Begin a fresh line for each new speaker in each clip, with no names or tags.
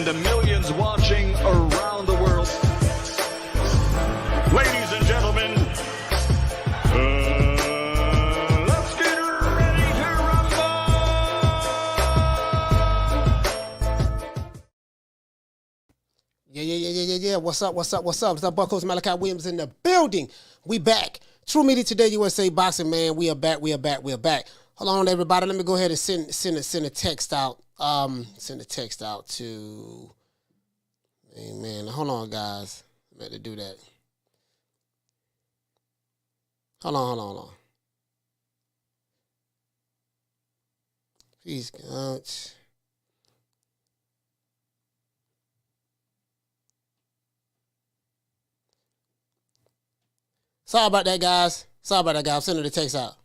the millions watching around the world. Ladies and gentlemen, let's get ready to rumble!
Yeah. What's up? It's our Buck Coach Malachi Williams in the building. We back. True Media Today USA Boxing, man. We are back. Hold on, everybody. Let me go ahead and send a text out. Send a text out to. Amen. Hold on, guys. I'm about to do that. Hold on. Please, God. Sorry about that, guys. I'm sending the text out.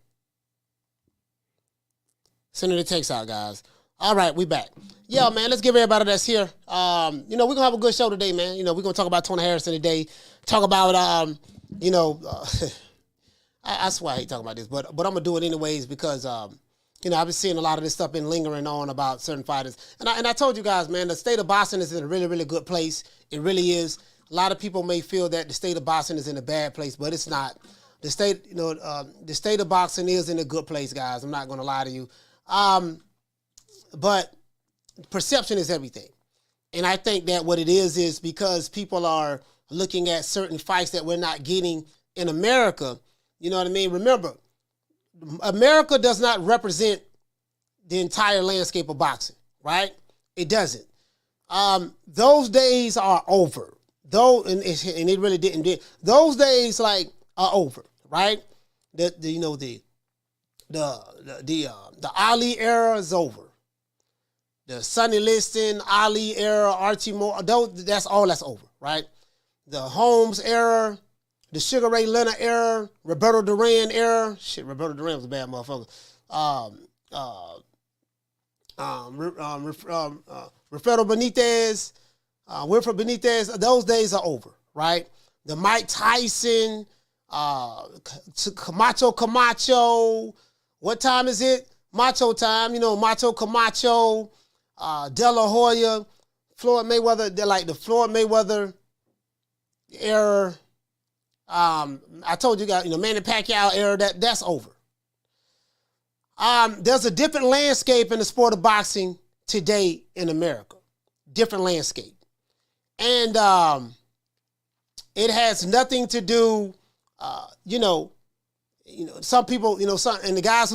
Guys. All right, we back. Yeah, man, let's give everybody that's here. We're going to have a good show today, man. We're going to talk about Tony Harrison today. Talk about, I swear I hate talking about this, but I'm going to do it anyways because, I've been seeing a lot of this stuff been lingering on about certain fighters. And I told you guys, man, the state of boxing is in a really, really good place. It really is. A lot of people may feel that the state of boxing is in a bad place, but it's not. The state of boxing is in a good place, guys. I'm not going to lie to you. But perception is everything. And I think that what it is because people are looking at certain fights that we're not getting in America. You know what I mean? Remember, America does not represent the entire landscape of boxing, right? It doesn't. Those days are over. And it really didn't. Those days are over, right? The Ali era is over. The Sonny Liston, Ali era, Archie Moore, that's over, right? The Holmes era, the Sugar Ray Leonard era, Roberto Duran era. Shit, Roberto Duran was a bad motherfucker. Wilfredo Benitez, Wilfred Benitez, those days are over, right? The Mike Tyson, Camacho. What time is it? Macho time. Macho Camacho, De La Hoya, Floyd Mayweather. They're like the Floyd Mayweather era. I told you guys, Manny Pacquiao era. That's over. There's a different landscape in the sport of boxing today in America. Different landscape. And it has nothing to do, some people, and the guys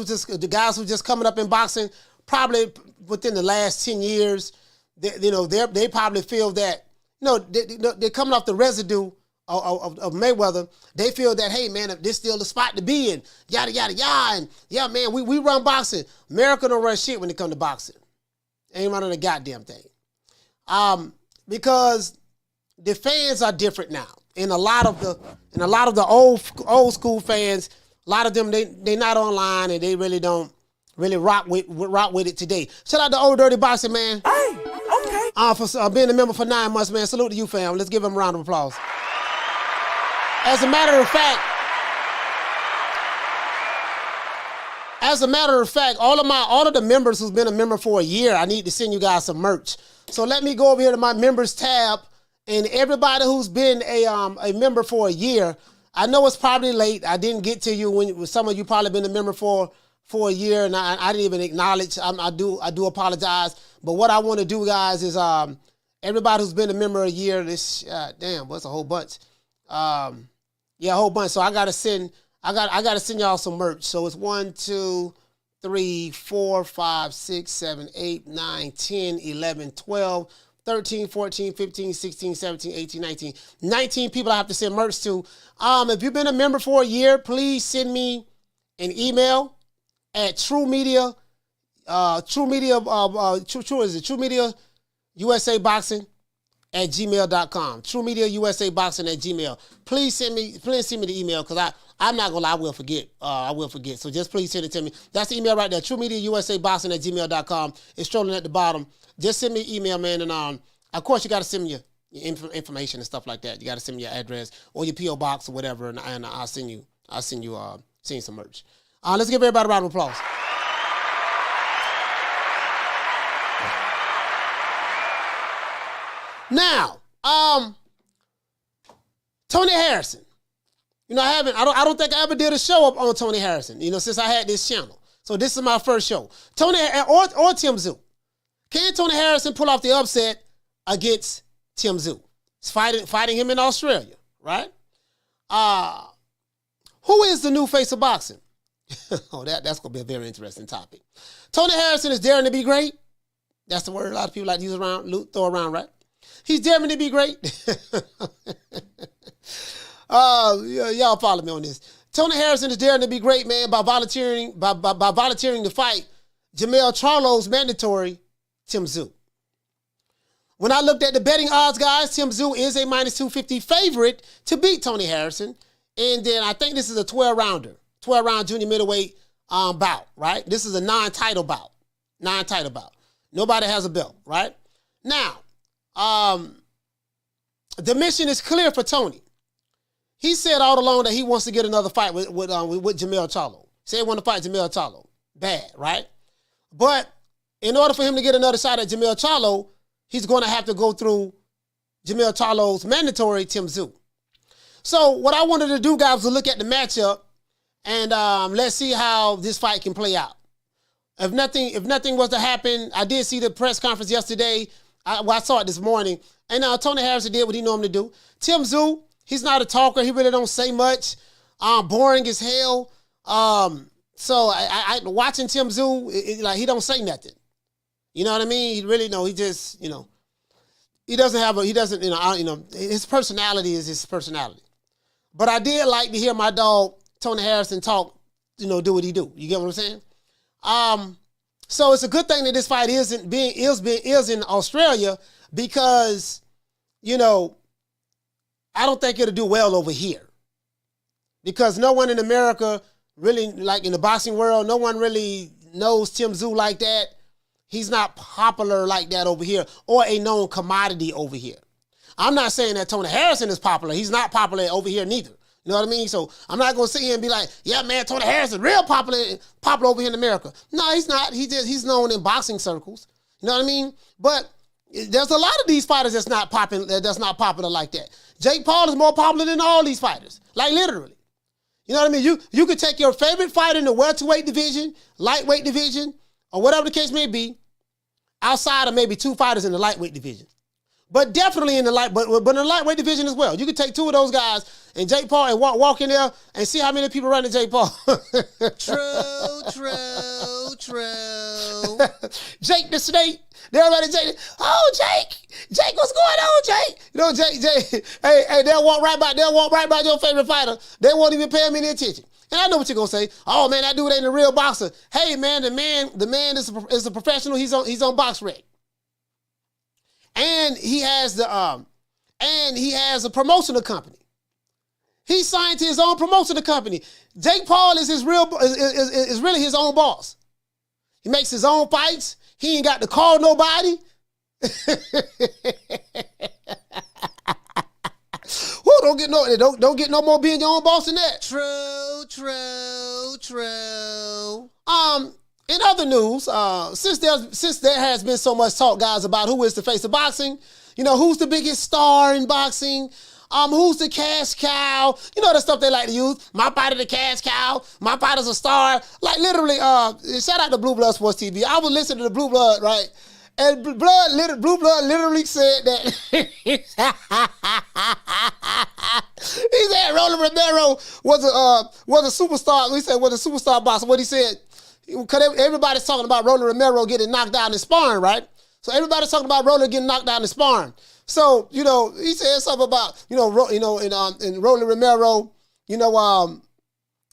who just coming up in boxing, probably within the last 10 years, they probably feel that, they're coming off the residue of Mayweather. They feel that, hey man, this still the spot to be in, yada yada yada, and yeah man, we run boxing. America don't run shit when it comes to boxing. Ain't running a goddamn thing. Because the fans are different now, and a lot of the old school fans, a lot of them they not online and they really don't rock with it today. Shout out to Old Dirty Boxing, man.
Hey, okay.
For being a member for 9 months, man. Salute to you, fam. Let's give him a round of applause. As a matter of fact, all of the members who's been a member for a year, I need to send you guys some merch. So let me go over here to my members tab, and everybody who's been a member for a year, I know it's probably late. I didn't get to you when some of you probably been a member for a year, and I didn't even acknowledge. I do apologize. But what I want to do, guys, is everybody who's been a member a year. This what's a whole bunch? A whole bunch. So I gotta send y'all some merch. So it's 1, 2, 3, 4, 5, 6, 7, 8, 9, 10, 11, 12, 13, 14, 15, 16, 17, 18, 19. 19 people I have to send merch to. If you've been a member for a year, please send me an email at TRUMedia USA Boxing at gmail.com. TRUMediaUSABoxing@gmail. Please send me the email, because I'm not gonna lie, I will forget. So just please send it to me. That's the email right there. TRUMediaUSABoxing at gmail.com. It's strolling at the bottom. Just send me an email, man, and of course you gotta send me your information and stuff like that. You gotta send me your address or your PO box or whatever, and I'll send you some merch. Let's give everybody a round of applause. All Now, Tony Harrison. You know, I don't think I ever did a show up on Tony Harrison, you know, since I had this channel. So this is my first show. Tony or Tim Tszyu. Can Tony Harrison pull off the upset against Tim Tszyu? He's fighting him in Australia, right? Who is the new face of boxing? Oh, that's going to be a very interesting topic. Tony Harrison is daring to be great. That's the word a lot of people like to use throw around, right? He's daring to be great. Y'all follow me on this. Tony Harrison is daring to be great, man, by volunteering to fight Jermell Charlo's mandatory Tim Tszyu. When I looked at the betting odds, guys, Tim Tszyu is a -250 favorite to beat Tony Harrison. And then I think this is a 12-round junior middleweight bout, right? This is a non-title bout. Nobody has a belt, right? Now, the mission is clear for Tony. He said all along that he wants to get another fight with Jermell Charlo. He said he wants to fight Jermell Charlo. Bad, right? But in order for him to get another shot at Jermell Charlo, he's going to have to go through Jermell Charlo's mandatory Tim Tszyu. So what I wanted to do, guys, was look at the matchup and let's see how this fight can play out. If nothing was to happen, I did see the press conference yesterday. I saw it this morning. And Tony Harrison did what he normally do. Tim Tszyu, he's not a talker. He really don't say much. Boring as hell. So I watching Tim Tszyu, like he don't say nothing. You know what I mean? He really he just, he doesn't, his personality is his personality. But I did like to hear my dog, Tony Harrison, talk, do what he do. You get what I'm saying? So it's a good thing that this fight is in Australia because, I don't think it'll do well over here. Because no one in America really, like in the boxing world, no one really knows Tim Tszyu like that. He's not popular like that over here or a known commodity over here. I'm not saying that Tony Harrison is popular. He's not popular over here neither. You know what I mean? So I'm not going to sit here and be like, yeah, man, Tony Harrison real popular over here in America. No, he's not. He's known in boxing circles. You know what I mean? But there's a lot of these fighters that's not popular like that. Jake Paul is more popular than all these fighters. Like literally. You know what I mean? You could take your favorite fighter in the welterweight division, lightweight division, or whatever the case may be, outside of maybe two fighters in the lightweight division. But definitely in the lightweight division as well. You could take two of those guys and Jake Paul and walk in there and see how many people run to Jake Paul. True. Jake the Snake. Everybody, Jake. Oh, Jake, what's going on, Jake? Jake. Hey, they'll walk right by your favorite fighter. They won't even pay him any attention. And I know what you're gonna say. Oh man, that dude ain't a real boxer. Hey man, the man is a professional. He's on BoxRec. And he has a promotional company. He signed to his own promotional company. Jake Paul is really his own boss. He makes his own fights. He ain't got to call nobody. Woo, don't get no more being your own boss than that. True. In other news, since there has been so much talk, guys, about who is the face of boxing, who's the biggest star in boxing, who's the cash cow, the stuff they like to use. My fighter the cash cow, my fighter's a star. Like literally, shout out to Blue Blood Sports TV. I was listening to Blue Blood, right? And Blue Blood literally said that he said Roland Romero was a superstar. He said was a superstar boxer. What he said, because everybody's talking about Roland Romero getting knocked down in sparring, right? So everybody's talking about Roland getting knocked down in sparring. So he said something about in Roland Romero.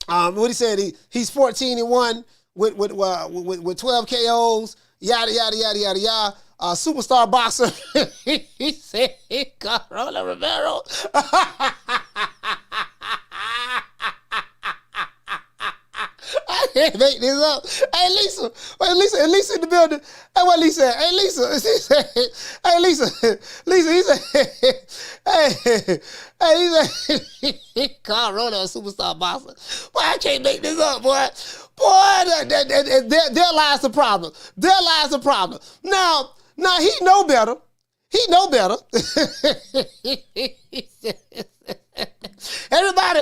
What he said, he's 14-1 with 12 KOs. Yada, yada, yada, yada, yada. Superstar boxer. He said he got Roland Romero. I can't make this up. Hey, Lisa in the building. Hey, what Lisa? Hey, Lisa. He said, hey, Lisa, he said, he called Roland a superstar boxer. Boy, I can't make this up, boy. There lies the problem. Now, he know better. He know better. Everybody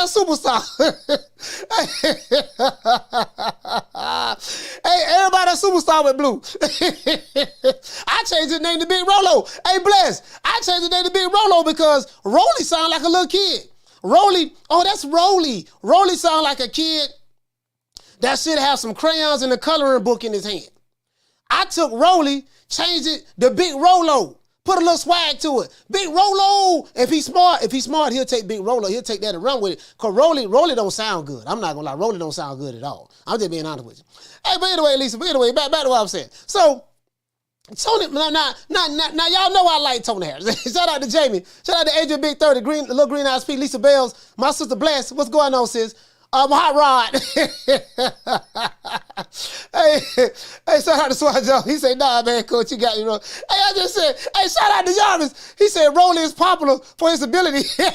a superstar. Hey, everybody a superstar with blue. I changed his name to Big Rolo. Hey, Bless, I changed his name to Big Rolo because Rolly sound like a little kid. Rolly, oh, that's Rolly. Rolly sound like a kid that should have some crayons and a coloring book in his hand. I took Rolly, changed it to Big Rolo. Put a little swag to it. Big Rolo. If he's smart, he'll take Big Rolo. He'll take that and run with it. Because Rolly don't sound good. I'm not going to lie. Rolly don't sound good at all. I'm just being honest with you. Hey, but anyway, Lisa, back to what I'm saying. So, Tony, now y'all know I like Tony Harris. Shout out to Jamie. Shout out to Adrian Big 30, Little Green Eyes Pete, Lisa Bells, my sister Bless. What's going on, sis? Hot Rod. hey, shout out to Swat Joe. He said, nah, man, coach, you got me wrong. Hey, I just said, hey, shout out to Jarvis. He said, Rolly is popular for his ability. Hey,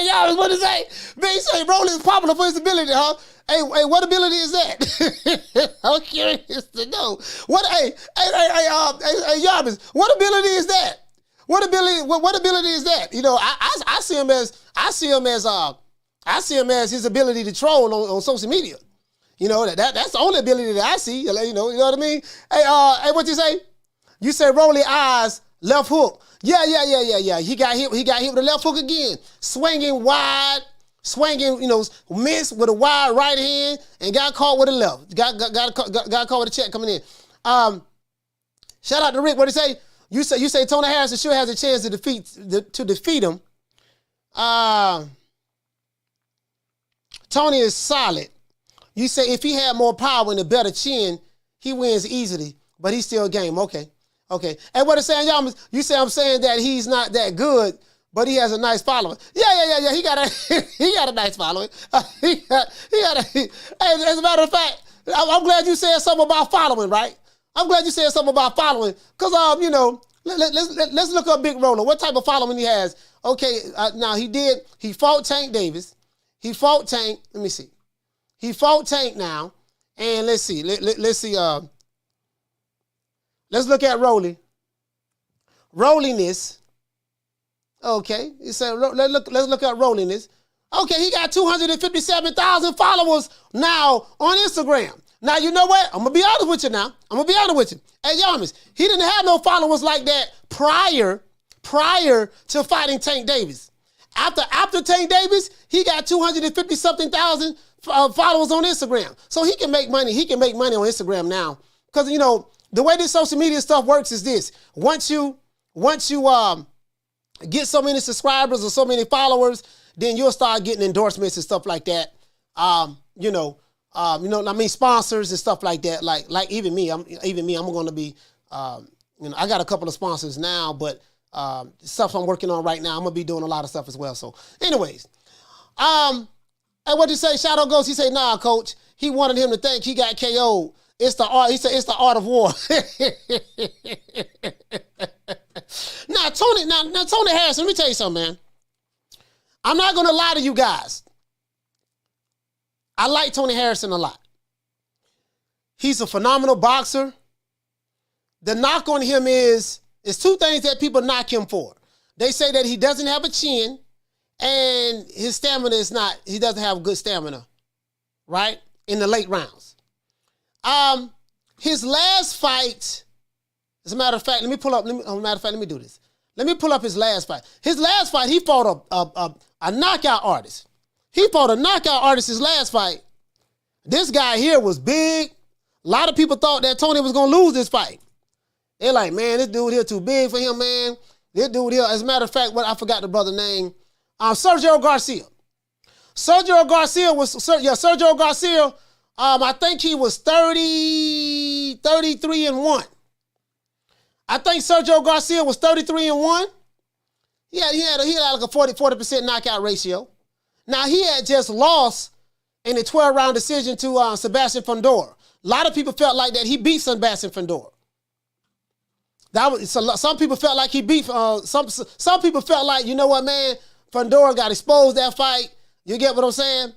Jarvis, what is that? Man, he said, Rolly is popular for his ability, huh? Hey, what ability is that? I'm curious to know. Hey, Jarvis, what ability is that? What ability is that? You know, I see him as his ability to troll on social media. You know, that's the only ability that I see. You know what I mean? Hey, what you say? You say Rolly eyes, left hook. Yeah. He got hit with a left hook again. Swinging wide, missed with a wide right hand and got caught with a left. Got caught with a check coming in. Shout out to Rick. What did he say? You say Tony Harrison sure has a chance to defeat him. Tony is solid. You say if he had more power and a better chin, he wins easily, but he's still game. Okay. And what I'm saying, y'all, you say I'm saying that he's not that good, but he has a nice following. Yeah. He got a nice following. Hey, as a matter of fact, I'm glad you said something about following, right? I'm glad you said something about following, because let's look up Big Rolo. What type of following he has? Okay, now he fought Tank Davis. He fought Tank. Let me see. He fought Tank now, and let's see. Let's see. Let's look at Rolly. Rolliness. Okay, he said let's look at Rolliness. Okay, he got 257,000 followers now on Instagram. Now, you know what? I'm going to be honest with you now. Hey, Yamis, he didn't have no followers like that prior to fighting Tank Davis. After Tank Davis, he got 250-something thousand followers on Instagram. So he can make money. He can make money on Instagram now. Because, the way this social media stuff works is this. Once you get so many subscribers or so many followers, then you'll start getting endorsements and stuff like that. Sponsors and stuff like that. Like even me, I'm going to be, I got a couple of sponsors now, but stuff I'm working on right now, I'm going to be doing a lot of stuff as well. So anyways, and what did he say? Shadow Ghost, he said, nah, coach, he wanted him to think he got KO'd. It's the art. He said it's the art of war. Now, Tony Harrison, let me tell you something, man. I'm not going to lie to you guys. I like Tony Harrison a lot. He's a phenomenal boxer. The knock on him is two things that people knock him for. They say that he doesn't have a chin and his stamina is not, he doesn't have good stamina, right? In the late rounds. His last fight, as a matter of fact, let me pull up his last fight. His last fight, he fought a knockout artist. He fought a knockout artist his last fight. This guy here was big. A lot of people thought that Tony was going to lose this fight. They're like, man, this dude here too big for him, man. This dude here, as a matter of fact, I forgot the brother's name. Sergio Garcia. Sergio Garcia, I think he was 33-1. I think Sergio Garcia was 33-1. He had like a 40% knockout ratio. Now, he had just lost in a 12-round decision to Sebastian Fundora. A lot of people felt like that he beat Sebastian Fundora. Some people felt like he beat, some people felt like, you know what, man, Fundora got exposed that fight. You get what I'm saying?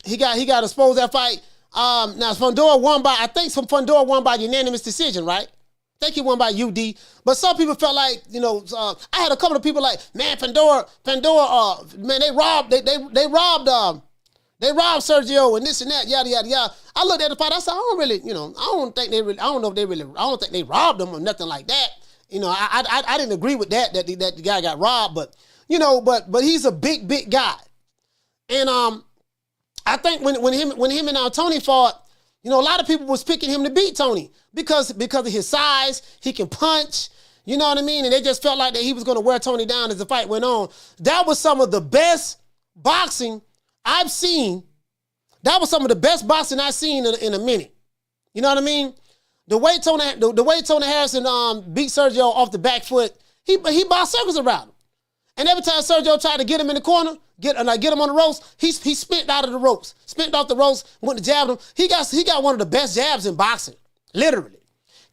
He got exposed that fight. Now Fundora won by, I think Fundora won by unanimous decision, right? I think he won by UD. But some people felt like, you know, I had a couple of people like, man, Fundora, man, they robbed Sergio and this and that, yada, yada, yada. I looked at the fight, I said, I don't really, you know, I don't think they robbed him or nothing like that. You know, I didn't agree with that the guy got robbed, but, you know, but he's a big guy. And I think when him and Tony fought, you know, a lot of people was picking him to beat Tony because of his size, he can punch, you know what I mean? And they just felt like that he was going to wear Tony down as the fight went on. That was some of the best boxing I've seen. That was some of the best boxing I've seen in a minute. You know what I mean? The way Tony Harrison beat Sergio off the back foot, he boxed circles around him. And every time Sergio tried to get him in the corner, get him on the ropes, he spent out of the ropes, spent off the ropes, went to jab him. He got one of the best jabs in boxing, literally.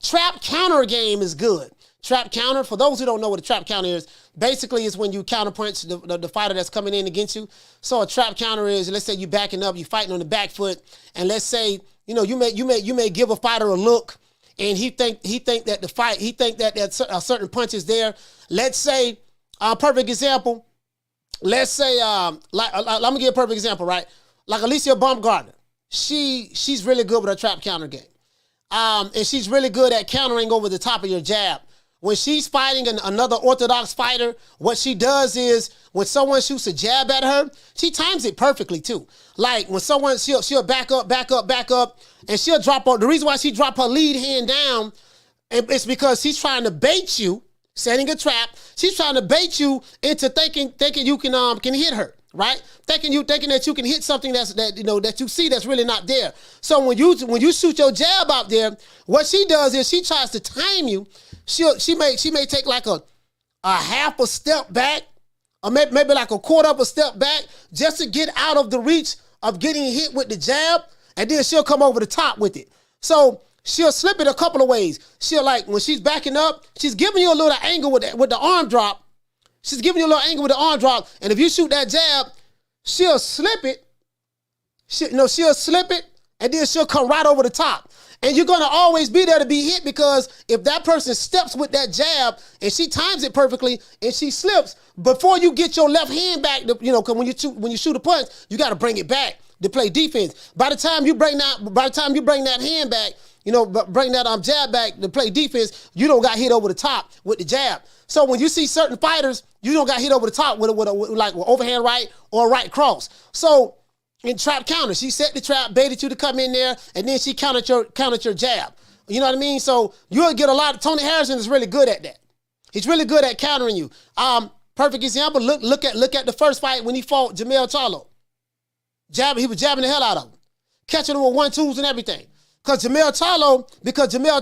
Trap counter game is good. Trap counter, for those who don't know what a trap counter is, basically is when you counterpunch the fighter that's coming in against you. So a trap counter is, let's say you backing up, you fighting on the back foot, and let's say, you know, you may give a fighter a look, and he think that a certain punch is there. Let's say, perfect example. Let's say, let me give a perfect example, right? Like Alicia Baumgartner, she's really good with her trap counter game, and she's really good at countering over the top of your jab. When she's fighting another orthodox fighter, what she does is when someone shoots a jab at her, she times it perfectly too. Like when someone, she'll back up, and she'll drop her. The reason why she dropped her lead hand down, it's because she's trying to bait you, setting a trap. She's trying to bait you into thinking you can hit her, right? Thinking that you can hit something that you see that's really not there. So when you shoot your jab out there, what she does is she tries to time you. She may take like a half a step back, or maybe like a quarter of a step back, just to get out of the reach of getting hit with the jab, and then she'll come over the top with it. So she'll slip it a couple of ways. She'll, like, when she's backing up, she's giving you a little angle with the arm drop. She's giving you a little angle with the arm drop, and if you shoot that jab, she'll slip it. She'll slip it, and then she'll come right over the top. And you're going to always be there to be hit, because if that person steps with that jab and she times it perfectly and she slips, before you get your left hand back, because when you shoot a punch, you got to bring it back to play defense. By the time you bring that hand back, bring that jab back to play defense, you don't got hit over the top with the jab. So when you see certain fighters, you don't got hit over the top with overhand right or right cross. So in trap counter, she set the trap, baited you to come in there, and then she countered your jab. You know what I mean? So you'll get a lot of, Tony Harrison is really good at that. He's really good at countering you. Perfect example, look at the first fight when he fought Jermell Charlo. He was jabbing the hell out of him, catching him with 1-2s and everything. Because Jermell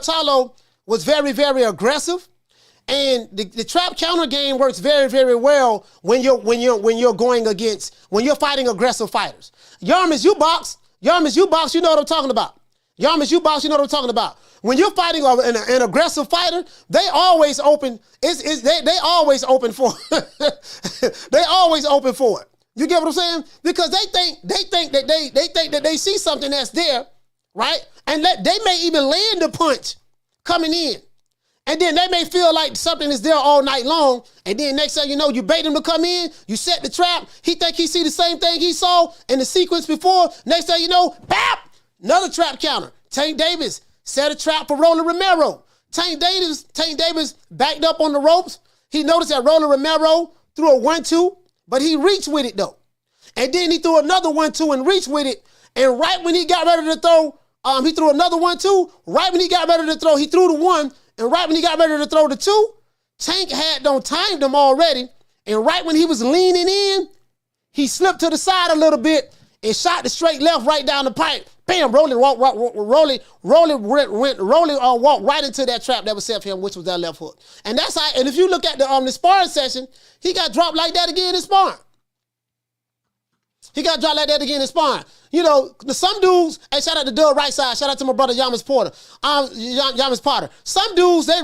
Charlo was very, very aggressive. And the trap counter game works very, very well when you're fighting aggressive fighters. Yarmis, you box, you know what I'm talking about. Yarmis, you box, you know what I'm talking about. When you're fighting an aggressive fighter, they always open. They always open for. They always open for it. You get what I'm saying? Because they think that they see something that's there, right? And they may even land the punch coming in. And then they may feel like something is there all night long. And then next thing you know, you bait him to come in, you set the trap. He think he see the same thing he saw in the sequence before. Next thing you know, bap, another trap counter. Tank Davis set a trap for Roland Romero. Tank Davis backed up on the ropes. He noticed that Roland Romero threw a 1-2, but he reached with it though. And then he threw another 1-2 and reached with it. And right when he got ready to throw, he threw another 1-2. Right when he got ready to throw, he threw the 1. And right when he got ready to throw the 2, Tank had timed him already. And right when he was leaning in, he slipped to the side a little bit and shot the straight left right down the pipe. Bam! Rolly walked right into that trap that was set for him, which was that left hook. And that's how. And if you look at the sparring session, he got dropped like that again in sparring. Some dudes, hey, shout out to Doug Right Side, shout out to my brother Yamas Potter. Some dudes they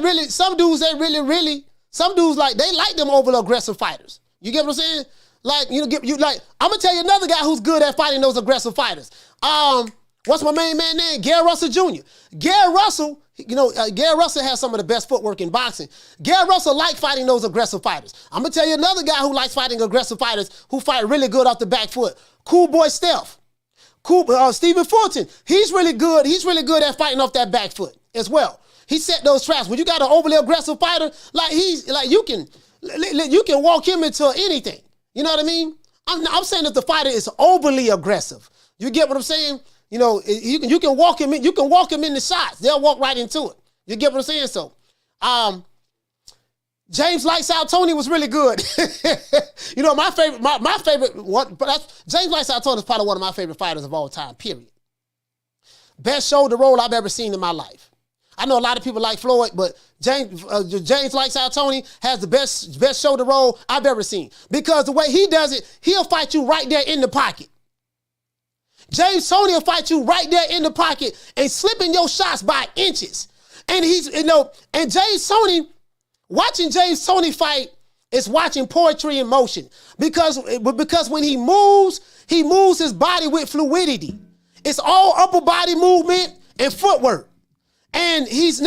like them over aggressive fighters. You get what I'm saying? Like, I'm gonna tell you another guy who's good at fighting those aggressive fighters. What's my main man name? Gary Russell Jr. Gary Russell, Gary Russell has some of the best footwork in boxing. Gary Russell likes fighting those aggressive fighters. I'm going to tell you another guy who likes fighting aggressive fighters who fight really good off the back foot. Cool boy Steph. Stephen Fulton. He's really good. He's really good at fighting off that back foot as well. He set those traps. When you got an overly aggressive fighter, you can walk him into anything. You know what I mean? I'm saying if the fighter is overly aggressive. You get what I'm saying? You can walk him in. You can walk him in the shots. They'll walk right into it. You get what I'm saying? So, James Lights Out Tony was really good. My favorite one. James Lights Out Tony is probably one of my favorite fighters of all time. Period. Best shoulder roll I've ever seen in my life. I know a lot of people like Floyd, but James Lights Out Tony has the best shoulder roll I've ever seen. Because the way he does it, he'll fight you right there in the pocket. James Tony will fight you right there in the pocket and slipping your shots by inches. And and James Tony, watching James Tony fight is watching poetry in motion. Because when he moves his body with fluidity. It's all upper body movement and footwork. And his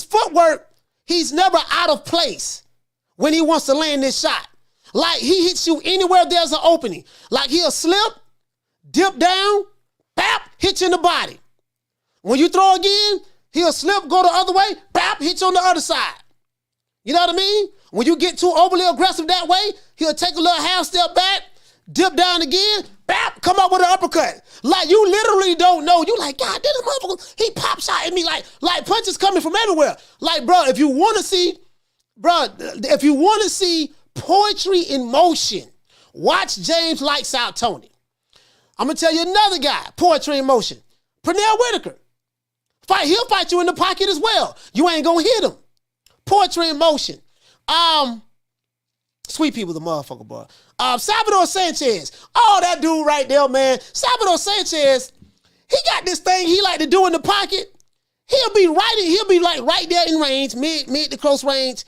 footwork, he's never out of place when he wants to land this shot. Like he hits you anywhere there's an opening. Like he'll slip, dip down, bap, hit you in the body. When you throw again, he'll slip, go the other way, bap, hit you on the other side. You know what I mean? When you get too overly aggressive that way, he'll take a little half step back, dip down again, bap, come up with an uppercut. Like you literally don't know. You like, God, this motherfucker, he pop shot at me like punches coming from everywhere. Like, bro, if you want to see poetry in motion, watch James Lights Out Tony. I'm going to tell you another guy, poetry in motion. Pernell Whitaker. He'll fight you in the pocket as well. You ain't going to hit him. Poetry in motion. Sweet People's a motherfucker, boy. Salvador Sanchez. Oh, that dude right there, man. Salvador Sanchez, he got this thing he like to do in the pocket. He'll be right there in range, mid to close range.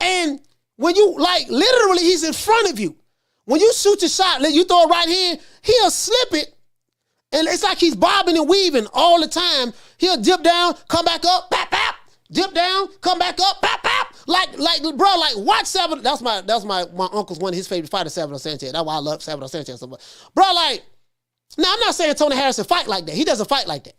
And when you, literally, he's in front of you. When you shoot your shot, you throw a right hand, he'll slip it. And it's like he's bobbing and weaving all the time. He'll dip down, come back up, bap, bap. Dip down, come back up, bap, bap. Watch Salvador. That's my uncle's one of his favorite fighters, Salvador Sanchez. That's why I love Salvador Sanchez so much. Bro, now I'm not saying Tony Harrison fight like that. He doesn't fight like that.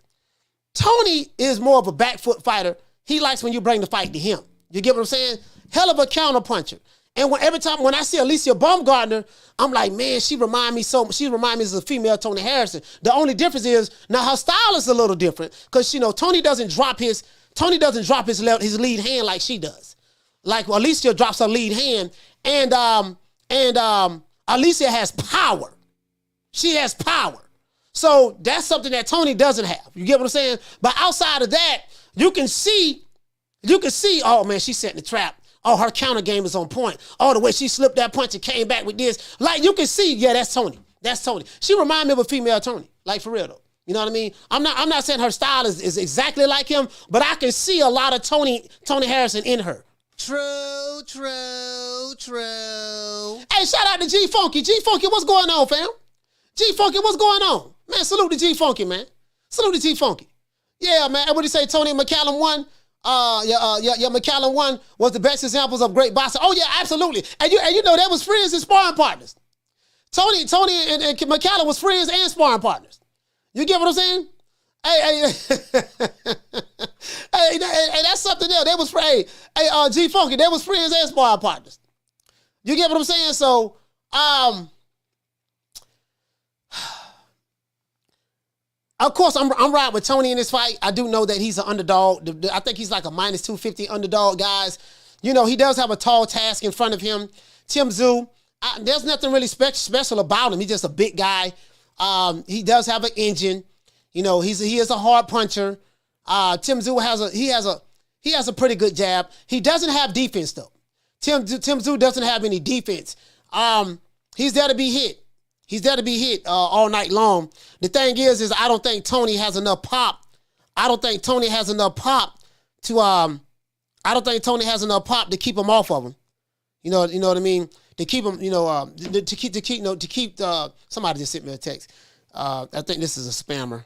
Tony is more of a back foot fighter. He likes when you bring the fight to him. You get what I'm saying? Hell of a counter puncher. And every time when I see Alicia Baumgartner, I'm like, man, she remind me as a female Tony Harrison. The only difference is now her style is a little different because Tony doesn't drop his lead hand like she does. Like Alicia drops her lead hand, and Alicia has power. She has power. So that's something that Tony doesn't have. You get what I'm saying? But outside of that, you can see, oh man, she's setting the trap. Oh, her counter game is on point. Oh, the way she slipped that punch and came back with this. Like you can see, yeah, that's Tony. That's Tony. She reminds me of a female Tony. Like for real though. You know what I mean? I'm not saying her style is exactly like him, but I can see a lot of Tony Harrison in her. True. Hey, shout out to G Funky. G Funky, what's going on, fam? G Funky, what's going on? Man, salute to G Funky, man. Salute to G Funky. Yeah, man. What do you say, Tony McCallum won? McCallum won was the best examples of great boxing. Oh yeah, absolutely. And you know they was friends and sparring partners. Tony and McCallum was friends and sparring partners. You get what I'm saying? Hey, that's something else. They was G Funky, they was friends and sparring partners. You get what I'm saying? So, of course, I'm riding with Tony in this fight. I do know that he's an underdog. I think he's like a minus 250 underdog, guys. He does have a tall task in front of him. Tim Tszyu, there's nothing really special about him. He's just a big guy. He does have an engine. He is a hard puncher. Tim Tszyu has a pretty good jab. He doesn't have defense though. Tim Tszyu doesn't have any defense. He's there to be hit. He's there to be hit all night long. The thing is I don't think Tony has enough pop. I don't think Tony has enough pop to keep him off of him. You know what I mean? To keep him, to keep somebody just sent me a text. I think this is a spammer.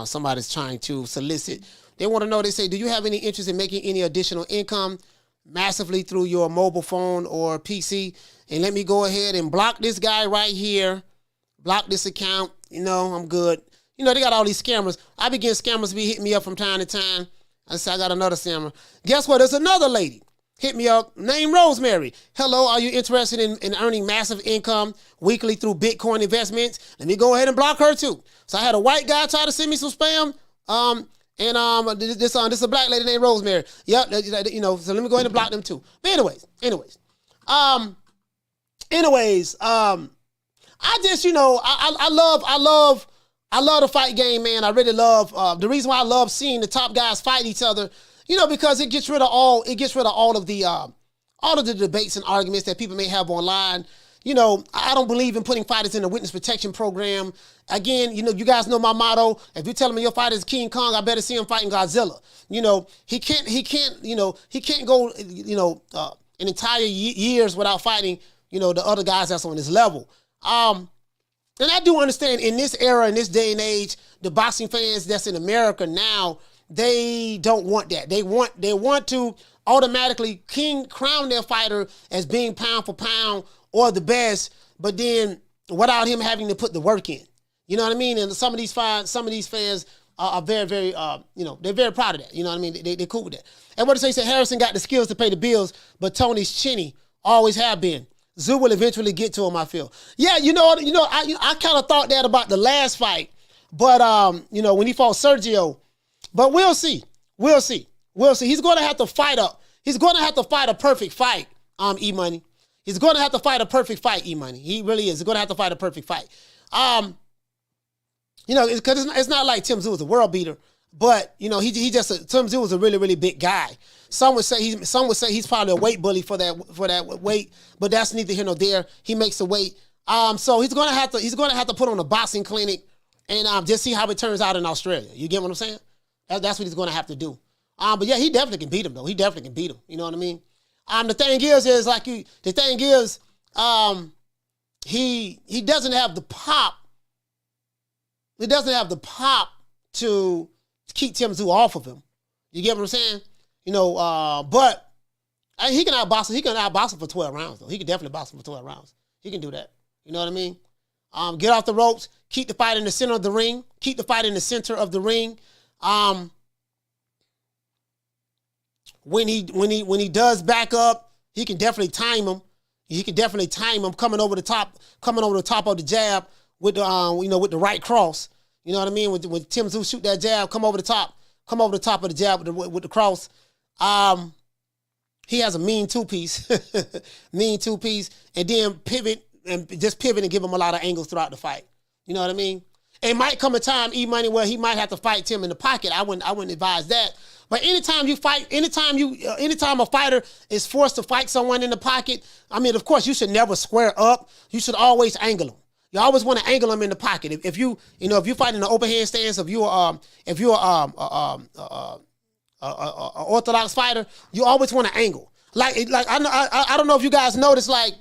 Somebody's trying to solicit. They want to know, they say, do you have any interest in making any additional income massively through your mobile phone or PC? And let me go ahead and block this guy right here. Block this account. I'm good. They got all these scammers. I begin scammers to be hitting me up from time to time. I say, I got another scammer. Guess what? There's another lady. Hit me up, named Rosemary. Hello, are you interested in earning massive income weekly through Bitcoin investments? Let me go ahead and block her too. So I had a white guy try to send me some spam. This is a black lady named Rosemary. Yep, so let me go ahead and block them too. But anyways. I just, I love the fight game, man. I really love, the reason why I love seeing the top guys fight each other, because it gets rid of all of the debates and arguments that people may have online. I don't believe in putting fighters in a witness protection program. Again, you guys know my motto. If you're telling me your fighter is King Kong, I better see him fighting Godzilla. He can't go, an entire years without fighting, the other guys that's on his level. And I do understand in this era, in this day and age, the boxing fans that's in America now, they don't want that. They want to automatically crown their fighter as being pound for pound or the best, but then without him having to put the work in. You know what I mean? And some of these fans are very, very, they're very proud of that. You know what I mean? They're cool with that. And what they say, Harrison got the skills to pay the bills, but Tony's chinny, always have been. Zoo will eventually get to him, I feel. Yeah, I kind of thought that about the last fight, but when he fought Sergio. But we'll see. He's going to have to fight a perfect fight, E-Money. He's going to have to fight a perfect fight, E-Money. He really is. He's going to have to fight a perfect fight. Because it's not like Tim Tszyu is a world beater, but Tim Tszyu is a really, really big guy. Some would say he's probably a weight bully for that weight, but that's neither here nor there. He makes the weight. So he's gonna have to put on a boxing clinic and just see how it turns out in Australia. You get what I'm saying? That's what he's gonna have to do. But yeah, he definitely can beat him though. He definitely can beat him. You know what I mean? The thing is he doesn't have the pop. He doesn't have the pop to keep Tim Tszyu off of him. You get what I'm saying? But he can outbox him. He can outbox him for 12 rounds though. He can definitely box him for 12 rounds. He can do that. You know what I mean? Get off the ropes. Keep the fight in the center of the ring. When he does back up, he can definitely time him. Coming over the top of the jab with the right cross. You know what I mean? When Tim Tszyu shoot that jab, come over the top of the jab with the cross. He has a mean two-piece, and then pivot and give him a lot of angles throughout the fight. You know what I mean? It might come a time, E-Money, where he might have to fight Tim in the pocket. I wouldn't advise that. But anytime a fighter is forced to fight someone in the pocket, I mean, of course, you should never square up. You should always angle them. You always want to angle them in the pocket. If you fight in the open hand stance, if you're orthodox fighter, you always want to angle. Like I don't know if you guys notice, like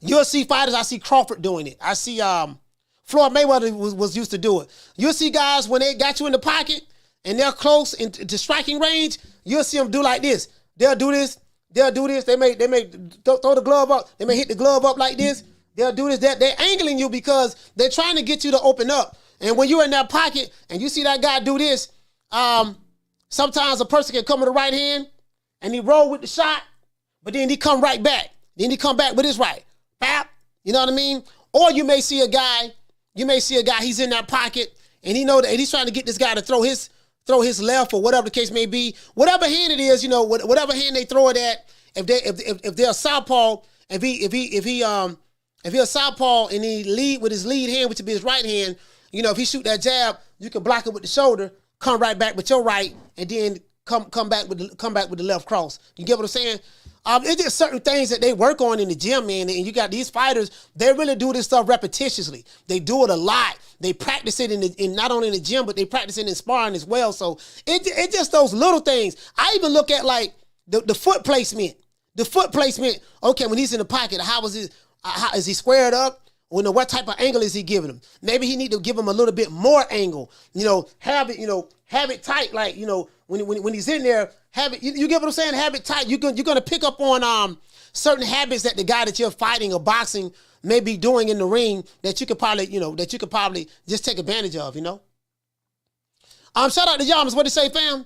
UFC fighters, I see Crawford doing it. I see Floyd Mayweather was used to do it. You'll see guys when they got you in the pocket and they're close to striking range, you'll see them do like this. They'll do this. They may throw the glove up. They may hit the glove up like this. They'll do this. They're angling you because they're trying to get you to open up. And when you're in that pocket and you see that guy do this, sometimes a person can come with the right hand and he roll with the shot, but then he come right back. Then he come back with his right. Bap. You know what I mean? Or you may see a guy, he's in that pocket and he know that he's trying to get this guy to throw his left or whatever the case may be. Whatever hand it is, whatever hand they throw it at, if they're a southpaw, if he's a southpaw and he lead with his lead hand, which would be his right hand, if he shoot that jab, you can block it with the shoulder, come right back with your right, and then come back with the left cross. You get what I'm saying? It's just certain things that they work on in the gym, man. And you got these fighters, they really do this stuff repetitiously. They do it a lot. They practice it in not only in the gym, but they practice it in sparring as well. So it's just those little things. I even look at like the foot placement. The foot placement. Okay, when he's in the pocket, how is he squared up? what type of angle is he giving him? Maybe he need to give him a little bit more angle. Have it tight. Like, when he's in there, have it. You get what I'm saying? Have it tight. You're gonna pick up on certain habits that the guy that you're fighting or boxing may be doing in the ring that you could probably just take advantage of. Shout out to Yamas. What did he say, fam?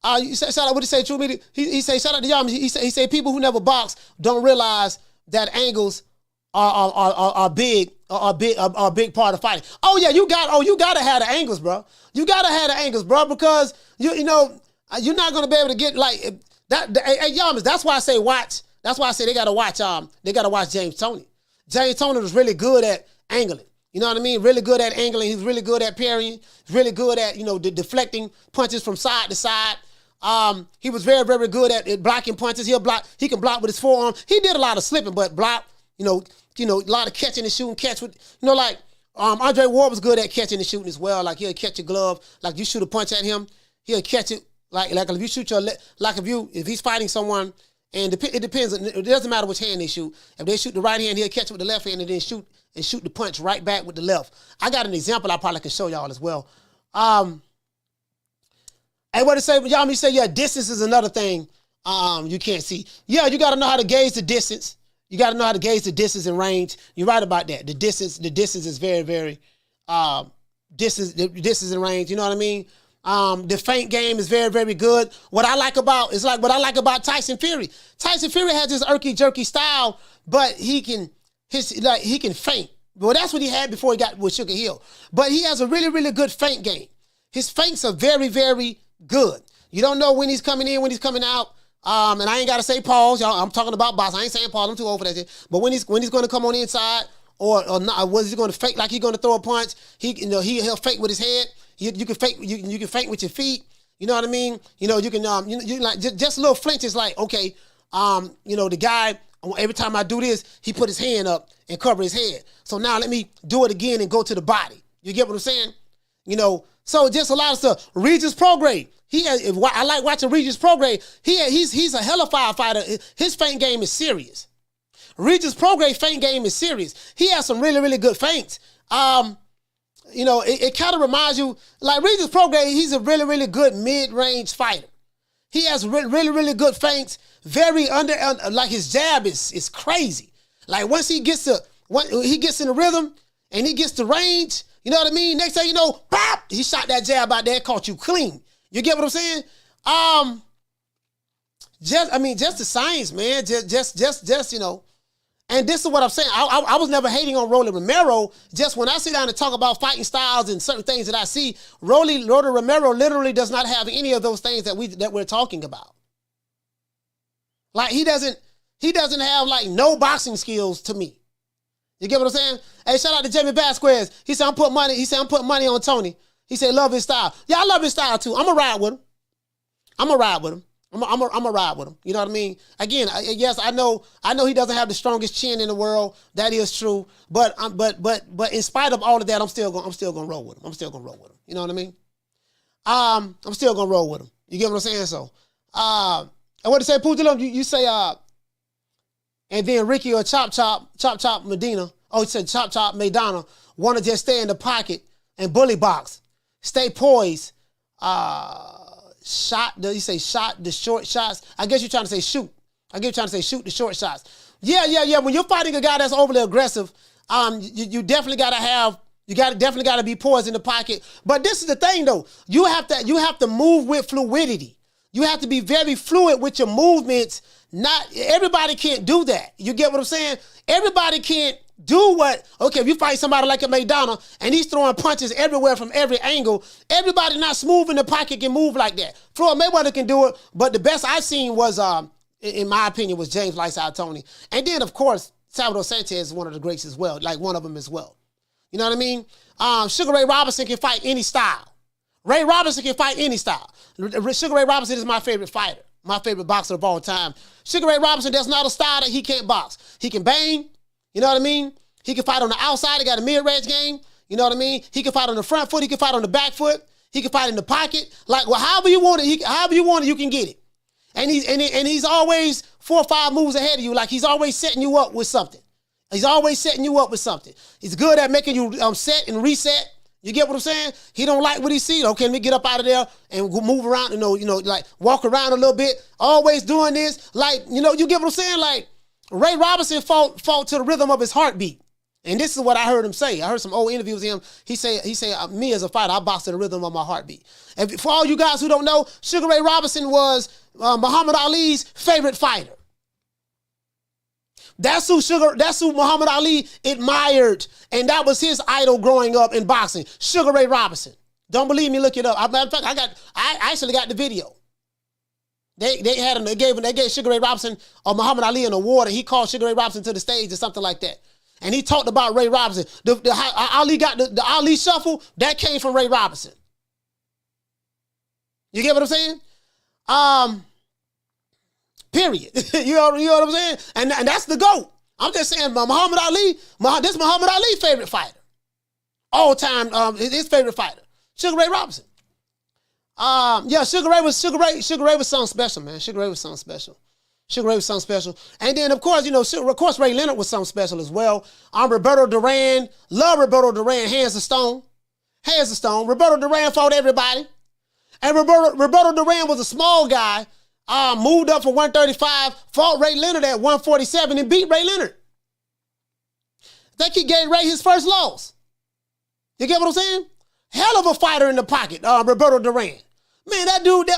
Shout out. What did he say? True Media. He say shout out to Yamas. He say people who never box don't realize that angles are a big part of fighting. Oh yeah, you gotta have the angles, bro. You gotta have the angles, bro, because you're not gonna be able to get like that. Hey, Yamas, that's why I say watch. That's why I say they gotta watch. They gotta watch James Toney. James Toney was really good at angling. You know what I mean? Really good at angling. He's really good at parrying. He's really good at deflecting punches from side to side. He was very, very good at blocking punches. He can block with his forearm. He did a lot of slipping, but block. A lot of catching and shooting, catch with, like, Andre Ward was good at catching and shooting as well. Like, he'll catch your glove. Like, you shoot a punch at him, he'll catch it. Like if you shoot if he's fighting someone, and it depends. It doesn't matter which hand they shoot. If they shoot the right hand, he'll catch it with the left hand and then shoot the punch right back with the left. I got an example I probably can show y'all as well. And what to say, y'all me say, yeah, distance is another thing you can't see. Yeah, you got to know how to gauge the distance. You got to know how to gauge the distance and range. You're right about that. The distance is very, very, distance and range. You know what I mean? The feint game is very, very good. What I like about Tyson Fury. Tyson Fury has this irky jerky style, but he can feint. Well, that's what he had before he got with Sugar Hill. But he has a really, really good feint game. His feints are very, very good. You don't know when he's coming in, when he's coming out. And I ain't got to say pause, y'all. I'm talking about box. I ain't saying pause. I'm too old for that shit. But when he's going to come on the inside, or not, was he going to fake like he's going to throw a punch? He'll fake with his head. You can fake. You can fake with your feet. You know what I mean? You can you like just a little flinch is like, okay. The guy, every time I do this, he put his hand up and cover his head. So now let me do it again and go to the body. You get what I'm saying? So just a lot of stuff. Regis Prograde. I like watching Regis Prograde. He's a hell of a firefighter. His feint game is serious. Regis Prograde feint game is serious. He has some really, really good feints. It kind of reminds you, like Regis Prograde, he's a really, really good mid-range fighter. He has really, really good feints. Very like his jab is crazy. Like once he gets in the rhythm and he gets the range, you know what I mean? Next thing you know, pop, he shot that jab out there, caught you clean. You get what I'm saying? Just the science, man. Just And this is what I'm saying. I was never hating on Rolly Romero. Just when I sit down and talk about fighting styles and certain things that I see, Rolly Romero literally does not have any of those things that we're talking about. Like he doesn't have like no boxing skills to me. You get what I'm saying? Hey, shout out to Jamie Vasquez. He said I'm putting money on Tony. He said love his style. Yeah, I love his style too. I'm gonna ride with him. I'm gonna ride with him. You know what I mean? Again, yes, I know he doesn't have the strongest chin in the world. That is true. But in spite of all of that, I'm still gonna roll with him. You know what I mean? I'm still gonna roll with him. You get what I'm saying? So, and what to say, Pooja? You say and then Ricky or Chop Medina. Oh, he said Chop Maidana want to just stay in the pocket and bully box, stay poised. Shot the short shots. I guess you're trying to say shoot. Shoot the short shots. Yeah. When you're fighting a guy that's overly aggressive, you definitely gotta be poised in the pocket. But this is the thing though. You have to move with fluidity. You have to be very fluid with your movements. Not everybody can't do that. You get what I'm saying? Everybody can't do if you fight somebody like a McDonald and he's throwing punches everywhere from every angle, everybody not smooth in the pocket can move like that. Floyd Mayweather can do it, but the best I've seen was, in my opinion, was James Lights Out Tony. And then, of course, Salvador Sanchez is one of the greats as well, like one of them as well. You know what I mean? Sugar Ray Robinson can fight any style. Ray Robinson can fight any style. Sugar Ray Robinson is my favorite fighter, my favorite boxer of all time. Sugar Ray Robinson, there's not a style that he can't box. He can bang. You know what I mean? He can fight on the outside. He got a mid-range game. You know what I mean? He can fight on the front foot. He can fight on the back foot. He can fight in the pocket. Like, however you want it, you can get it. And he's always 4 or 5 moves ahead of you. Like, he's always setting you up with something. He's always setting you up with something. He's good at making you set and reset. You get what I'm saying? He don't like what he sees. Okay, let me get up out of there and move around, like walk around a little bit. Always doing this. Like, you get what I'm saying? Like, Ray Robinson fought to the rhythm of his heartbeat. And this is what I heard him say. I heard some old interviews with him. He said, me as a fighter, I box to the rhythm of my heartbeat. And for all you guys who don't know, Sugar Ray Robinson was Muhammad Ali's favorite fighter. That's who Muhammad Ali admired. And that was his idol growing up in boxing. Sugar Ray Robinson. Don't believe me, look it up. Matter of fact, I actually got the video. They gave Sugar Ray Robinson or Muhammad Ali an award, and he called Sugar Ray Robinson to the stage or something like that. And he talked about Ray Robinson. Ali got the Ali shuffle, that came from Ray Robinson. You get what I'm saying? Period. you know what I'm saying? And that's the GOAT. I'm just saying Muhammad Ali, this is Muhammad Ali's favorite fighter. All time, his favorite fighter. Sugar Ray Robinson. Sugar Ray was something special, man. Sugar Ray was something special. And then, of course, Ray Leonard was something special as well. Roberto Duran. Love Roberto Duran. Hands of stone. Roberto Duran fought everybody. And Roberto Duran was a small guy. Moved up from 135. Fought Ray Leonard at 147 and beat Ray Leonard. I think he gave Ray his first loss. You get what I'm saying? Hell of a fighter in the pocket, Roberto Duran. Man, that dude,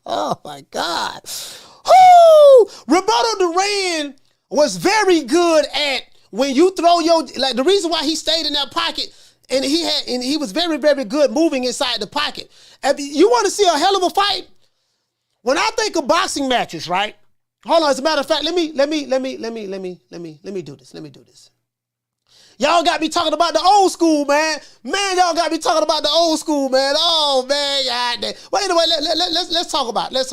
oh my God. Woo! Roberto Duran was very good at when you throw the reason why he stayed in that pocket, and he was very, very good moving inside the pocket. If you want to see a hell of a fight, when I think of boxing matches, right? Hold on, as a matter of fact, let me do this. Y'all got me talking about the old school, man. Y'all got me talking about the old school, man. Oh, man. God. Well, anyway, let's talk about it.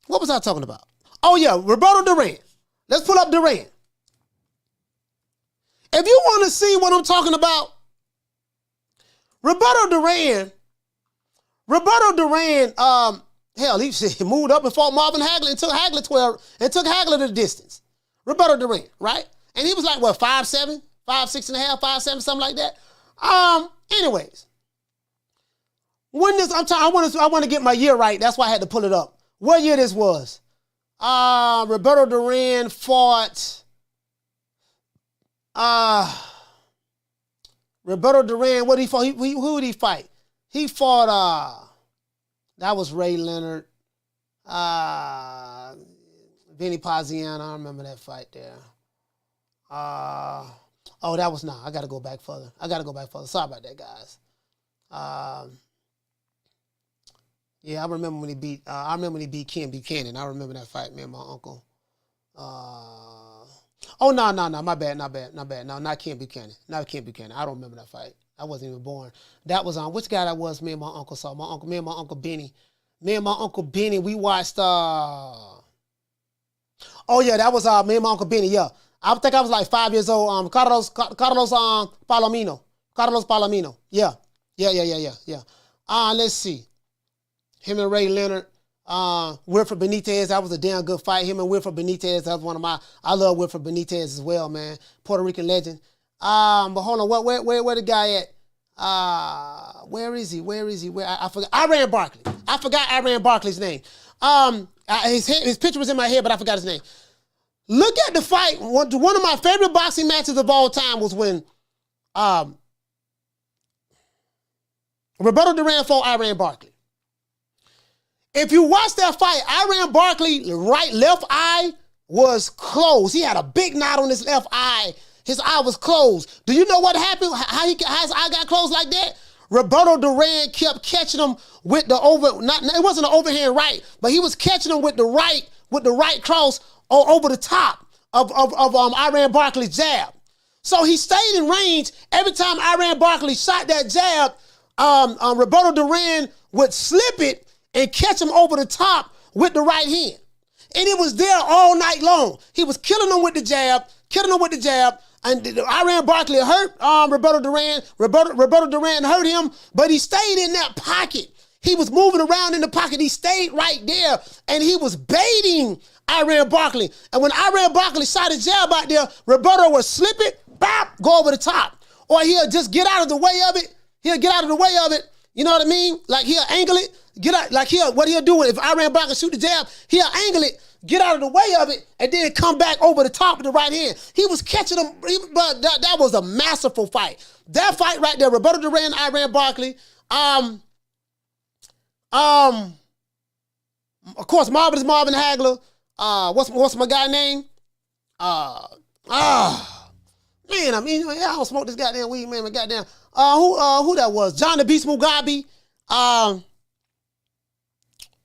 What was I talking about? Oh, yeah, Roberto Duran. Let's pull up Duran. If you want to see what I'm talking about, Roberto Duran, hell, he moved up and fought Marvin Hagler and took Hagler to the distance. Roberto Duran, right? And he was like, what, 5'7", 5'6.5", 5'7", something like that. Anyways, when this, I want to get my year right. That's why I had to pull it up. What year this was? Roberto Duran fought. Roberto Duran, what did he fight? Who did he fight? He fought. That was Ray Leonard. Vinny Paziano. I remember that fight there. That was not. I got to go back further. Sorry about that, guys. I remember when he beat. I remember when he beat Ken Buchanan. I remember that fight, me and my uncle. No, my bad. No, not Ken Buchanan. I don't remember that fight. I wasn't even born. That was on which guy that was. Me and my uncle saw. Me and my uncle Benny. We watched. That was me and my uncle Benny. Yeah. I think I was like 5 years old. Carlos Palomino. Yeah. Let's see. Him and Ray Leonard. Wilfred Benitez. That was a damn good fight. Him and Wilfred Benitez. That was one of my. I love Wilfred Benitez as well, man. Puerto Rican legend. But hold on. Where the guy at? Where is he? I forgot. Iran Barkley. I forgot Iran Barkley's name. His picture was in my head, but I forgot his name. Look at the fight. One of my favorite boxing matches of all time was when Roberto Duran fought Iran Barkley. If you watch that fight, Iran Barkley's left eye was closed. He had a big knot on his left eye. His eye was closed. Do you know what happened? How his eye got closed like that? Roberto Duran kept catching him with it wasn't an overhand right, but he was catching him with the right cross over the top of Iran Barkley's jab. So he stayed in range. Every time Iran Barkley shot that jab, Roberto Duran would slip it and catch him over the top with the right hand. And it was there all night long. He was killing him with the jab, and Iran Barkley hurt Roberto Duran. Roberto Duran hurt him, but he stayed in that pocket. He was moving around in the pocket. He stayed right there, and he was baiting Iran Barkley. And when Iran Barkley shot a jab out there, Roberto would slip it, bop, go over the top. Or he'll just get out of the way of it. He'll get out of the way of it. You know what I mean? Like he'll angle it, get out, like what he'll do if Iran Barkley shoot the jab, he'll angle it, get out of the way of it, and then come back over the top of the right hand. He was catching them, but that was a masterful fight. That fight right there, Roberto Duran, Iran Barkley. Of course, Marvin Hagler. What's my guy name? Man, I mean, I don't smoke this goddamn weed, man. But goddamn, who that was? John the Beast Mugabe,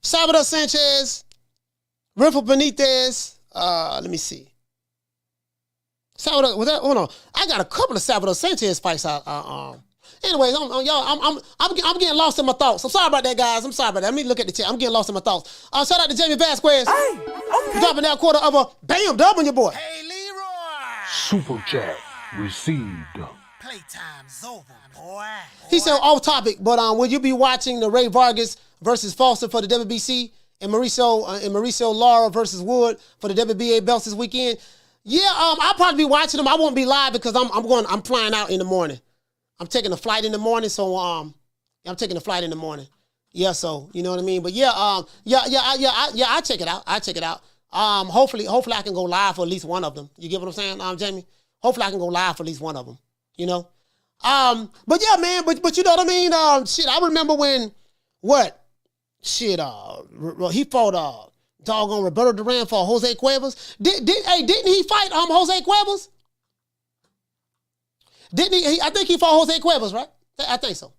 Salvador Sanchez, Rafa Benitez. Let me see. Salvador, was that? Hold on, I got a couple of Salvador Sanchez fights out. Anyways, I'm getting lost in my thoughts. I'm sorry about that, guys. I'm sorry about that. Let me look at the chat. I'm getting lost in my thoughts. Shout out to Jamie Vasquez.
Hey, okay.
Dropping that quarter of a bam dub on your boy.
Hey, Leroy.
Super chat received.
Playtime's over, boy.
He said off topic, but will you be watching the Ray Vargas versus Foster for the WBC and Mauricio Lara versus Wood for the WBA belts this weekend? Yeah, I'll probably be watching them. I won't be live because I'm flying out in the morning. I'm taking a flight in the morning, so I'm taking a flight in the morning. Yeah, so you know what I mean. But yeah, I check it out. I check it out. Hopefully I can go live for at least one of them. You get what I'm saying, Jamie? Hopefully I can go live for at least one of them. You know. But yeah, man. But you know what I mean. Shit, I remember when Shit, he fought doggone Roberto Duran for Jose Cuevas. Didn't he fight Jose Cuevas? Didn't he? I think he fought Jose Cuevas, right? I think so.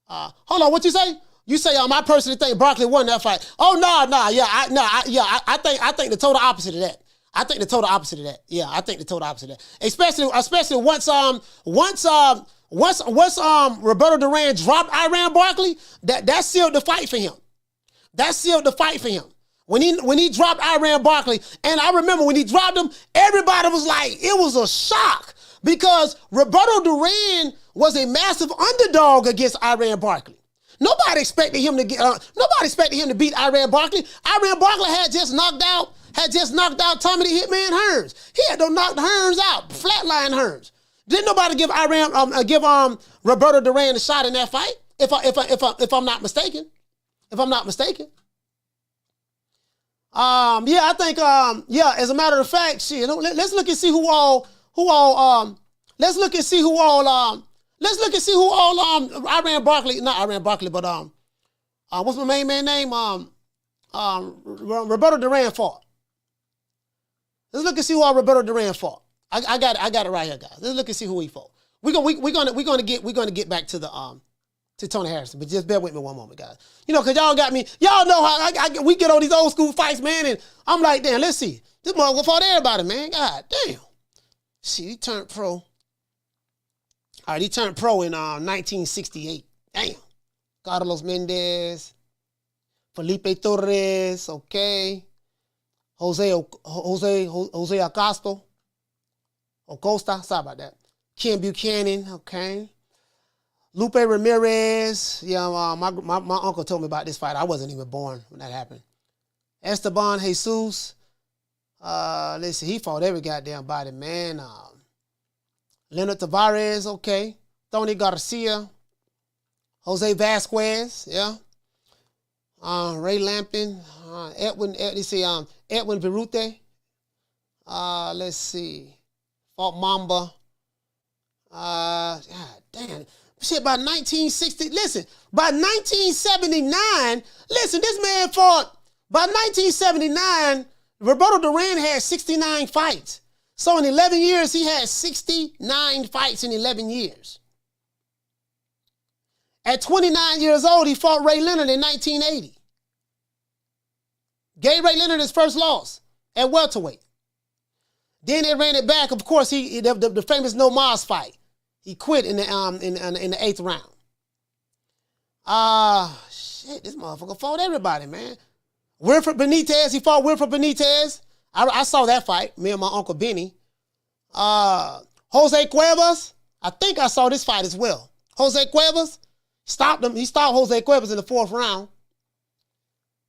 Hold on, what you say? You say I personally think Barkley won that fight. Oh no, I think the total opposite of that. I think the total opposite of that. Yeah, I think the total opposite of that. Especially once Roberto Duran dropped Iran Barkley, that sealed the fight for him. That sealed the fight for him. When he dropped Iran Barkley, and I remember when he dropped him, everybody was like, it was a shock. Because Roberto Duran was a massive underdog against Iran Barkley. Nobody expected him to beat Iran Barkley. Iran Barkley had just knocked out Tommy the Hitman Hearns. He had to knock the Hearns out, flatline Hearns. Didn't nobody give Roberto Duran a shot in that fight? If I'm not mistaken. I think as a matter of fact, shit. Let's look and see who all Iran Barkley, not Iran Barkley, but what's my main man name? Roberto Duran fought. Let's look and see who all Roberto Duran fought. I got it right here, guys. Let's look and see who he fought. We're gonna get back to Tony Harrison, but just bear with me one moment, guys. You know, cause y'all got me. Y'all know how we get on these old school fights, man, and I'm like, damn, let's see. This motherfucker fought everybody, man. God damn. See, he turned pro. All right, he turned pro in 1968. Damn. Carlos Mendez, Felipe Torres, okay. Jose Acosta, sorry about that. Ken Buchanan, okay. Lupe Ramirez, yeah, my uncle told me about this fight. I wasn't even born when that happened. Esteban Jesus, let's see, he fought every goddamn body, man. Leonard Tavares, okay. Tony Garcia, Jose Vasquez, yeah. Ray Lampin, Edwin Virute. Let's see. Fought Mamba. God damn. Shit, by 1960, listen, by 1979, listen, this man fought, by 1979, Roberto Duran had 69 fights. So in 11 years, he had 69 fights in 11 years. At 29 years old, he fought Ray Leonard in 1980. Gave Ray Leonard his first loss at welterweight. Then they ran it back. Of course, the famous No Mas fight. He quit in the 8th round. Shit, this motherfucker fought everybody, man. Wilfred Benitez, he fought Wilfred Benitez. I saw that fight, me and my Uncle Benny. Jose Cuevas, I think I saw this fight as well. Jose Cuevas, stopped him. He stopped Jose Cuevas in the 4th round.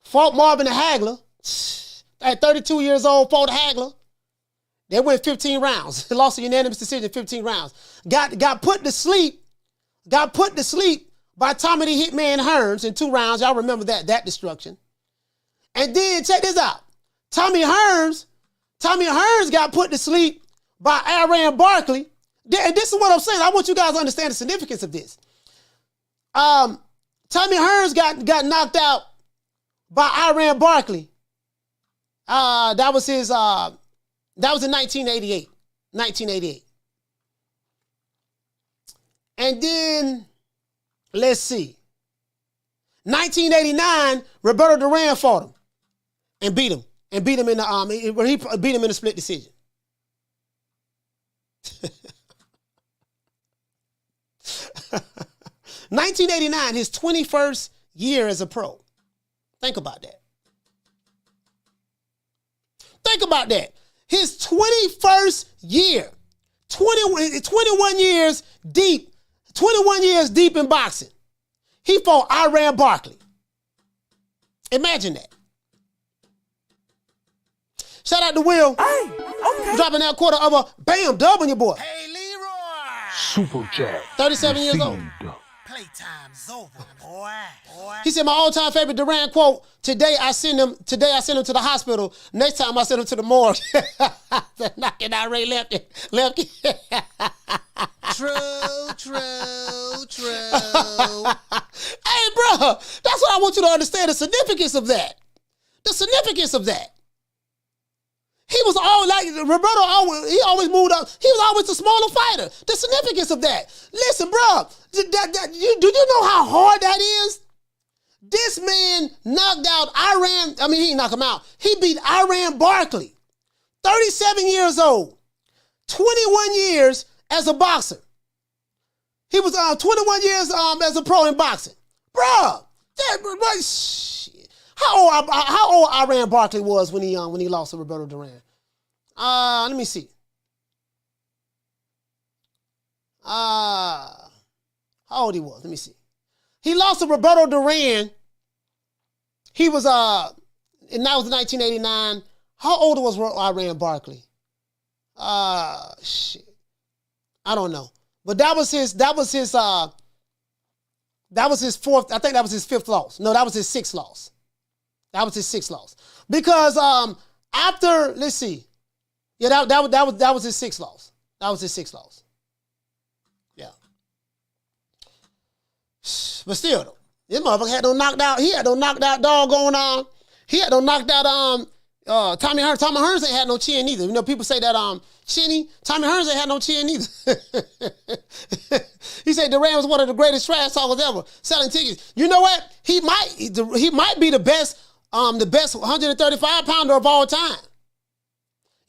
Fought Marvin Hagler. at 32 years old, fought Hagler. They went 15 rounds. Lost a unanimous decision, 15 rounds. Got put to sleep. Got put to sleep by Tommy the Hitman Hearns in 2 rounds. Y'all remember that destruction. And then check this out. Tommy Hearns got put to sleep by Aaron Barkley. And this is what I'm saying. I want you guys to understand the significance of this. Tommy Hearns got knocked out by Aaron Barkley. That was in 1988. 1988. And then, let's see. 1989, Roberto Duran fought him and beat him. And beat him in the he beat him in a split decision. 1989, his 21st year as a pro. Think about that. Think about that. His 21st year, 21 years deep, 21 years deep in boxing. He fought Aaron Barkley. Imagine that. Shout out to Will. Hey, okay. Dropping that quarter of a bam dub on your boy.
Hey, Leroy.
Super chat.
37 years old.
Playtime's over, boy.
He said, my all-time favorite Duran quote, today I send him to the hospital. Next time I send him to the morgue. Knocking out Ray left.
True.
Hey, bro, that's what I want you to understand, the significance of that. The significance of that. He was all like Roberto. He always moved up. He was always a smaller fighter. The significance of that. Listen, bro. Do you know how hard that is? This man knocked out Aaron. I mean, he didn't knock him out. He beat Aaron Barkley. 37 years old. 21 years as a boxer. He was 21 years as a pro in boxing. Bro, shit. How old Aaron Barkley was when he lost to Roberto Duran? Let me see. How old he was? Let me see. He lost to Roberto Duran. He was and that was 1989. How old was Aaron Barkley? Shit. I don't know. But that was his fourth. I think that was his 5th loss. No, that was his 6th loss. That was his 6th loss. Because after, let's see. Yeah, that was his 6th loss. That was his 6th loss. Yeah. But still though, this motherfucker had no knocked out. He had no knocked out doggone he had no knocked out Tommy Hearns. Tommy Hearns ain't had no chin either. You know, people say that chinny. Tommy Hearns ain't had no chin either. He said Duran was one of the greatest trash talkers ever, selling tickets. You know what? He might be the best 135 pounder of all time.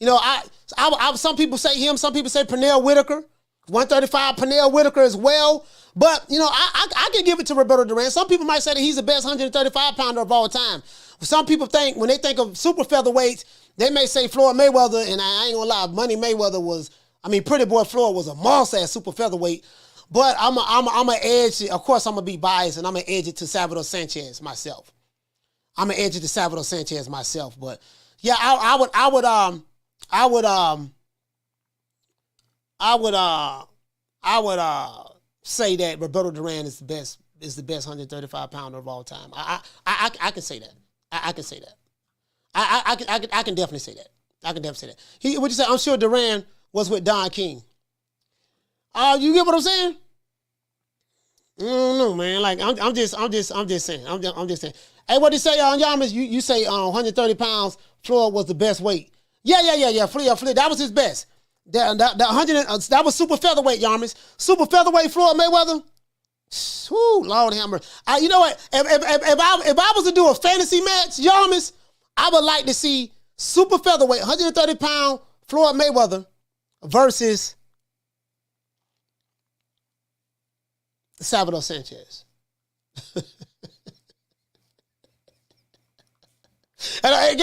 You know, I some people say him, some people say Pernell Whitaker, 135 Pernell Whitaker as well. But you know, I can give it to Roberto Duran. Some people might say that he's the best 135 pounder of all time. Some people think when they think of super featherweights, they may say Floyd Mayweather, and I ain't gonna lie, Money Mayweather was, Pretty Boy Floyd was a monster at super featherweight. But I'm a edge. Of course, I'm gonna be biased, and I'm gonna edge it to Salvador Sanchez myself. But yeah, I would say that Roberto Duran is the best 135 pounder of all time. I can say that. I can say that. I can definitely say that. Would you say? I'm sure Duran was with Don King. You get what I'm saying? I don't know, man. Like I'm just saying. Hey, what did you say, Yamas? You say 130 pounds. Floyd was the best weight. Yeah. Floyd, that was his best. That was super featherweight, Yamas. Super featherweight Floyd Mayweather. Whoo, Lord hammer. You know what? If I was to do a fantasy match, Yamas, I would like to see super featherweight, 130 pound Floyd Mayweather versus Salvador Sanchez. And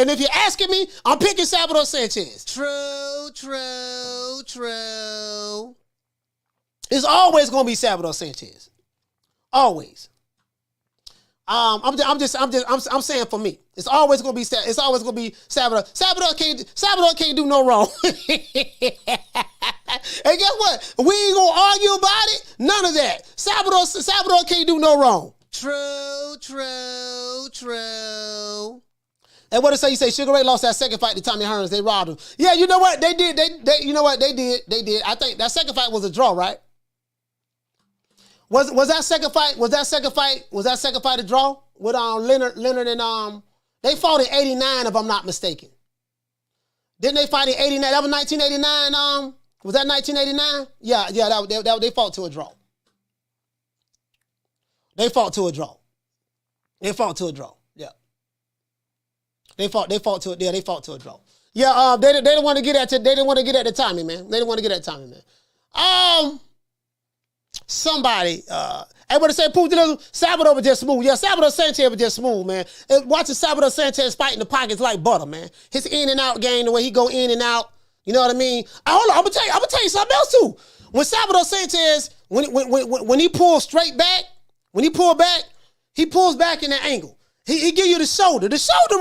if you're asking me, I'm picking Salvador Sanchez. True. It's always going to be Salvador Sanchez. Always. I'm saying for me, it's always gonna be Salvador. Salvador can't do no wrong. And guess what? We ain't gonna argue about it. None of that. Salvador can't do no wrong. True. And what did it say? You say Sugar Ray lost that second fight to Tommy Hearns. They robbed him. Yeah, you know what? They did. You know what? They did. I think that second fight was a draw, right? Was that second fight a draw with Leonard and they fought in 89 if I'm not mistaken. Didn't they fight in 89? That was 1989. Was that 1989? Yeah. They fought to a draw. They fought to a draw. Yeah. They fought to a draw. Yeah. They didn't want to get at the timing, man. They didn't want to get at the timing, man. Somebody, everybody say Salvador was just smooth. Yeah, Salvador Sanchez was just smooth, man. Watching Salvador Sanchez fight in the pockets like butter, man. His in and out game, the way he go in and out. You know what I mean? Hold on, I'm gonna tell you something else too. When Salvador Sanchez, when he pulls straight back, when he pulls back in that angle. He give you the shoulder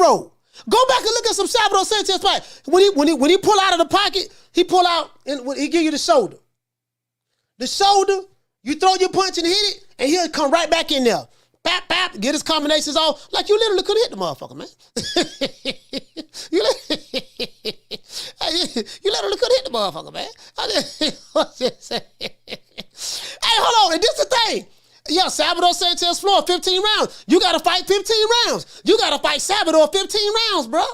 roll. Go back and look at some Salvador Sanchez fight. When he pull out of the pocket, he pull out and he give you the shoulder. The shoulder, you throw your punch and hit it, and he'll come right back in there. Bap, bap, get his combinations off. Like you literally couldn't hit the motherfucker, man. you literally couldn't hit the motherfucker, man. Hey, hold on, and this is the thing. Yeah, Salvador Sanchez floor, 15 rounds. You got to fight 15 rounds. You got to fight Salvador 15 rounds, bro.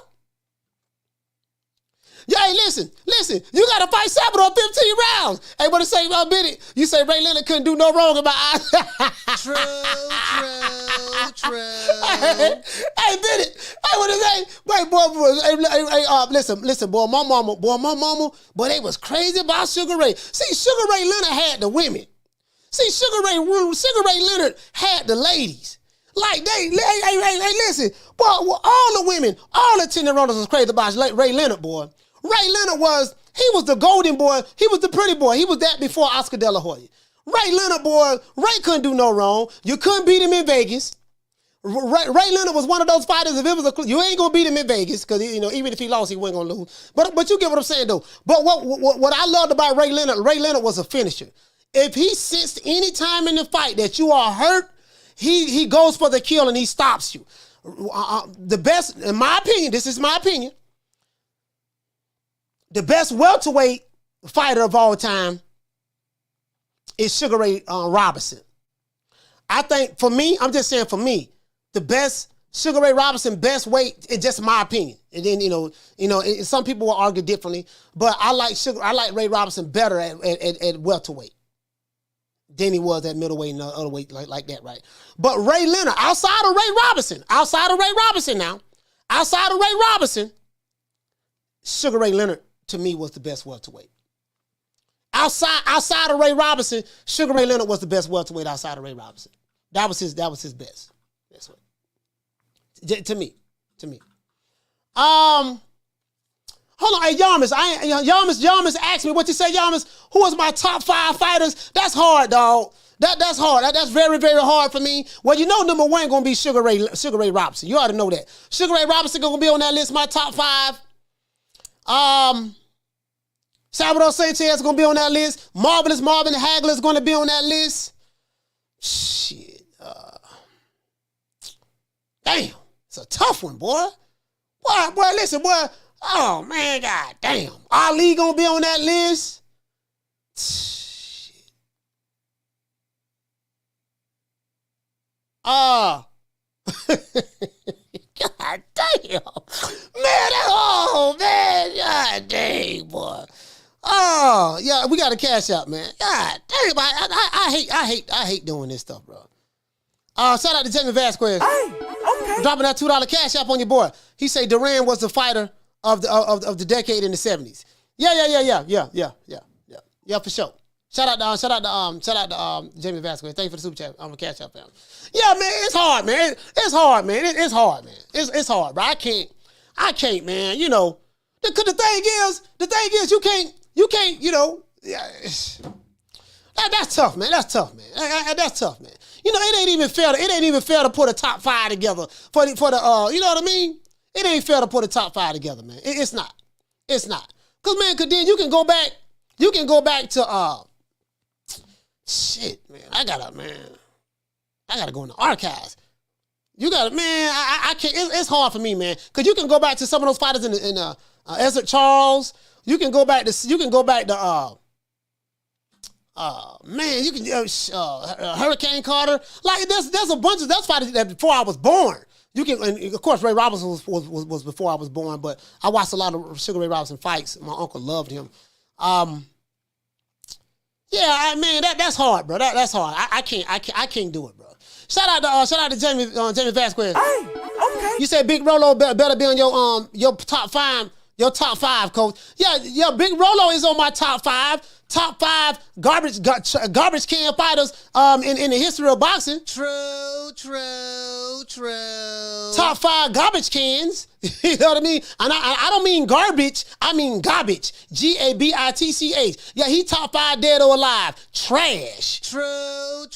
Yeah, hey, listen. You got to fight Salvador 15 rounds. Hey, what to say about Bennett? You say Ray Leonard couldn't do no wrong in my eyes. True. Hey, Bennett. Hey, what to say? Wait, boy, listen, boy, my mama, boy, they was crazy about Sugar Ray. See, Sugar Ray Leonard had the women. See, Sugar Ray Leonard had the ladies. Like, hey, listen. Boy, all the women, all the tenderonis was crazy about Ray Leonard, boy. Ray Leonard he was the golden boy. He was the pretty boy. He was that before Oscar De La Hoya. Ray Leonard, boy, Ray couldn't do no wrong. You couldn't beat him in Vegas. Ray Leonard was one of those fighters, if it was you ain't going to beat him in Vegas, because, you know, even if he lost, he wasn't going to lose. But you get what I'm saying, though. But what I loved about Ray Leonard was a finisher. If he sensed any time in the fight that you are hurt, he goes for the kill and he stops you. The best, in my opinion, this is my opinion, the best welterweight fighter of all time is Sugar Ray Robinson. I think, for me, I'm just saying for me, the best Sugar Ray Robinson, best weight, it's just my opinion. And then, you know, some people will argue differently, but I like Ray Robinson better at welterweight than he was at middleweight and other weight like that, right? But Ray Leonard, outside of Ray Robinson now, Sugar Ray Leonard, to me, was the best welterweight. Outside of Ray Robinson, Sugar Ray Leonard was the best welterweight outside of Ray Robinson. That was his best. That's what. To me. Hold on, hey, Yarmus asked me, what you say, Yarmus? Who was my top 5 fighters? That's hard, dog. That's hard. That's very, very hard for me. Well, you know, number 1 gonna be Sugar Ray Robinson. You ought to know that. Sugar Ray Robinson gonna be on that list, my top 5. Salvador Sanchez gonna be on that list. Marvelous Marvin Hagler is gonna be on that list. Shit. Damn, it's a tough one, boy. Boy, listen, boy. Oh, man, god damn. Ali gonna be on that list? Shit. God damn. Man, god dang, boy. Oh, yeah, we got a cash out, man. God damn, I hate doing this stuff, bro. Shout out to Jamie Vasquez. Hey, okay. Dropping that $2 cash app on your boy. He say Duran was the fighter of the decade in the 70s. Yeah, for sure. Shout out to Jamie Vasquez. Thank you for the super chat. I'm a cash app family. Yeah, man, it's hard, man. It's hard, man. It's hard, bro. I can't, man. You know, because the thing is, you can't, you know, yeah, that's tough, man. That's tough, man. You know, it ain't even fair. It ain't even fair to put a top 5 together for the you know what I mean? It ain't fair to put a top 5 together, man. It's not. It's not. Cause man, cause then you can go back to shit, man. I gotta go in the archives. You gotta, man. I can't. It's hard for me, man. Cause you can go back to some of those fighters in Jermell Charlo. You can go back to man. You can Hurricane Carter. Like there's a bunch of those fighters that before I was born. You can, and of course, Ray Robinson was before I was born, but I watched a lot of Sugar Ray Robinson fights. My uncle loved him. Yeah, man, that's hard, bro. That's hard. I can't do it, bro. Shout out to Jamie Vasquez.
Hey, okay.
You said Big Rolo better be on your top 5. Your top 5, coach. Yeah, Big Rolo is on my top 5. Top 5 garbage can fighters in the history of boxing. True. Top 5 garbage cans. You know what I mean? And I don't mean garbage. I mean garbage. Gabitch. Yeah, he top 5 dead or alive. Trash. True.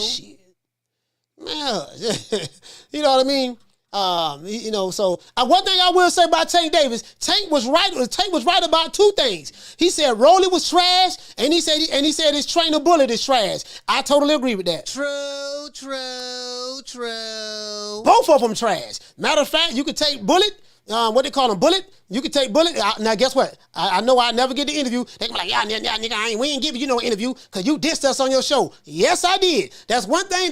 Shit. Man, you know what I mean? You know, so one thing I will say about Tank Davis, Tank was right about 2 things. He said Rolly was trash, and he said his trainer Bullet is trash. I totally agree with that. True. Both of them trash. Matter of fact, you could take Bullet. What they call him, Bullet? You could take Bullet. Now, guess what? I know I never get the interview. They can be like, yeah, nigga, we ain't giving you no interview because you dissed us on your show. Yes, I did. That's 2 things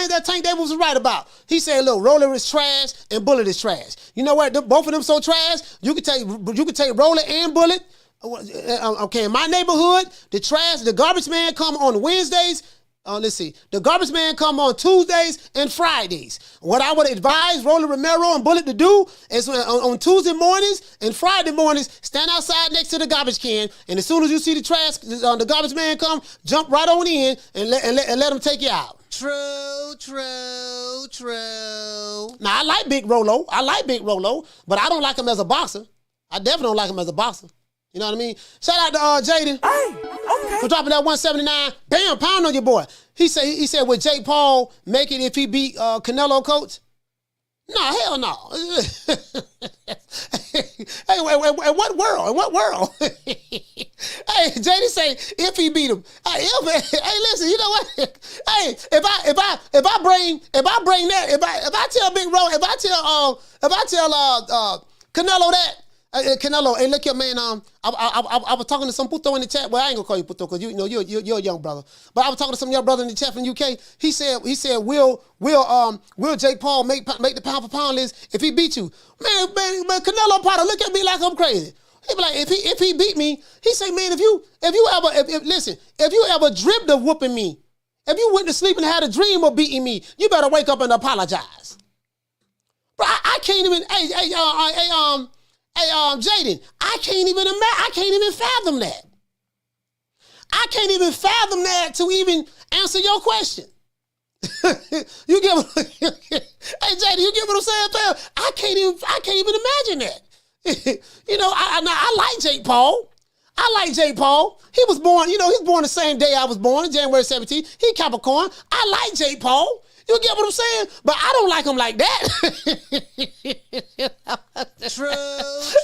that Tank Davis was right about. He said, look, Roller is trash and Bullet is trash. You know what? Both of them so trash, you could take Roller and Bullet. Okay, in my neighborhood, the garbage man come on Wednesdays. Let's see. The garbage man come on Tuesdays and Fridays. What I would advise Rolly Romero and Bullet to do is on Tuesday mornings and Friday mornings, stand outside next to the garbage can, and as soon as you see the garbage man come, jump right on in and let him take you out. True. Now, I like Big Rolo, but I don't like him as a boxer. I definitely don't like him as a boxer. You know what I mean? Shout out to Jaden.
Hey, okay.
For dropping that 179. Bam, pound on your boy. He said, would Jake Paul make it if he beat Canelo, coach? No, hell no. Hey, in what world? In what world? Hey, JD say if he beat him. Hey, listen, you know what? Hey, if I tell Big Ro, if I tell Canelo that. Canelo, hey, look here, man. I was talking to some puto in the chat. Well, I ain't gonna call you puto because you're a young brother. But I was talking to some young brother in the chat from UK. He said, will Jake Paul make the pound for pound list if he beat you? Man, Canelo Potter, look at me like I'm crazy. He be like, if he beat me, he say, man, if you ever dreamt of whooping me, if you went to sleep and had a dream of beating me, you better wake up and apologize. Bro, I can't even. Jaden, I can't even fathom that. I can't even fathom that to even answer your question. You get what? Hey, Jaden, you get what I'm saying, fam? I can't even imagine that. You know, I like Jake Paul. He was born, he was born the same day I was born, January 17th. He Capricorn. I like Jake Paul. You get what I'm saying? But I don't like him like that. True.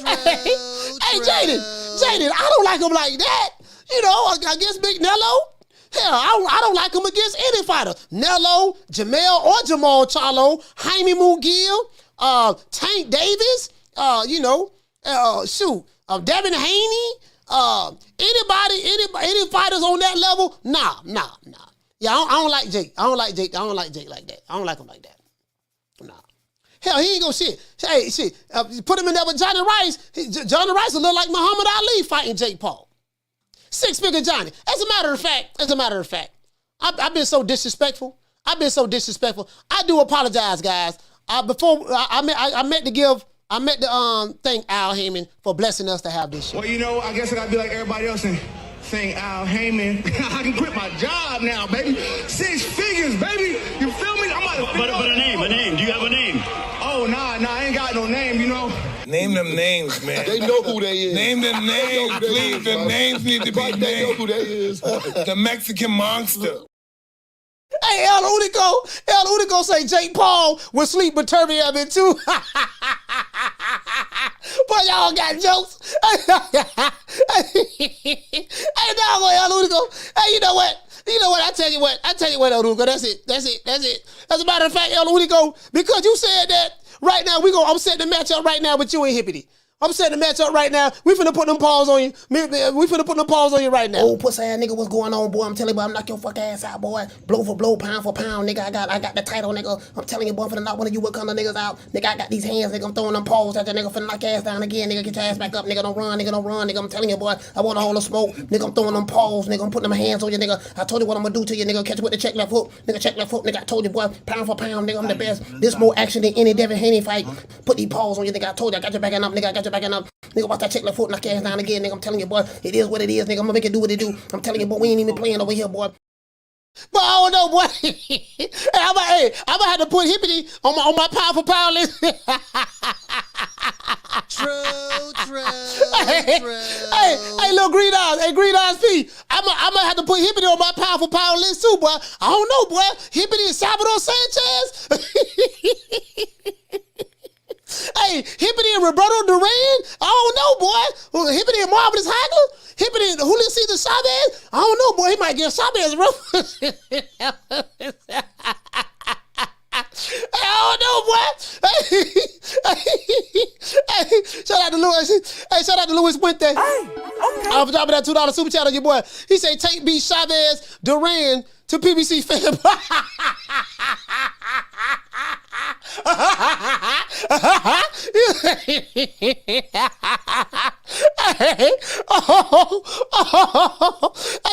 Hey, Jaden, I don't like him like that. You know, against Big Nello. Hell, I don't like him against any fighter. Nello, Jermell or Jermell Charlo, Jaime Mugiel, Tank Davis, Devin Haney, any fighters on that level? Nah. Yeah, I don't like Jake. I don't like Jake like that. I don't like him like that. Nah. Hell, he ain't gonna shit. Hey, shit. Put him in there with Johnny Rice. Johnny Rice will look like Muhammad Ali fighting Jake Paul. 6-figure Johnny. As a matter of fact, I've been so disrespectful. I do apologize, guys. Before I meant to thank Al Heyman for blessing us to have this show.
Well, I guess I gotta be like everybody else and thank Al Heyman. I can quit my job now, baby. 6 figures, baby. You feel me?
But a name. Do you have a name?
Oh, nah, I ain't got no name,
Name them names, man.
They know who they is.
Name them names, please. The names need to be named.
They know who they is.
The Mexican Monster.
Hey, El Unico say Jake Paul will sleep with Turby Evans too. But y'all got jokes. Hey, dog, El Unico. Hey, you know what? I tell you what, El Unico. That's it. As a matter of fact, El Unico, because you said that right now, I'm setting the match up right now with you and Hippity. I'm setting the match up right now. We finna put them paws on you. We finna put them paws on you right now.
Oh, pussy ass nigga, what's going on, boy? I'm telling you, boy, I'm knock your fuck ass out, boy. Blow for blow, pound for pound, nigga. I got the title, nigga. I'm telling you, boy, I'm finna knock one of you what kind of niggas out. Nigga, I got these hands, nigga. I'm throwing them paws at that nigga, finna knock your ass down again, nigga. Get your ass back up, nigga. Don't run, nigga. I'm telling you, boy, I want all the smoke. Nigga, I'm throwing them paws, nigga. I'm putting them hands on you, nigga. I told you what I'm gonna do to you, nigga. Catch you with the check left hook. Nigga, check left hook, nigga. I told you, boy, pound for pound, nigga. I'm the best. This more action than any Devin Haney fight. Put these paws on you, nigga. I told you, I got your backing up, nigga. I got your backing up. Nigga, watch that check left foot, knock your ass down again, nigga. I'm telling you, boy, it is what it is, nigga. I'm gonna make it do what it do. I'm telling you, boy, we ain't even playing over here, boy.
But I don't know, boy. I'm gonna have to put Hippity on my pound for pound list.
True.
Hey, little Green Eyes. Hey, Green Eyes P. I'm gonna have to put Hippity on my pound for pound list too, boy. I don't know, boy. Hippity and Salvador Sanchez. Hey, Hippity and Roberto Duran? I don't know, boy. Hippity and Marvelous Hagler? Hippity and Julio Cesar Chavez? I don't know, boy. He might get Chavez a rough. I don't know, boy. Hey, shout out to Louis. Hey, shout out to Louis Puente. Hey, okay. For dropping that $2 super chat on your boy. He say Tank beat Chavez Duran to PBC fan. Hey,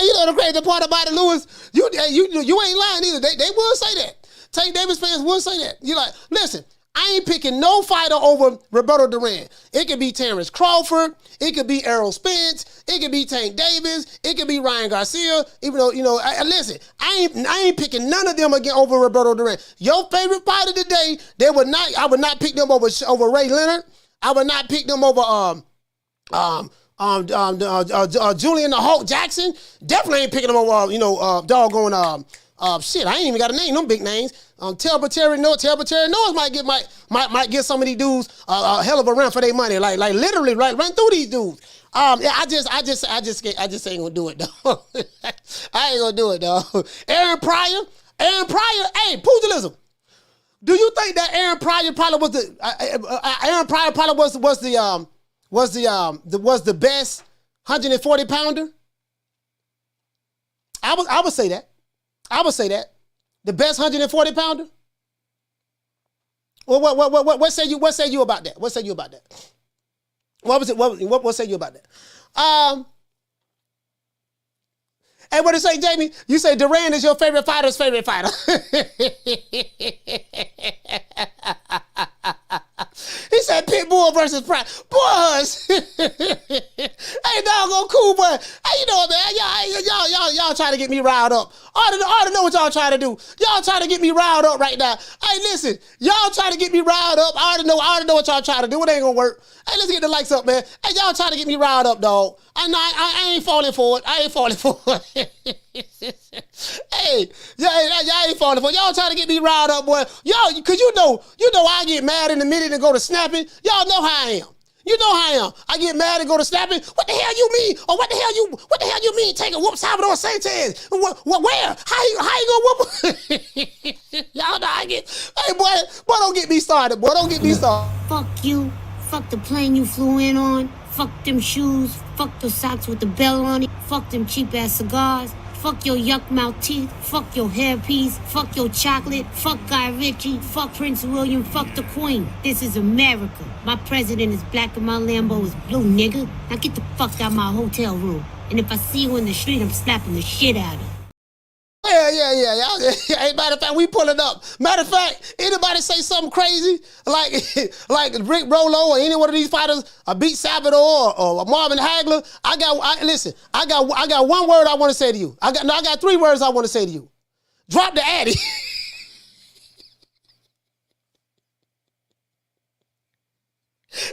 you know the crazy part about it, Lewis? You ain't lying either. They will say that. Tank Davis fans will say that. You like, listen, I ain't picking no fighter over Roberto Duran. It could be Terrence Crawford. It could be Errol Spence. It could be Tank Davis. It could be Ryan Garcia. Even though, listen, I ain't picking none of them again over Roberto Duran. Your favorite fighter today, I would not pick them over Ray Leonard. I would not pick them over Julian the Hulk Jackson. Definitely ain't picking them over shit. I ain't even got to name them big names. Terry Norris might get some of these dudes a hell of a run for their money. Like literally, right, run through these dudes. I just ain't gonna do it, though. I ain't gonna do it, though. Aaron Pryor, hey, pugilism. Do you think that Aaron Pryor probably was the best 140 pounder? I would say that. The best 140 pounder? Well, what say you about that? What say you about that? What say you about that? Hey, what did you say, Jamie? You say Duran is your favorite fighter's favorite fighter. He said Pitbull versus Price. Boys! Hey, doggone cool, boy. Hey, you know, man, y'all trying to get me riled up. I already know what y'all trying to do. Y'all trying to get me riled up right now. Hey, listen, y'all trying to get me riled up. I already know what y'all trying to do. It ain't gonna work. Hey, let's get the likes up, man. Hey, y'all trying to get me riled up, dog. I ain't falling for it. Hey, y'all ain't falling for it. Y'all trying to get me riled up, boy. Y'all, cause you know I get mad in the minute and go to snapping. Y'all know how I am. You know how I am. I get mad and go to snapping. What the hell you mean? Or what the hell you mean? Take a whoop Salvador Sanchez? Where? How you gonna whoop? Y'all know I get. Hey, boy, don't get me started. Boy, don't get me started.
Fuck you. Fuck the plane you flew in on. Fuck them shoes. Fuck the socks with the bell on it. Fuck them cheap ass cigars. Fuck your yuck mouth teeth. Fuck your hairpiece. Fuck your chocolate. Fuck Guy Ritchie. Fuck Prince William. Fuck the Queen. This is America. My president is black and my Lambo is blue, nigga. Now get the fuck out my hotel room. And if I see you in the street, I'm slapping the shit out of you.
Yeah. Matter of fact, we pulling up. Matter of fact, anybody say something crazy like Rick Rollo or any one of these fighters beat Salvador or Marvin Hagler, I got one word I want to say to you. I got 3 words I want to say to you. Drop the Addy.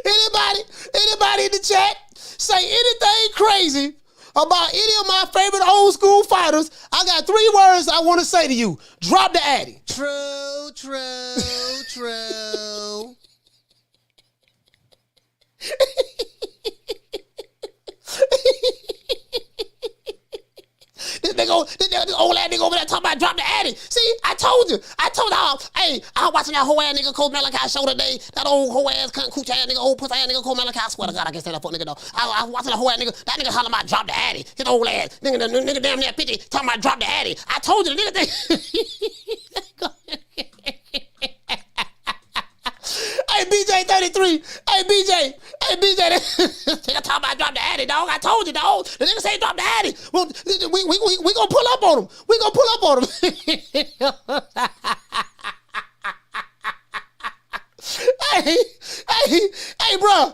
Anybody in the chat say anything crazy about any of my favorite old school fighters, I got 3 words I want to say to you. Drop the Addy.
True, true, true.
This old ass nigga over there talking about drop the Addy. See, I told y'all, hey, I was watching that whole ass nigga Coach Malachi show today. That old whole ass cunt cooch ass nigga, old pussy ass nigga Coach Malachi. I swear to God, I can't stand that fuck nigga though. I was watching that whole ass nigga. That nigga hollering about drop the Addy. His old ass. Nigga damn near 50 talking about drop the Addy. I told you the nigga thing. Hey, BJ 33. Hey, BJ. Nigga talking about drop the Addy, dog. I told you, dog. The nigga say drop the Addy. Well, we gonna pull up on him. We gonna pull up on him. Hey, bro.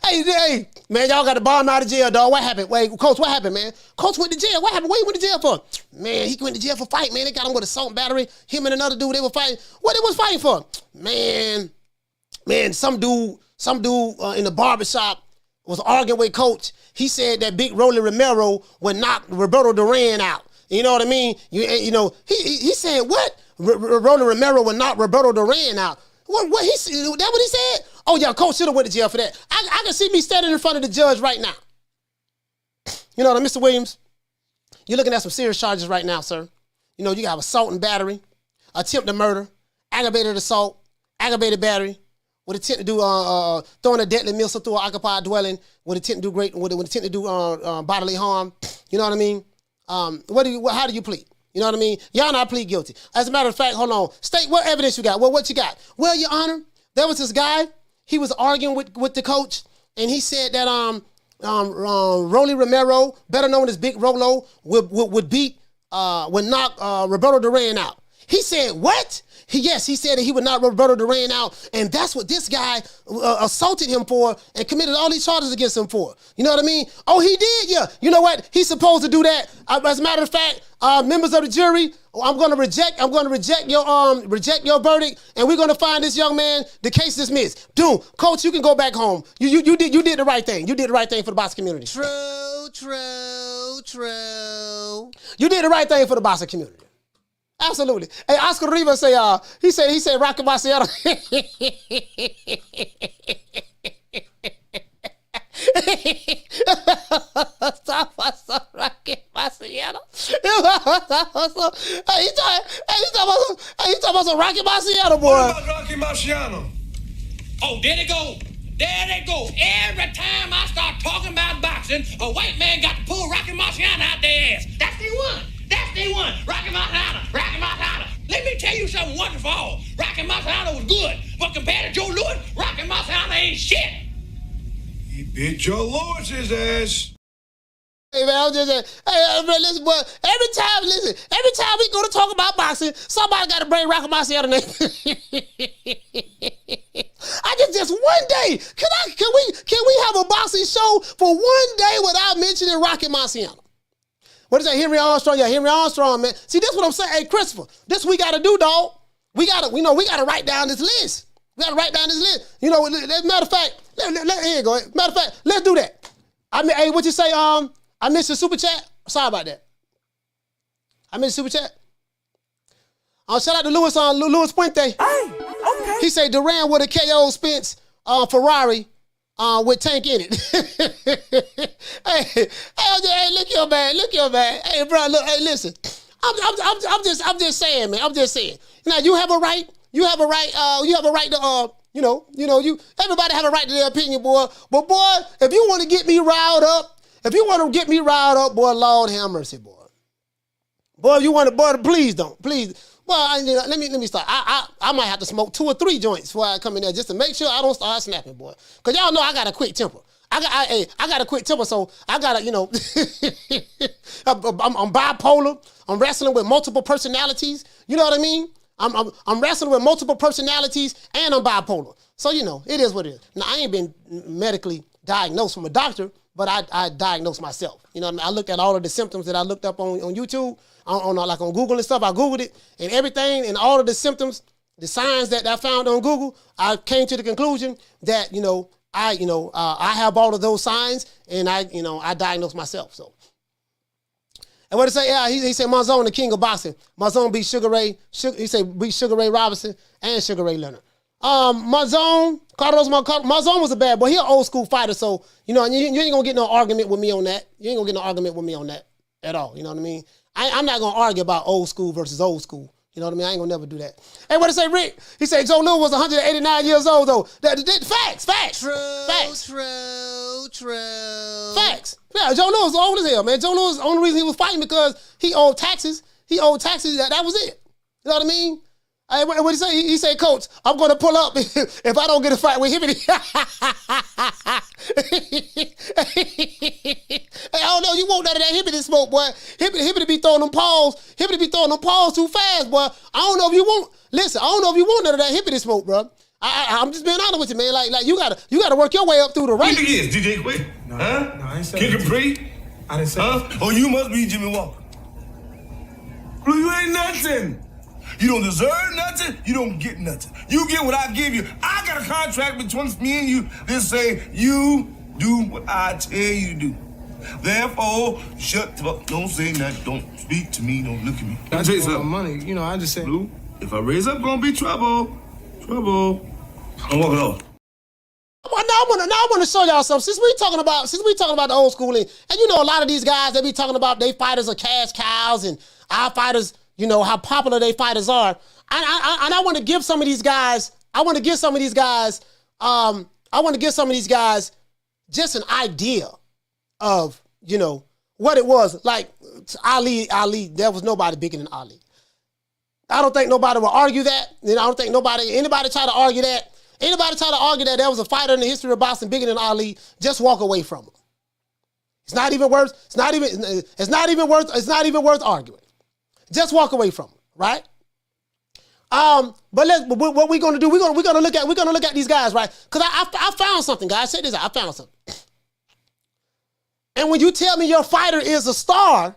Hey, man, y'all got the bomb out of jail, dog. What happened? Wait, Coach, what happened, man? Coach went to jail. What happened? What he went to jail for? Man, he went to jail for fight, man. They got him with assault and battery. Him and another dude, they were fighting. What they was fighting for? Man, some dude in the barbershop was arguing with Coach. He said that Big Rolly Romero would knock Roberto Duran out. You know what I mean? You know, he said what? Rolly Romero would knock Roberto Duran out. What he said? That what he said? Oh yeah, Coach should have went to jail for that. I can see me standing in front of the judge right now. You know, Mr. Williams, you're looking at some serious charges right now, sir. You know, you got assault and battery, attempt to murder, aggravated assault, aggravated battery, with intent to do throwing a deadly missile through an occupied dwelling, with intent to do bodily harm. You know what I mean? How do you plead? You know what I mean? Your Honor, I plead guilty. As a matter of fact, hold on. State what evidence you got. Well, what you got? Well, Your Honor, there was this guy. He was arguing with the coach, and he said that Rolly Romero, better known as Big Rolo, would knock Roberto Duran out. He said what? He said that he would knock Roberto Duran out, and that's what this guy assaulted him for and committed all these charges against him for. You know what I mean? Oh, he did? Yeah. You know what? He's supposed to do that. As a matter of fact, members of the jury, I'm going to reject your verdict, and we're going to find this young man the case dismissed. Dude, Coach, you can go back home. You did the right thing. You did the right thing for the boxing community.
True.
You did the right thing for the boxing community. Absolutely. Hey, Oscar Rivas he said Rocky Marciano. Rocky Marciano. He's talking about some Rocky Marciano, boy.
What about Rocky Marciano?
Oh, there they go. Every time I start talking about boxing, a white man got to pull Rocky Marciano out their ass. That's the one. Rocky Marciano. Let me tell you something once and for all. Rocky Marciano was good, but compared to Joe Louis, Rocky Marciano ain't shit.
He beat Joe Lewis's ass.
Hey man, I'm just saying, listen, boy, every time we go to talk about boxing, somebody got to bring Rocky Marciano name. I just one day, can we have a boxing show for one day without mentioning Rocky Marciano? What is that, Henry Armstrong? Yeah, Henry Armstrong, man. See, this is what I'm saying. Hey, Christopher, this we got to do, dog. We got to write down this list. You know, as a matter of fact, here you go. Matter of fact, let's do that. I mean, hey, what you say? I missed the super chat. Sorry about that. I missed the super chat. Shout out to Luis Puente. Hey, okay. He said Duran would have KO'd Spence Ferrari with Tank in it. hey, look your man. Hey, bro, look, hey, listen. I'm just saying, man. I'm just saying. Now you have a right. You have a right to everybody have a right to their opinion, boy. But boy, if you want to get me riled up, boy, Lord have mercy, boy. Boy, if you want to, boy, please don't. Please. Well, let me start. I might have to smoke 2 or 3 joints before I come in there just to make sure I don't start snapping, boy. Cause y'all know I got a quick temper. I got a quick temper, so I gotta, I'm bipolar. I'm wrestling with multiple personalities. You know what I mean? I'm wrestling with multiple personalities and I'm bipolar. So, it is what it is. Now, I ain't been medically diagnosed from a doctor, but I diagnosed myself. You know what I mean? I looked at all of the symptoms that I looked up on YouTube, on Google and stuff. I Googled it and everything, and all of the symptoms, the signs that I found on Google, I came to the conclusion that, I have all of those signs, and I diagnose myself. So, and what to say? Yeah, he said Monzon, the king of boxing. Monzon beat Sugar Ray. He said beat Sugar Ray Robinson and Sugar Ray Leonard. Monzon was a bad boy. He an old school fighter, so you ain't gonna get no argument with me on that. You ain't gonna get no argument with me on that at all. You know what I mean? I'm not gonna argue about old school versus old school. You know what I mean? I ain't gonna never do that. Hey, what to say, Rick? He said Joe Louis was 189 years old though. Facts. True. Facts. Yeah, Joe Louis was old as hell, man. Joe Louis, the only reason he was fighting because he owed taxes. That was it. You know what I mean? Hey, what did he say? He said, Coach, I'm going to pull up if I don't get a fight with Hibbity. Hey, I don't know. You want none of that Hibbity smoke, boy. Hibbity be throwing them paws. Hibbity be throwing them paws too fast, boy. I don't know if you want none of that Hibbity smoke, bro. I'm just being honest with you, man. Like you gotta work your way up through the ranks.
Who is DJ Quick?
No, I ain't saying
Kick
that.
a Pre?
I didn't say that.
Oh, you must be Jimmy Walker. Blue, you ain't nothing. You don't deserve nothing. You don't get nothing. You get what I give you. I got a contract between me and you that say you do what I tell you to do. Therefore, shut the fuck. Don't say nothing. Don't speak to me. Don't look at me.
I just want money. I just said.
Blue, if I raise up, gonna be trouble. I'm walking off.
Well, now I want to show y'all something. Since we talking about the old school, and a lot of these guys, they be talking about they fighters are cash cows, and our fighters, how popular they fighters are. And I want to give some of these guys. I want to give some of these guys just an idea of what it was like. Ali. There was nobody bigger than Ali. I don't think nobody will argue that. I don't think anybody try to argue that. Anybody try to argue that there was a fighter in the history of boxing bigger than Ali, just walk away from him. It's not even worth arguing. Just walk away from him, right? But what we're gonna do, we're gonna look at these guys, right? Because I found something, guys. Check this out. I found something. And when you tell me your fighter is a star,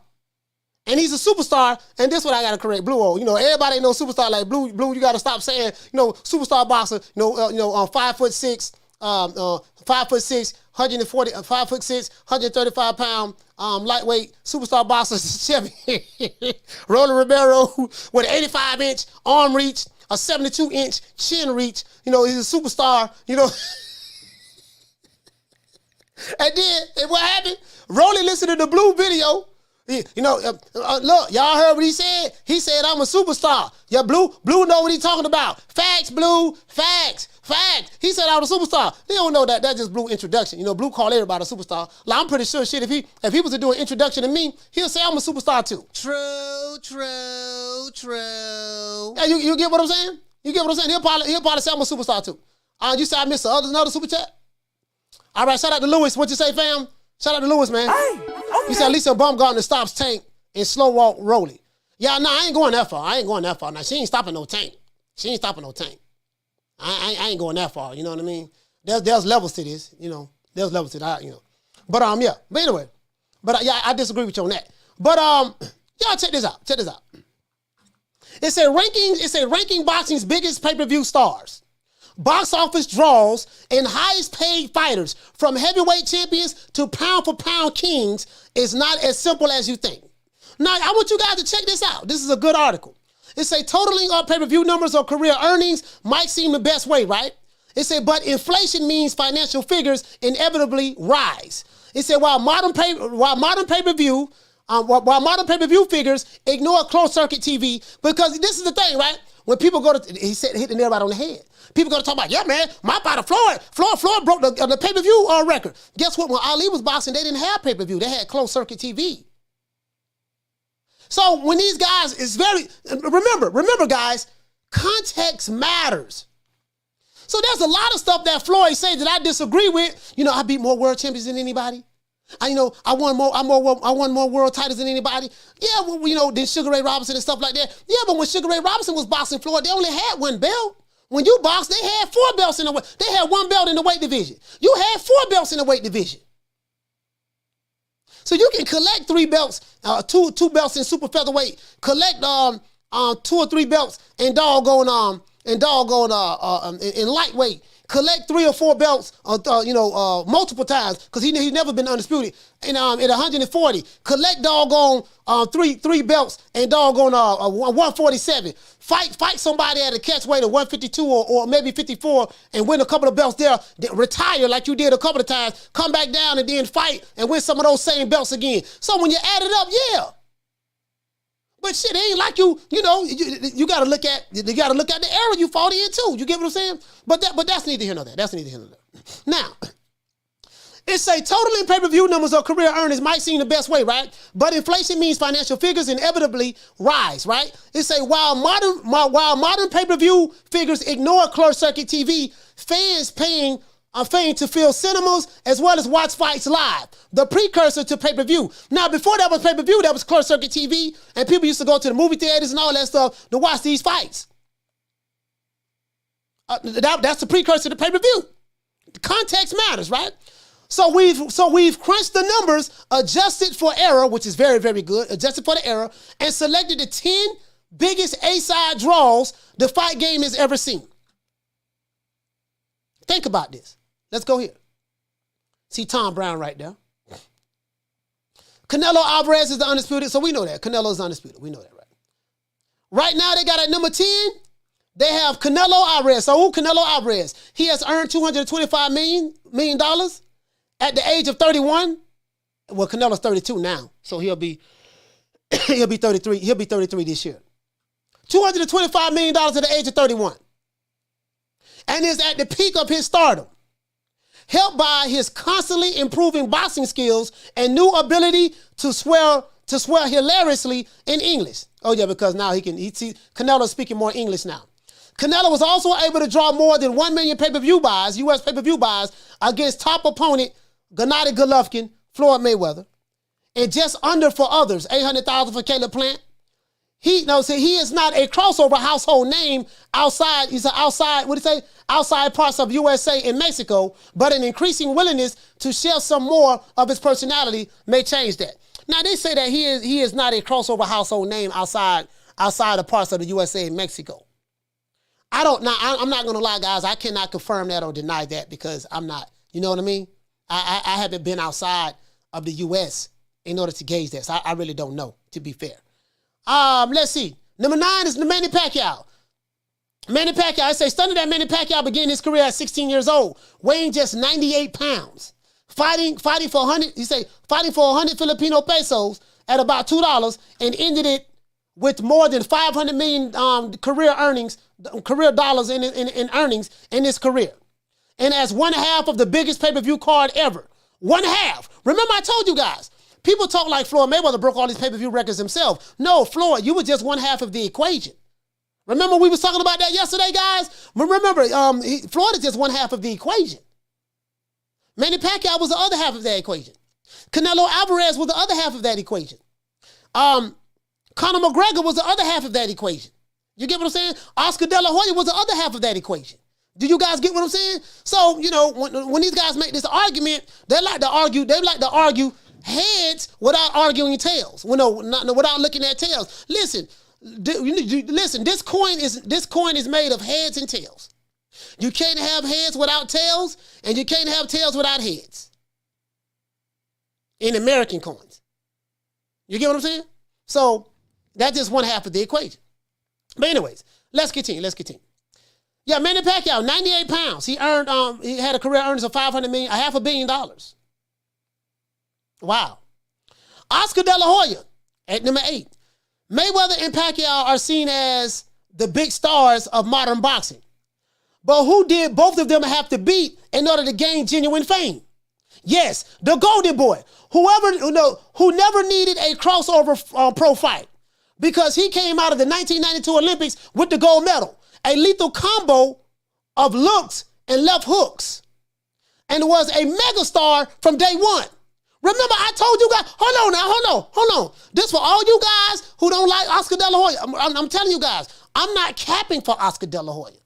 and he's a superstar, and this is what I gotta correct Blue on. Everybody ain't no superstar like Blue. Blue, you gotta stop saying, superstar boxer. 5'6", 5'6", 140, 5'6", 135 pound, lightweight superstar boxer champion. Roland Romero with an 85-inch arm reach, a 72-inch chin reach. He's a superstar. And then what happened? Rolly listened to the Blue video. Look, y'all heard what he said? He said, I'm a superstar. Yeah, Blue know what he talking about. Facts, Blue, facts. He said I was a superstar. They don't know that. That's just Blue introduction. Blue call everybody a superstar. Like, I'm pretty sure, shit, if he was to do an introduction to me, he'll say I'm a superstar too. True. Yeah, you get what I'm saying? You get what I'm saying? He'll probably say I'm a superstar too. You said I missed another super chat? All right, shout out to Lewis. What you say, fam? Shout out to Lewis, man. Hey, okay. You said Lisa Baumgartner stops Tank and slow walk Rolly. Yeah, no, I ain't going that far. Now, she ain't stopping no Tank. I ain't going that far. You know what I mean? There's levels to this. There's levels to that. But yeah. But anyway. But yeah, I disagree with you on that. But y'all check this out. It said ranking boxing's biggest pay-per-view stars, box office draws, and highest paid fighters from heavyweight champions to pound for pound kings is not as simple as you think. Now, I want you guys to check this out. This is a good article. It say totaling up pay-per-view numbers or career earnings might seem the best way, right? It said, but inflation means financial figures inevitably rise. It said, while modern pay-per-view figures ignore closed circuit TV, because this is the thing, right? When people go to, he said, hit the nail right on the head. People gonna talk about, yeah, man, my fighter Floyd broke the pay-per-view record. Guess what? When Ali was boxing, they didn't have pay-per-view. They had closed circuit TV. So when these guys is remember guys, context matters. So there's a lot of stuff that Floyd says that I disagree with. I beat more world champions than anybody. I won more world titles than anybody. Yeah, well, than Sugar Ray Robinson and stuff like that. Yeah, but when Sugar Ray Robinson was boxing Floyd, they only had one belt. When you boxed, they had 4 belts in the weight. They had 1 belt in the weight division. You had 4 belts in the weight division. So you can collect 3 belts, two belts in super featherweight, collect 2 or 3 belts in in lightweight, collect 3 or 4 belts, multiple times, because he's never been undisputed. And at 140, collect doggone three belts and doggone 147. Fight somebody at a catch weight of 152 or maybe 54 and win a couple of belts there. Retire like you did a couple of times. Come back down and then fight and win some of those same belts again. So when you add it up, yeah. But shit, it ain't like you gotta look at the era you fought in too. You get what I'm saying? But that's neither here nor there. That's neither here nor there. Now, it say totaling pay-per-view numbers or career earnings might seem the best way, right? But inflation means financial figures inevitably rise, right? It say while modern pay-per-view figures ignore closed circuit TV, fans paying to fill cinemas as well as watch fights live, the precursor to pay-per-view. Now, before that was pay-per-view, that was closed circuit TV, and people used to go to the movie theaters and all that stuff to watch these fights. That's the precursor to pay-per-view. Context matters, right? So we've crunched the numbers, adjusted for error, which is very, very good, adjusted for the error, and selected the 10 biggest A-side draws the fight game has ever seen. Think about this. Let's go here. See Tom Brown right there. Canelo Alvarez is the undisputed, so we know that. Canelo is undisputed. We know that, right? Right now, they got at number 10, they have Canelo Alvarez. So who Canelo Alvarez? He has earned $225 million at the age of 31. Well, Canelo's 32 now, so he'll be 33. He'll be 33 this year. $225 million at the age of 31. And is at the peak of his stardom, helped by his constantly improving boxing skills and new ability to swear hilariously in English. Oh yeah, because now he see Canelo speaking more English now. Canelo was also able to draw more than 1 million pay-per-view buys, U.S. pay-per-view buys, against top opponent Gennady Golovkin, Floyd Mayweather, and just under for others, 800,000 for Caleb Plant. He is not a crossover household name outside. He's outside parts of USA and Mexico, but an increasing willingness to share some more of his personality may change that. Now they say that he is not a crossover household name outside of parts of the USA and Mexico. I'm not gonna lie, guys. I cannot confirm that or deny that because I'm not. You know what I mean? I haven't been outside of the US in order to gauge that. So I really don't know, to be fair. Let's see. Number 9 is Manny Pacquiao. Manny Pacquiao, I say, stunning that Manny Pacquiao began his career at 16 years old, weighing just 98 pounds. Fighting for 100 Filipino pesos at about $2 and ended it with more than 500 million career dollars in earnings in his career. And as 1/2 of the biggest pay-per-view card ever. 1/2. Remember I told you guys, people talk like Floyd Mayweather broke all these pay-per-view records himself. No, Floyd, you were just 1/2 of the equation. Remember we was talking about that yesterday, guys? Remember, Floyd is just 1/2 of the equation. Manny Pacquiao was the other half of that equation. Canelo Alvarez was the other half of that equation. Conor McGregor was the other half of that equation. You get what I'm saying? Oscar De La Hoya was the other half of that equation. Do you guys get what I'm saying? So, when these guys make this argument, they like to argue heads without arguing tails. Without looking at tails. Listen, this coin is made of heads and tails. You can't have heads without tails, and you can't have tails without heads. In American coins. You get what I'm saying? So that's just 1/2 of the equation. But anyways, let's continue. Yeah, Manny Pacquiao, 98 pounds. He had a career earnings of $500 million, $500 million. Wow. Oscar De La Hoya at number 8. Mayweather and Pacquiao are seen as the big stars of modern boxing. But who did both of them have to beat in order to gain genuine fame? Yes, the Golden Boy, who never needed a crossover pro fight because he came out of the 1992 Olympics with the gold medal, a lethal combo of looks and left hooks, and was a megastar from day one. Remember, I told you guys, hold on. This for all you guys who don't like Oscar De La Hoya. I'm telling you guys, I'm not capping for Oscar De La Hoya.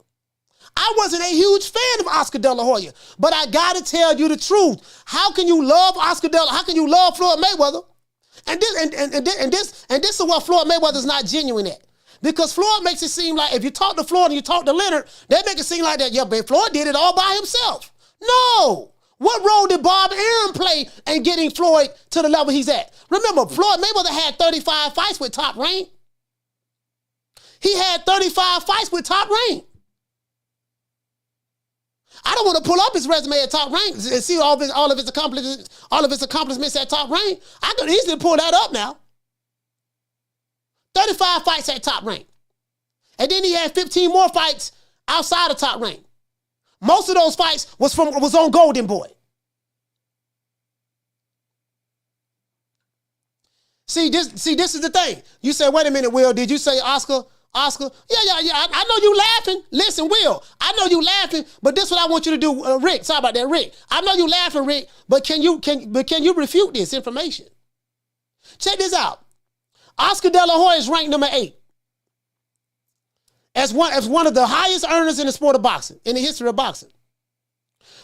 I wasn't a huge fan of Oscar De La Hoya, but I gotta tell you the truth. How can you love how can you love Floyd Mayweather? And this is what Floyd Mayweather's not genuine at. Because Floyd makes it seem like if you talk to Floyd and you talk to Leonard, they make it seem like that, yeah, but Floyd did it all by himself. No. What role did Bob Arum play in getting Floyd to the level he's at? Remember, Floyd Mayweather had 35 fights with Top Rank. He had 35 fights with Top Rank. I don't want to pull up his resume at Top Rank and see all of his accomplishments at Top Rank. I could easily pull that up now. 35 fights at Top Rank. And then he had 15 more fights outside of Top Rank. Most of those fights was on Golden Boy. See, this is the thing. You say, wait a minute, Will, did you say Oscar? Oscar? Yeah. I know you laughing. Listen, Will, I know you laughing, but this is what I want you to do, Rick. Sorry about that, Rick. I know you laughing, Rick, but can you refute this information? Check this out. Oscar De La Hoya is ranked number 8 as one of the highest earners in the sport of boxing, in the history of boxing.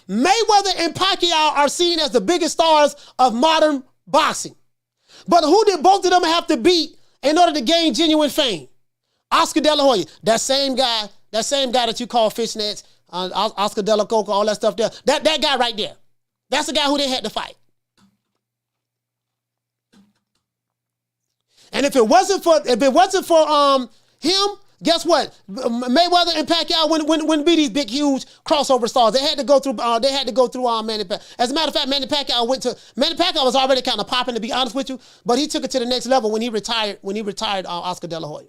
Mayweather and Pacquiao are seen as the biggest stars of modern boxing. But who did both of them have to beat in order to gain genuine fame? Oscar De La Hoya, that same guy that you call fishnets, Oscar De La Coco, all that stuff there. That guy right there. That's the guy who they had to fight. And if it wasn't for him, guess what? Mayweather and Pacquiao wouldn't be these big, huge crossover stars. They had to go through. Manny Pacquiao. As a matter of fact, Manny Pacquiao was already kind of popping, to be honest with you, but he took it to the next level when he retired. Oscar De La Hoya,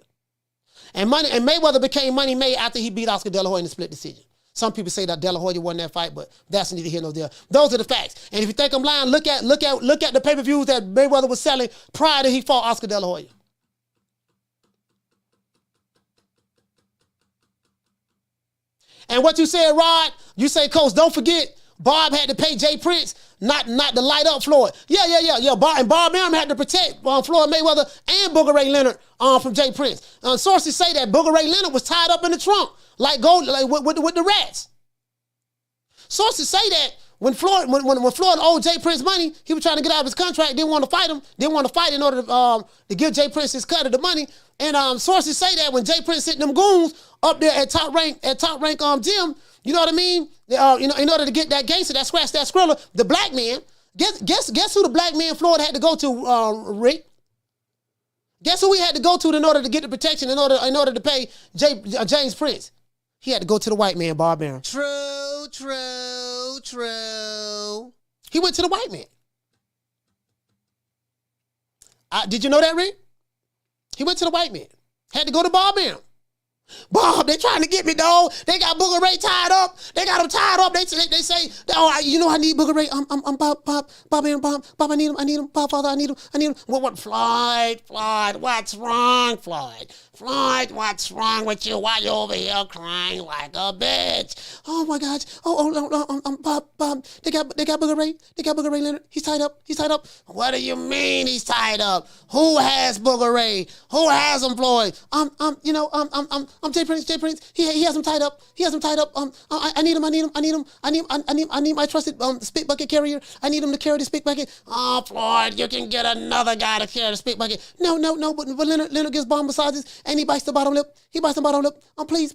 and Mayweather became money made after he beat Oscar De La Hoya in the split decision. Some people say that De La Hoya won that fight, but that's neither here nor there. Those are the facts. And if you think I'm lying, look at the pay-per-views that Mayweather was selling prior to he fought Oscar De La Hoya. And what you said, Rod, you say, Coach, don't forget, Bob had to pay Jay Prince not to light up Floyd. Yeah. Bob Arum had to protect Floyd Mayweather and Booger Ray Leonard from Jay Prince. Sources say that Booger Ray Leonard was tied up in the trunk with the rats. Sources say that when Floyd owed Jay Prince money, he was trying to get out of his contract, didn't want to fight him, in order to give Jay Prince his cut of the money. And sources say that when Jay Prince sent them goons up there at top rank gym, you know what I mean? In order to get that gangster, that scratch, that Skrilla, the black man. Guess who the black man Floyd had to go to, Rick? Guess who he had to go to in order to get the protection, in order to pay James Prince? He had to go to the white man, Bob Arum. True. He went to the white man. Did you know that, Rick? He went to the white man. Had to go to Bob Arum. Bob, they trying to get me, dog. They got Booger Ray tied up. They got him tied up. They say, oh, I need Booger Ray. I'm Bob Arum, Bob, I need him. Bob, Father, I need him. What, Floyd, what's wrong, Floyd? Floyd, what's wrong with you? Why you over here crying like a bitch? Oh my gosh. Bob, they got Booger Ray. They got Booger Ray Leonard. He's tied up. What do you mean he's tied up? Who has Booger Ray? Who has him, Floyd? I'm Jay Prince. He has him tied up. I need him. I need my trusted spit bucket carrier. I need him to carry the spit bucket. Oh, Floyd, you can get another guy to carry the spit bucket. No. But Leonard gets bomb massages and he bites the bottom lip.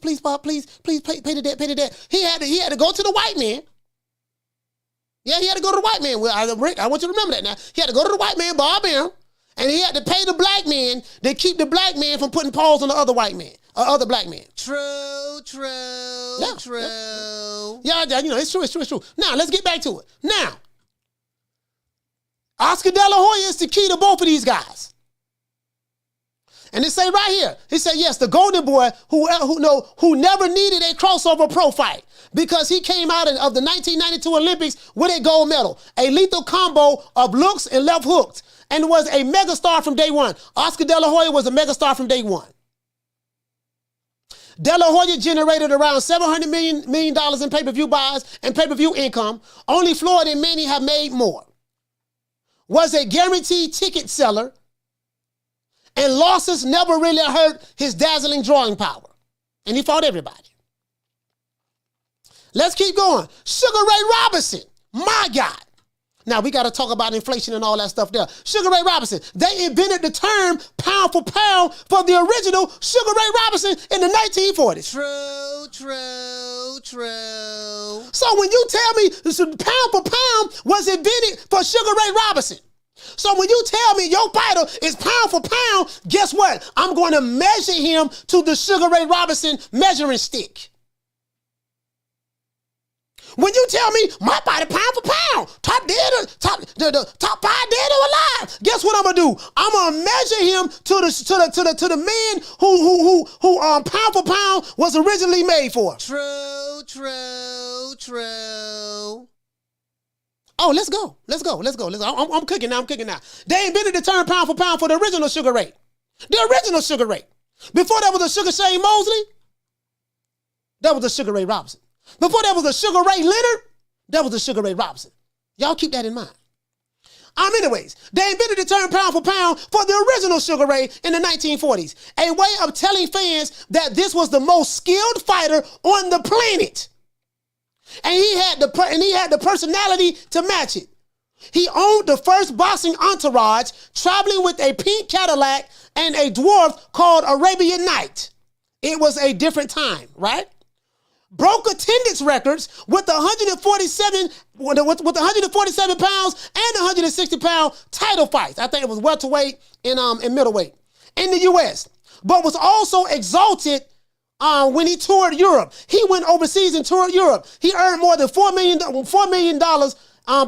Please, Bob, please, pay the debt. He had to go to the white man. Yeah, he had to go to the white man. Well, Rick, I want you to remember that now. He had to go to the white man, Bob Arum, and he had to pay the black man to keep the black man from putting paws on the other white man, or other black man. True. Yeah, it's true. Now, let's get back to it. Now, Oscar De La Hoya is the key to both of these guys. And they say right here, he said, yes, the golden boy who never needed a crossover pro fight because he came out of the 1992 Olympics with a gold medal, a lethal combo of looks and left hooks, and was a megastar from day one. Oscar De La Hoya was a megastar from day one. De La Hoya generated around $700 million in pay-per-view buys and pay-per-view income. Only Floyd and Manny have made more. Was a guaranteed ticket seller, and losses never really hurt his dazzling drawing power. And he fought everybody. Let's keep going. Sugar Ray Robinson, my God. Now, we got to talk about inflation and all that stuff there. Sugar Ray Robinson, they invented the term pound for pound for the original Sugar Ray Robinson in the 1940s. True. So when you tell me this pound for pound was invented for Sugar Ray Robinson, so when you tell me your fighter is pound for pound, guess what? I'm going to measure him to the Sugar Ray Robinson measuring stick. When you tell me my fighter pound for pound, top 5 dead or alive, guess what I'm gonna do? I'm gonna measure him to the man who pound for pound was originally made for. True. Oh, let's go. I'm cooking now. They invented the term pound for pound for the original Sugar Ray. The original Sugar Ray. Before that was a Sugar Shane Mosley, that was a Sugar Ray Robinson. Before that was a Sugar Ray Leonard, that was a Sugar Ray Robinson. Y'all keep that in mind. Anyways, they invented the term pound for pound for the original Sugar Ray in the 1940s, a way of telling fans that this was the most skilled fighter on the planet. And he had the personality to match it. He owned the first boxing entourage, traveling with a pink Cadillac and a dwarf called Arabian Night. It was a different time, right? Broke attendance records with 147 pounds and 160 pound title fights. I think it was welterweight and middleweight in the U.S. But was also exalted when he toured Europe. He went overseas and toured Europe. He earned more than $4 million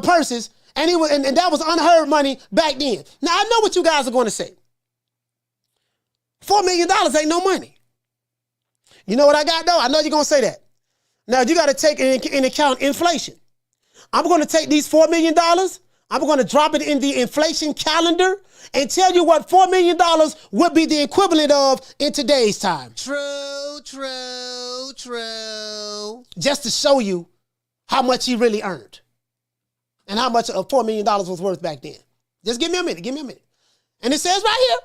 purses, and that was unheard money back then. Now I know what you guys are going to say. $4 million ain't no money. You know what I got though? I know you're going to say that. Now, you got to take in account inflation. I'm going to take these $4 million, I'm going to drop it in the inflation calendar and tell you what $4 million would be the equivalent of in today's time. True. Just to show you how much he really earned and how much $4 million was worth back then. Just give me a minute. And it says right here,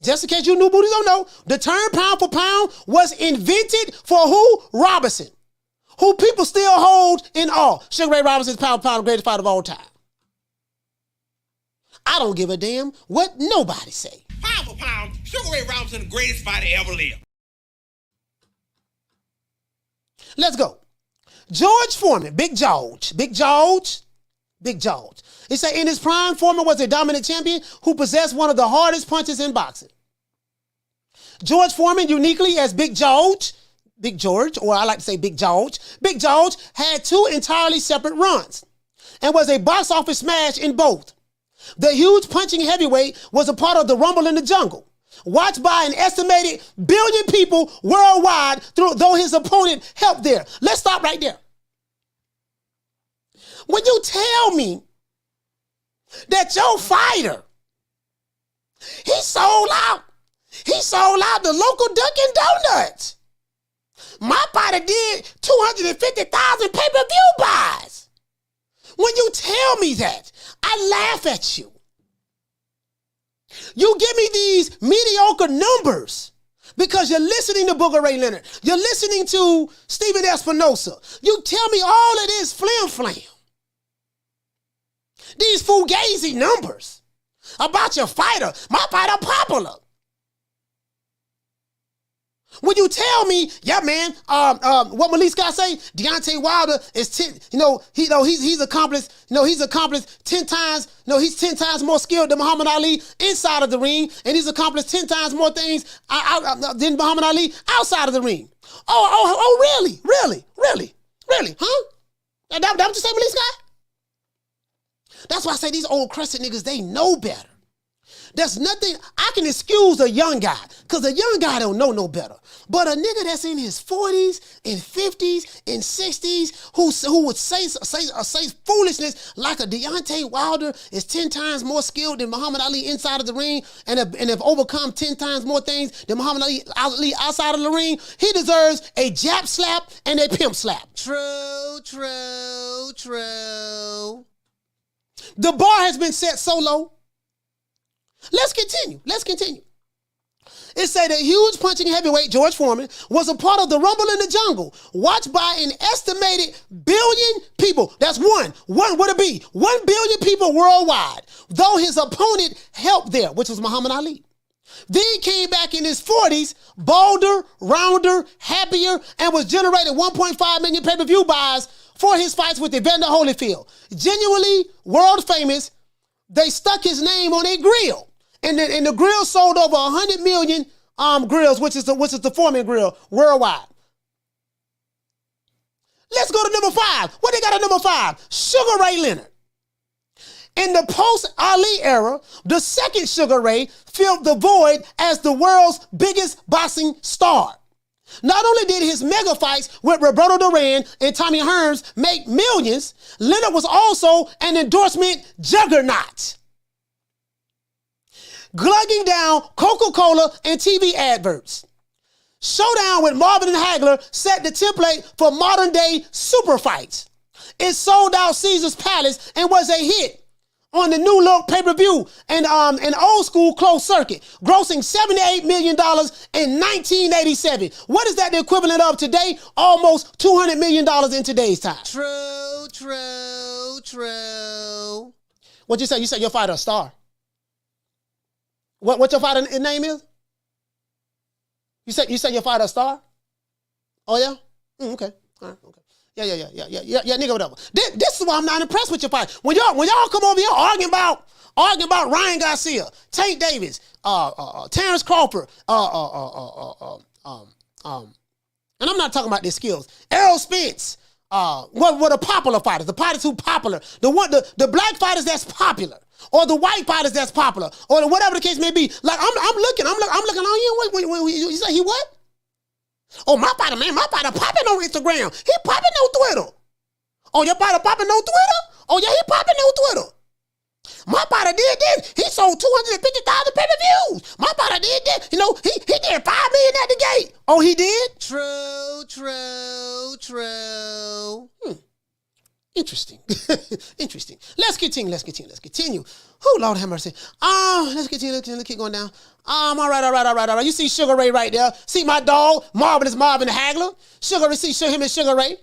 just in case you new booties don't know, the term pound for pound was invented for who? Robinson. Who people still hold in awe. Sugar Ray Robinson's pound for pound, the greatest fighter of all time. I don't give a damn what nobody say.
Pound for pound, Sugar Ray Robinson, the greatest fighter ever lived.
Let's go. George Foreman, Big George. He said in his prime, Foreman was a dominant champion who possessed one of the hardest punches in boxing. George Foreman, uniquely as Big George, or I like to say Big George had two entirely separate runs and was a box office smash in both. The huge punching heavyweight was a part of the Rumble in the Jungle, watched by an estimated 1 billion people worldwide, though his opponent helped there. Let's stop right there. When you tell me that your fighter, he sold out the local Dunkin' Donuts. My fighter did 250,000 pay-per-view buys. When you tell me that, I laugh at you. You give me these mediocre numbers because you're listening to Booger Ray Leonard. You're listening to Steven Espinosa. You tell me all of this flim-flam. These fugazi numbers about your fighter. My fighter popular. When you tell me, yeah, man, what Malik Scott say? Deontay Wilder is 10. He's accomplished 10 times. He's 10 times more skilled than Muhammad Ali inside of the ring, and he's accomplished 10 times more things than Muhammad Ali outside of the ring. Oh, really, huh? That what you say, Malik Scott? That's why I say these old crusted niggas, they know better. There's nothing, I can excuse a young guy, because a young guy don't know no better. But a nigga that's in his 40s and 50s and 60s who would say foolishness like a Deontay Wilder is 10 times more skilled than Muhammad Ali inside of the ring and have overcome 10 times more things than Muhammad Ali outside of the ring, he deserves a jab slap and a pimp slap. True. The bar has been set so low. Let's continue. It said that huge punching heavyweight George Foreman was a part of the Rumble in the Jungle, watched by an estimated billion people. That's one would it be 1 billion people worldwide, though his opponent helped there, which was Muhammad Ali. Then he came back in his 40s, bolder, rounder, happier, and was generating 1.5 million pay-per-view buys for his fights with Evander Holyfield. Genuinely world famous, they stuck his name on a grill. And the grill sold over 100 million grills, which is the Foreman grill worldwide. Let's go to number 5. What they got at number 5? Sugar Ray Leonard. In the post-Ali era, the second Sugar Ray filled the void as the world's biggest boxing star. Not only did his mega fights with Roberto Duran and Tommy Hearns make millions, Leonard was also an endorsement juggernaut, glugging down Coca-Cola and TV adverts. Showdown with Marvin and Hagler set the template for modern-day super fights. It sold out Caesar's Palace and was a hit on the new look pay-per-view and an old school closed circuit, grossing $78 million in 1987. What is that the equivalent of today? Almost $200 million in today's time.
True.
What you say? You said your fighter a star. What your fighter name is? You said your fighter a star? Oh yeah? Okay. All right, okay. Yeah, nigga, whatever. This is why I'm not impressed with your fight. When y'all come over here arguing about Ryan Garcia, Tank Davis, Terrence Crawford, and I'm not talking about their skills. Errol Spence, what the popular fighters, the fighters who popular, the black fighters that's popular, or the white fighters that's popular, or whatever the case may be. Like I'm looking on you. You say he what? Oh, my fighter popping on Instagram. He popping on Twitter. Oh, your fighter popping on Twitter? Oh, yeah, he popping on Twitter. My fighter did this. He sold 250,000 pay-per-views. My fighter did this. You know, he did $5 million at the gate. Oh, he did?
True.
Interesting. Interesting. Let's continue. Oh, Lord have mercy. Let's continue. Let's keep going down. All right. You see Sugar Ray right there. See my dog, Marvin Hagler. See him and Sugar Ray.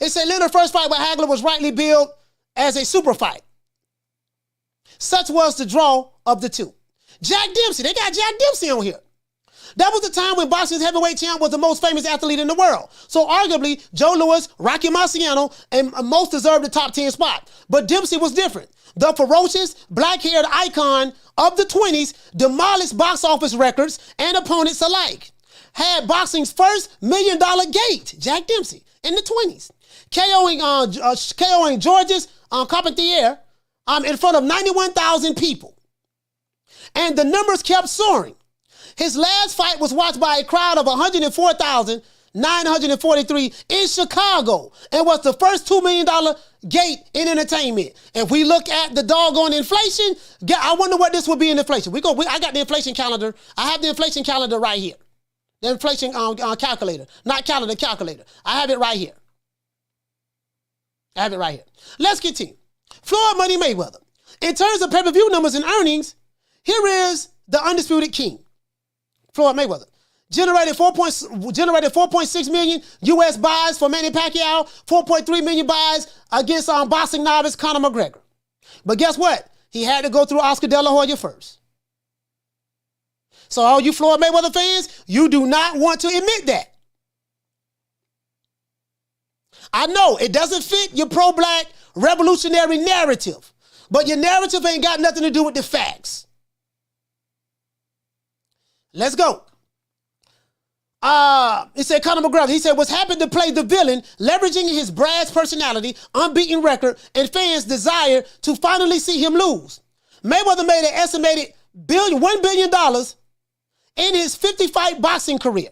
It said Leonard's first fight with Hagler was rightly billed as a super fight. Such was the draw of the two. Jack Dempsey. They got Jack Dempsey on here. That was the time when boxing's heavyweight champ was the most famous athlete in the world. So arguably, Joe Louis, Rocky Marciano, and most deserved the top 10 spot. But Dempsey was different. The ferocious, black-haired icon of the 20s demolished box office records and opponents alike. Had boxing's first $1 million gate, Jack Dempsey, in the 20s. KOing Georges Carpentier in front of 91,000 people. And the numbers kept soaring. His last fight was watched by a crowd of 104,943 in Chicago and was the first $2 million gate in entertainment. If we look at the doggone inflation, I wonder what this would be in inflation. I got the inflation calendar. I have the inflation calendar right here. The inflation calculator. Not calendar, calculator. I have it right here. Let's continue. Floyd Money Mayweather. In terms of pay-per-view numbers and earnings, here is the undisputed king. Floyd Mayweather generated 4.6 million U.S. buys for Manny Pacquiao, 4.3 million buys against boxing novice Conor McGregor. But guess what? He had to go through Oscar De La Hoya first. So all you Floyd Mayweather fans, you do not want to admit that. I know it doesn't fit your pro-black revolutionary narrative, but your narrative ain't got nothing to do with the facts. Let's go. He said Conor McGregor. He said, was happy to play the villain, leveraging his brass personality, unbeaten record, and fans' desire to finally see him lose. Mayweather made an estimated $1 billion in his 50-fight boxing career.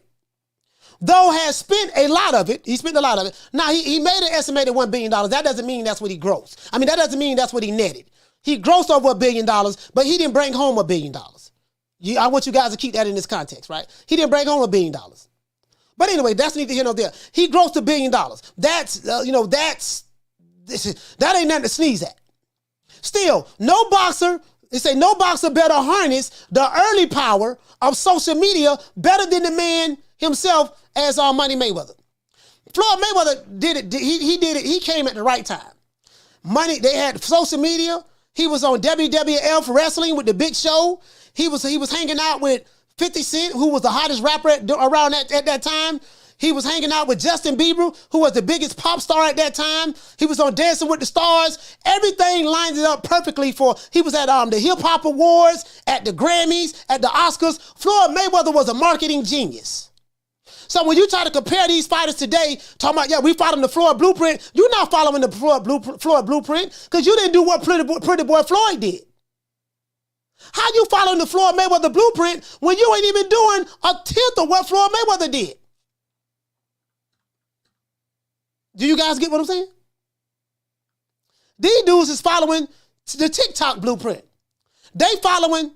Though has spent a lot of it. Now, he made an estimated $1 billion. That doesn't mean that's what he grossed. I mean, that doesn't mean that's what he netted. He grossed over $1 billion, but he didn't bring home $1 billion. I want you guys to keep that in this context, right? He didn't bring home $1 billion. But anyway, that's neither here nor there. He grossed $1 billion. That ain't nothing to sneeze at. Still, no boxer They say no boxer better harness the early power of social media better than the man himself as Money Mayweather. Floyd Mayweather did it. He did it. He came at the right time. They had social media. He was on WWF Wrestling with the Big Show. He was hanging out with 50 Cent, who was the hottest rapper around at that time. He was hanging out with Justin Bieber, who was the biggest pop star at that time. He was on Dancing with the Stars. Everything lined it up perfectly he was at the Hip Hop Awards, at the Grammys, at the Oscars. Floyd Mayweather was a marketing genius. So when you try to compare these fighters today, talking about, yeah, we following the Floyd blueprint, you're not following the Floyd blueprint because you didn't do what Pretty Boy Floyd did. How you following the Floyd Mayweather blueprint when you ain't even doing a tenth of what Floyd Mayweather did? Do you guys get what I'm saying? These dudes is following the TikTok blueprint. They following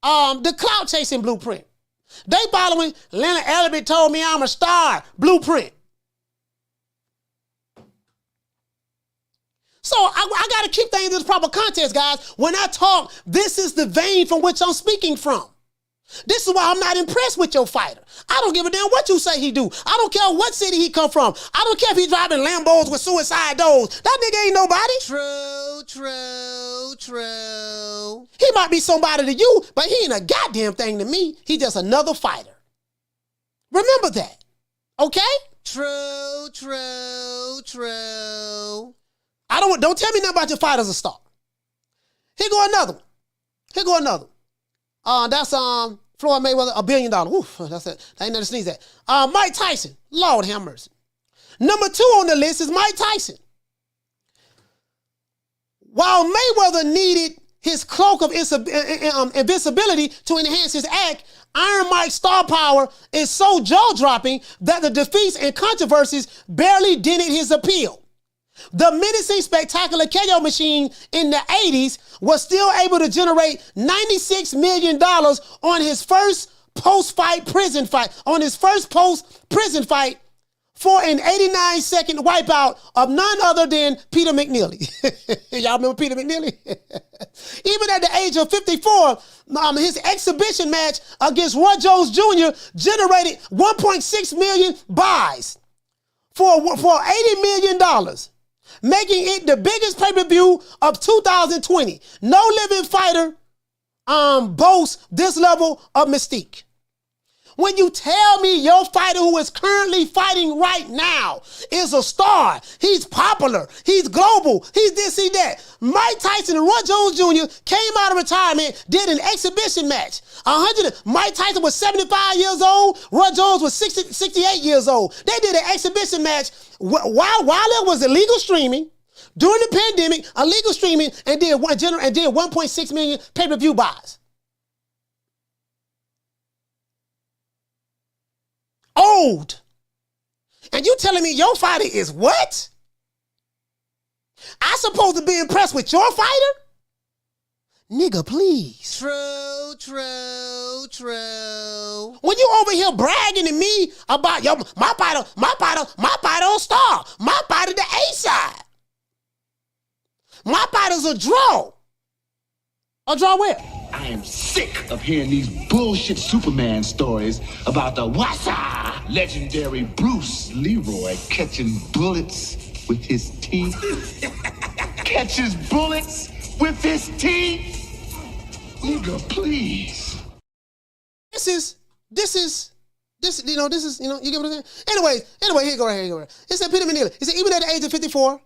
the clout chasing blueprint. They following Leonard Ellerby told me I'm a star blueprint. So I got to keep things in this proper context, guys. When I talk, this is the vein from which I'm speaking from. This is why I'm not impressed with your fighter. I don't give a damn what you say he do. I don't care what city he come from. I don't care if he's driving Lambos with suicide doors. That nigga ain't nobody. True. He might be somebody to you, but he ain't a goddamn thing to me. He just another fighter. Remember that. Okay? True. Don't tell me nothing about your fight as a star. Here go another one. That's Floyd Mayweather, $1 billion. Oof, that's it. That ain't nothing to sneeze at. Mike Tyson, Lord have mercy. Number 2 on the list is Mike Tyson. While Mayweather needed his cloak of invincibility to enhance his act, Iron Mike's star power is so jaw-dropping that the defeats and controversies barely dented his appeal. The menacing spectacular KO machine in the 80s was still able to generate $96 million on his first post-prison fight for an 89-second wipeout of none other than Peter McNeely. Y'all remember Peter McNeely? Even at the age of 54, his exhibition match against Roy Jones Jr. generated 1.6 million buys for $80 million. Making it the biggest pay-per-view of 2020. No living fighter boasts this level of mystique. When you tell me your fighter who is currently fighting right now is a star, he's popular, he's global, he's this, he that. Mike Tyson and Roy Jones Jr. came out of retirement, did an exhibition match. Mike Tyson was 75 years old, Roy Jones was 68 years old. They did an exhibition match while it was illegal streaming, during the pandemic, illegal streaming, and did 1.6 million pay-per-view buys. Old. And you telling me your fighter is what? I supposed to be impressed with your fighter? Nigga, please. True. When you over here bragging to me about my fighter a star. My fighter the A side. My fighter's a draw. A draw where?
I am sick of hearing these bullshit Superman stories about the Wassa legendary Bruce Leroy catching bullets with his teeth. Catches bullets with his teeth. Nigga, please.
This is, you get what I'm saying? Anyway, here you go. It said Peter McNeely. He said even at the age of 54,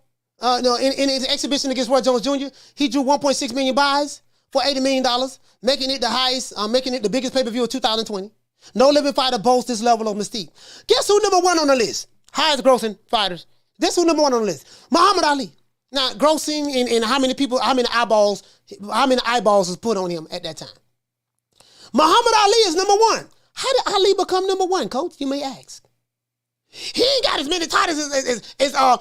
in his exhibition against Roy Jones Jr., he drew 1.6 million buys for $80 million, making it the biggest pay-per-view of 2020. No living fighter boasts this level of mystique. Guess who number 1 on the list? Highest grossing fighters. Guess who number 1 on the list? Muhammad Ali. Now, grossing in how many eyeballs was put on him at that time. Muhammad Ali is number 1. How did Ali become number 1, coach? You may ask. He ain't got as many titles as Floyd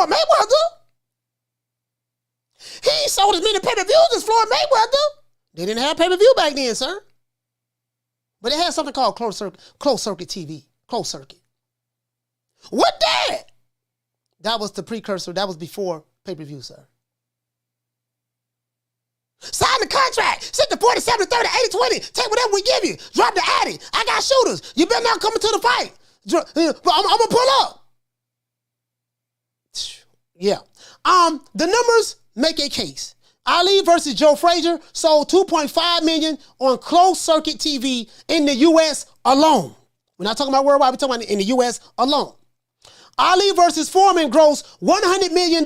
Mayweather. He ain't sold as many pay-per-views as Floyd Mayweather. They didn't have pay-per-view back then, sir. But they had something called closed circuit TV. Closed circuit. What that? That was the precursor. That was before pay-per-view, sir. Sign the contract. Set the 47, 30, 80, 20. Take whatever we give you. Drop the addy. I got shooters. You better not come into the fight. But I'm going to pull up. Yeah. The numbers make a case. Ali versus Joe Frazier sold 2.5 million on closed circuit TV in the U.S. alone. We're not talking about worldwide. We're talking about in the U.S. alone. Ali versus Foreman grossed $100 million.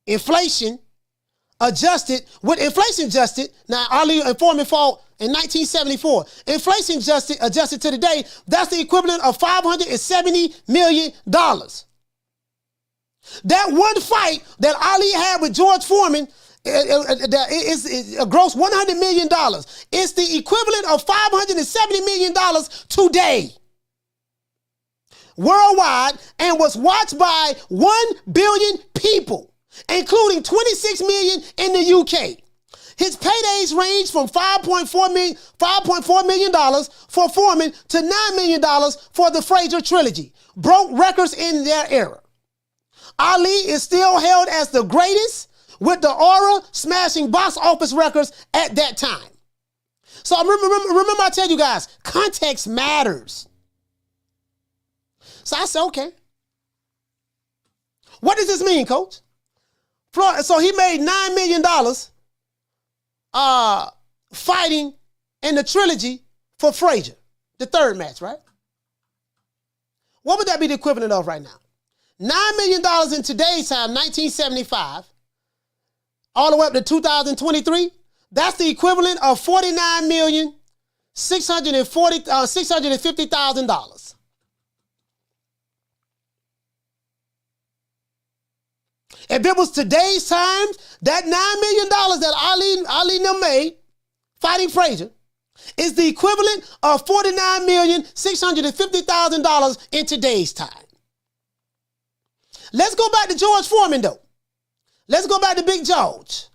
Inflation adjusted, with inflation adjusted, now Ali and Foreman fought in 1974. Inflation adjusted to today, that's the equivalent of $570 million. That one fight that Ali had with George Foreman is gross $100 million. It's the equivalent of $570 million today. Worldwide, and was watched by 1 billion people, including 26 million in the UK. His paydays range from $5.4 million for Foreman to $9 million for the Frazier trilogy. Broke records in their era. Ali is still held as the greatest with the aura smashing box office records at that time. So remember I tell you guys, context matters. So I said, okay. What does this mean, coach? So he made $9 million fighting in the trilogy for Frazier, the third match, right? What would that be the equivalent of right now? $9 million in today's time, 1975, all the way up to 2023, that's the equivalent of $49,650,000. If it was today's times, that $9 million that Ali and them made fighting Frazier is the equivalent of $49,650,000 in today's time. Let's go back to George Foreman, though. Let's go back to Big George.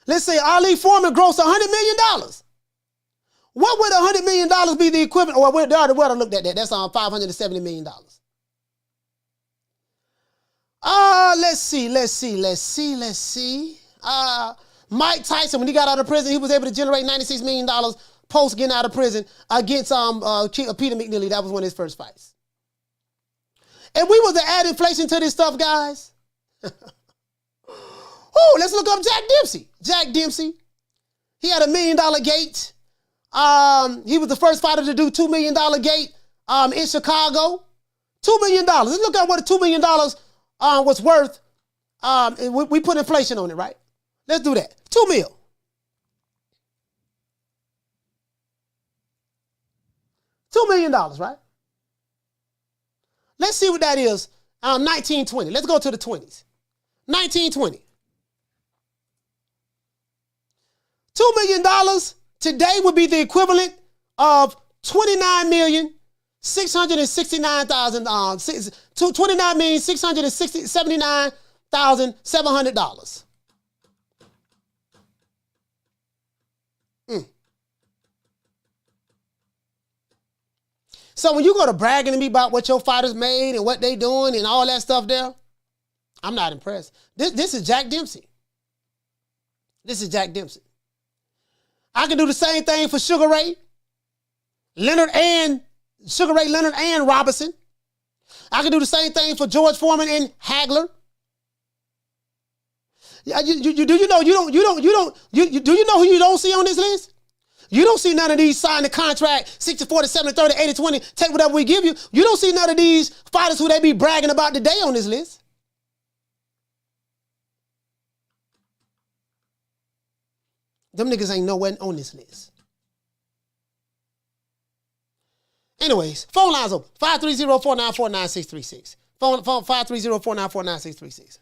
Let's say Ali Foreman grossed $100 million. What would $100 million be the equivalent? Or they already looked at that. That's $570 million. Let's see. Mike Tyson, when he got out of prison, he was able to generate $96 million post getting out of prison against Peter McNeely. That was one of his first fights. If we was to add inflation to this stuff, guys, let's look up Jack Dempsey. Jack Dempsey, he had $1 million gate. He was the first fighter to do $2 million gate in Chicago. $2 million. Let's look at what $2 million was worth. We put inflation on it, right? Let's do that. $2 million. $2 million, right? Let's see what that is. 1920. Let's go to the 20s. 1920. $2 million today would be the equivalent of $29,679,700. So when you go to bragging to me about what your fighters made and what they doing and all that stuff there, I'm not impressed. This is Jack Dempsey. This is Jack Dempsey. I can do the same thing for Sugar Ray Leonard and Robinson. I can do the same thing for George Foreman and Hagler. Do you know who you don't see on this list? You don't see none of these sign the contract, 60, 40, 70, 30, 80, 20, take whatever we give you. You don't see none of these fighters who they be bragging about today on this list. Them niggas ain't nowhere on this list. Anyways, phone lines open. 530-494-9636. Phone 530-494-9636.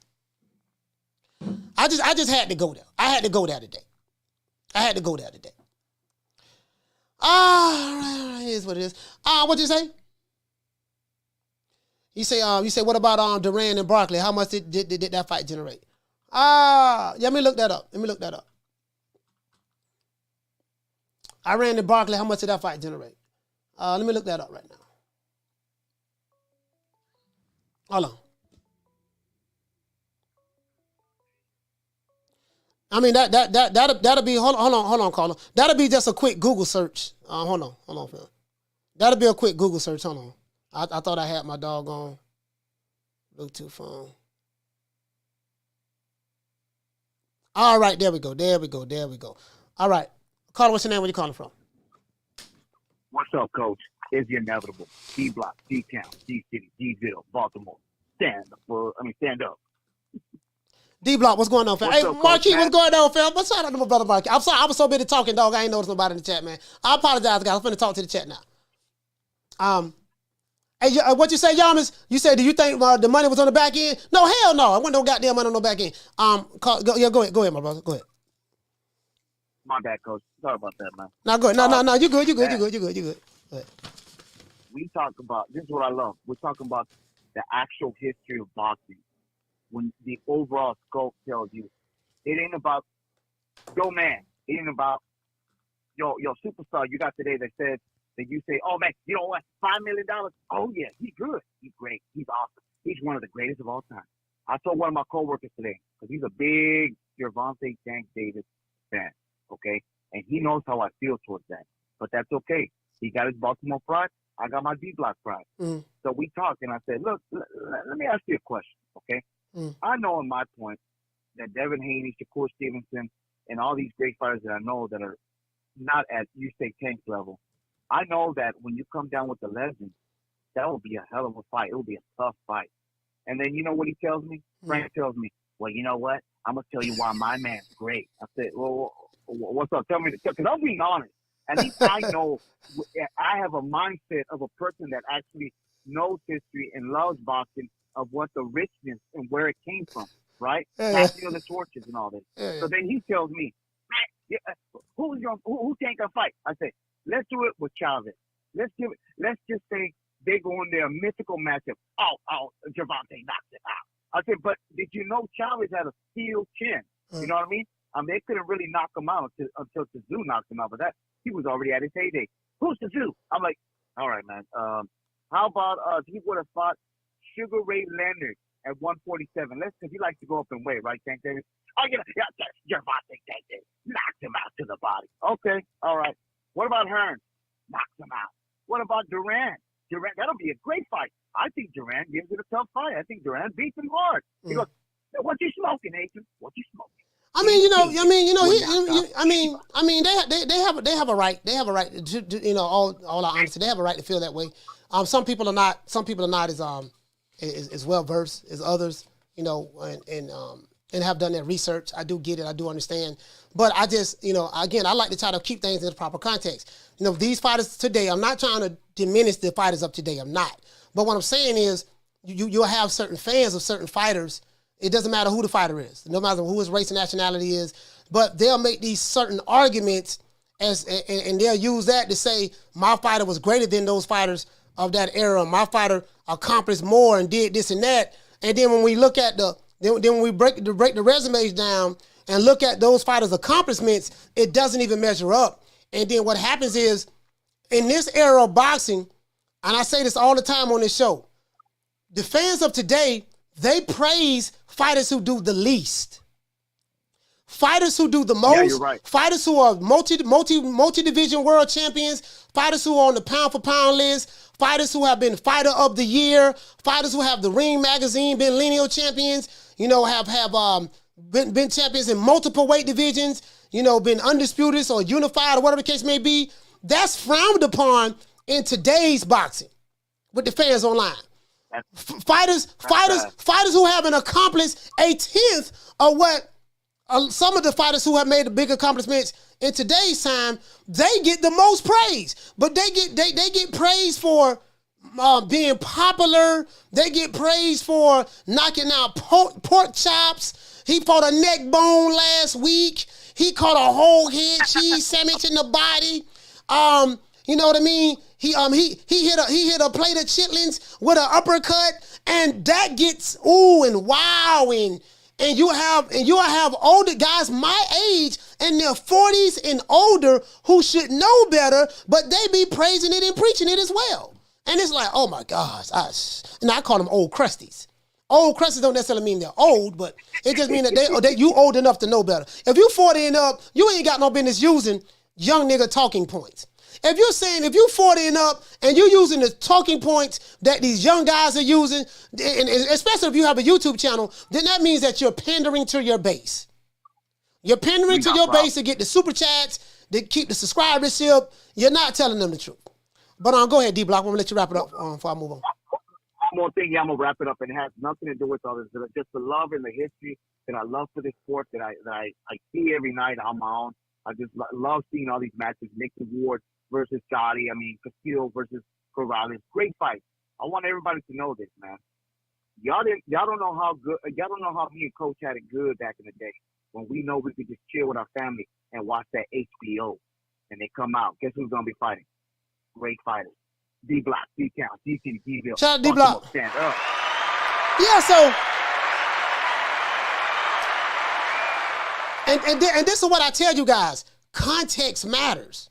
I just had to go there. I had to go there today. Here's what it is. What'd you say? You say, what about Duran and Barkley? How much did that fight generate? Let me look that up. Iran and Barkley, how much did that fight generate? Let me look that up right now. Hold on. I mean that'll be hold on, caller. That'll be just a quick Google search. Hold on, Phil. That'll be a quick Google search. Hold on. I thought I had my doggone Bluetooth phone. All right, there we go. All right. Caller, what's your name? Where you calling from?
What's up, Coach? It's the inevitable. D-Block, D-Town, D-City, D-Ville, Baltimore. Stand up.
D-Block, what's going on, fam?
What's
Hey,
up,
Marquis,
Coach,
what's going on, fam? What's up, my brother Marquis? I'm sorry, I was so busy talking, dog. I ain't noticed nobody in the chat, man. I apologize, guys. I'm finna talk to the chat now. Hey, what you say, Yamas? You said, do you think the money was on the back end? No, hell no. I wasn't no goddamn money on the back end. Go ahead, my brother. Go ahead.
My bad, Coach. Sorry about that, man.
No, go ahead. No, you good. Go ahead.
We talk about, this is what I love. We're talking about the actual history of boxing. When the overall scope tells you, it ain't about your man. It ain't about your superstar you got today that says, that you say, oh man, you know what, $5 million? Oh yeah, he's good. He's great. He's awesome. He's one of the greatest of all time. I told one of my coworkers today, because he's a big Gervonta Tank Davis fan, okay? And he knows how I feel towards that. But that's okay. He got his Baltimore pride. I got my D-Block pride. So we talked, and I said, look, let me ask you a question, okay? I know in my point that Devin Haney, Shakur Stevenson, and all these great fighters that I know that are not at, you say, Tank's level, I know that when you come down with the legends, that will be a hell of a fight. It will be a tough fight. And then you know what he tells me? Frank tells me, well, you know what? I'm going to tell you why my man's great. I said, well, what's up? Tell me. Because I'm being honest. At least I know I have a mindset of a person that actually knows history and loves boxing, of what the richness and where it came from, right? Passing of the torches and all this. So then he tells me, who can't fight? I say, let's do it with Chavez. Let's just say they go in there, a mythical matchup. Oh, Gervonta knocked it out. I said, but did you know Chavez had a steel chin? You know what I mean? They couldn't really knock him out until Tszyu knocked him out. But he was already at his heyday. Who's Tszyu? I'm like, all right, man. How about he would have fought Sugar Ray Leonard at 147? Because he likes to go up in weight, right, Tank Davis? Oh, yeah, Gervonta Tank Davis knocked him out to the body. Okay, all right. What about Hearn? Knocks him out. What about Duran? That'll be a great fight. I think Duran gives it a tough fight. I think Duran beats him hard. He goes, what you smoking, Nathan? What you smoking? They have a right. They have a right to, all our honesty, they have a right to feel that way. Some people are not as well versed as others, and have done that research. I do get it. I do understand. But I just, again, I like to try to keep things in the proper context. These fighters today, I'm not trying to diminish the fighters of today. I'm not. But what I'm saying is you'll have certain fans of certain fighters. It doesn't matter who the fighter is. No matter who his race and nationality is. But they'll make these certain arguments and they'll use that to say my fighter was greater than those fighters of that era. My fighter accomplished more and did this and that. And then when we look at then when we break the resumes down and look at those fighters' accomplishments, it doesn't even measure up. And then what happens is, in this era of boxing, and I say this all the time on this show, the fans of today, they praise fighters who do the least. Fighters who do the most. Yeah, you're right. Fighters who are multi-division world champions. Fighters who are on the pound-for-pound list. Fighters who have been fighter of the year. Fighters who have the Ring magazine, been lineal champions. Have been champions in multiple weight divisions. Been undisputed or unified or whatever the case may be. That's frowned upon in today's boxing with the fans online. Fighters who haven't accomplished a tenth of what some of the fighters who have made the big accomplishments in today's time, they get the most praise. But they get praise for being popular. They get praise for knocking out pork chops. He fought a neck bone last week. He caught a whole head cheese sandwich in the body. You know what I mean? He hit a plate of chitlins with an uppercut, and that gets ooh and wow and you have older guys my age in their 40s and older who should know better, but they be praising it and preaching it as well. And it's like, oh my gosh, I call them old crusties.
Old crescents don't necessarily mean they're old, but it just means that you old enough to know better. If you 40 and up, you ain't got no business using young nigga talking points. If you're saying, if you 40 and up and you're using the talking points that these young guys are using, and especially if you have a YouTube channel, then that means that you're pandering to your base. You're pandering to your base to get the super chats, to keep the subscribership. You're not telling them the truth. But go ahead, D-Block. I'm going to let you wrap it up before I move on.
One more thing, I'm going to wrap it up, and it has nothing to do with others. Just the love and the history that I love for this sport that I see every night on my own. I just love seeing all these matches. Nick Ward versus Gotti. Castillo versus Corrales. Great fight. I want everybody to know this, man. Y'all don't know how good. Y'all don't know how me and Coach had it good back in the day when we know we could just chill with our family and watch that HBO. And they come out. Guess who's gonna be fighting? Great fighters. D-Block, D-Count, D-City, D-Bill.
Shout out D-Block.
Stand up.
Yeah, so. And this is what I tell you guys. Context matters.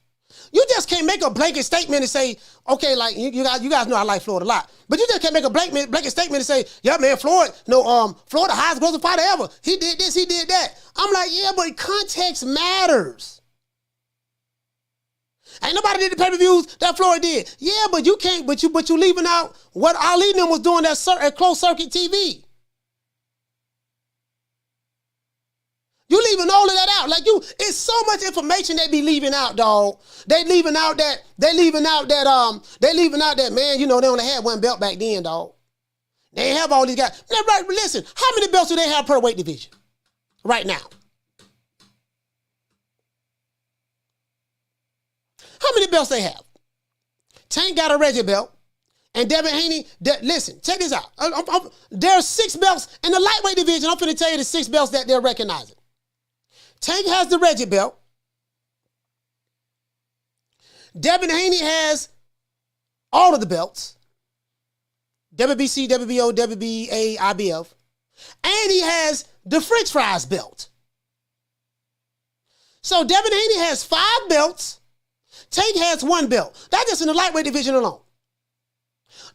You just can't make a blanket statement and say, okay, like you guys know I like Floyd a lot, but you just can't make a blanket statement and say, yeah, man, Floyd, Floyd the highest grossing fighter ever. He did this, he did that. I'm like, yeah, but context matters. Ain't nobody did the pay-per-views that Floyd did. Yeah, but you can't. But you leaving out what Ali and them was doing at closed circuit TV. You leaving all of that out. Like it's so much information they be leaving out, dog. They leaving out that, man, they only had one belt back then, dog. They ain't have all these guys. Now, right, listen, how many belts do they have per weight division right now? How many belts they have? Tank got a Reggie belt. And Devin Haney, listen, check this out. There are 6 belts in the lightweight division. I'm finna tell you the 6 belts that they're recognizing. Tank has the Reggie belt. Devin Haney has all of the belts. WBC, WBO, WBA, IBF. And he has the French fries belt. So Devin Haney has 5 belts. Tank has 1 belt. That's just in the lightweight division alone.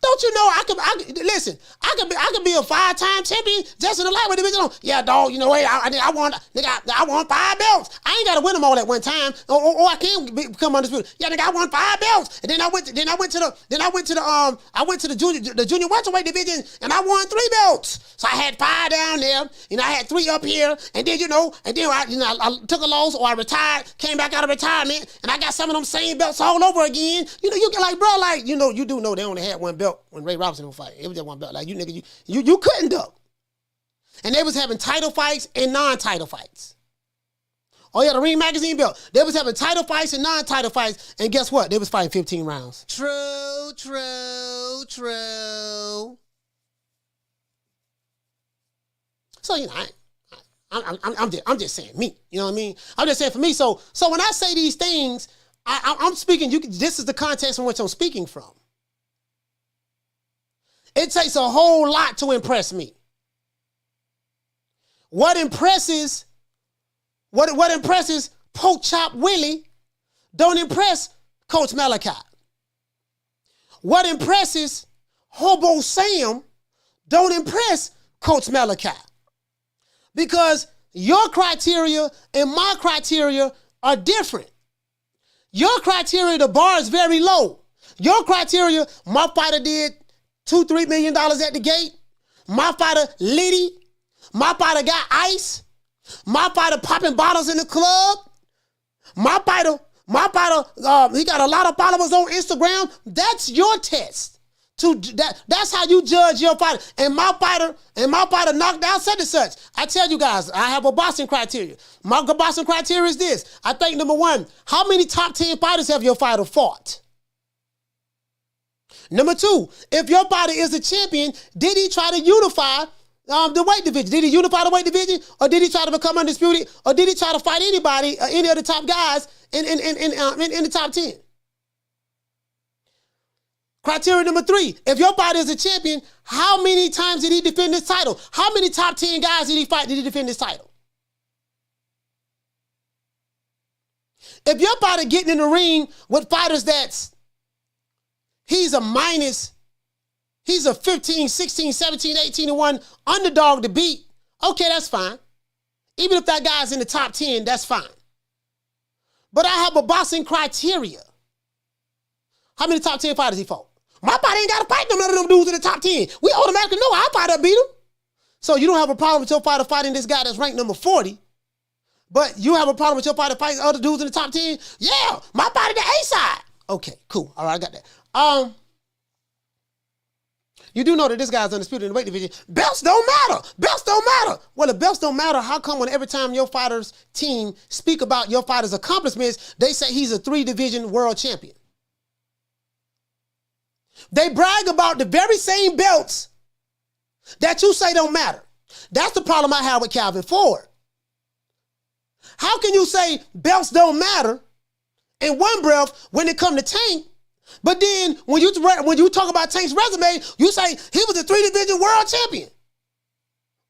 Don't you know I could be a 5-time champion just in the lightweight division alone. Yeah, dog, hey, I won 5 belts. I ain't gotta win them all at one time. Or I can become undisputed. Yeah, nigga, I won 5 belts. And then I went to the junior welterweight division and I won 3 belts. So I had 5 down there, I had 3 up here, and then I took a loss or I retired, came back out of retirement, and I got some of them same belts all over again. You get like, bro, like, you do know they only had 1 belt when Ray Robinson was fighting. It was just 1 belt. Like, you nigga, you couldn't duck. And they was having title fights and non-title fights. Oh yeah, the Ring Magazine belt. They was having title fights and non-title fights. And guess what? They was fighting 15 rounds. True. So, I'm just saying me. You know what I mean? I'm just saying for me. So when I say these things, I'm speaking, this is the context in which I'm speaking from. It takes a whole lot to impress me. What impresses Poke Chop Willie don't impress Coach Malachi. What impresses Hobo Sam don't impress Coach Malachi. Because your criteria and my criteria are different. Your criteria, the bar is very low. Your criteria, my fighter did $2-3 million at the gate. My fighter Liddy. My fighter got ice. My fighter popping bottles in the club. My fighter, he got a lot of followers on Instagram. That's your test. That's how you judge your fighter. And my fighter knocked out such and such. I tell you guys, I have a boxing criteria. My boxing criteria is this. I think number 1, how many top 10 fighters have your fighter fought? Number 2, if your fighter is a champion, did he try to unify the weight division? Did he unify the weight division? Or did he try to become undisputed? Or did he try to fight anybody, any of the top guys in the top 10? Criteria number 3, if your fighter is a champion, how many times did he defend his title? How many top 10 guys did he fight? Did he defend his title? If your fighter getting in the ring with fighters he's a minus He's a 15, 16, 17, 18-1 underdog to beat. Okay, that's fine. Even if that guy's in the top 10, that's fine. But I have a boxing criteria. How many top 10 fighters he fought? My fighter ain't got to fight none of them dudes in the top 10. We automatically know our fighter beat him. So you don't have a problem with your fighter fighting this guy that's ranked number 40. But you have a problem with your fighter fighting other dudes in the top 10? Yeah, my fighter the A side. Okay, cool. All right, I got that. You do know that this guy's undisputed in the weight division. Belts don't matter. Belts don't matter. Well, if belts don't matter, how come when every time your fighter's team speak about your fighter's accomplishments, they say he's a 3-division world champion? They brag about the very same belts that you say don't matter. That's the problem I have with Calvin Ford. How can you say belts don't matter in one breath when it come to Tank, but then when you talk about Tank's resume, you say he was a 3-division world champion?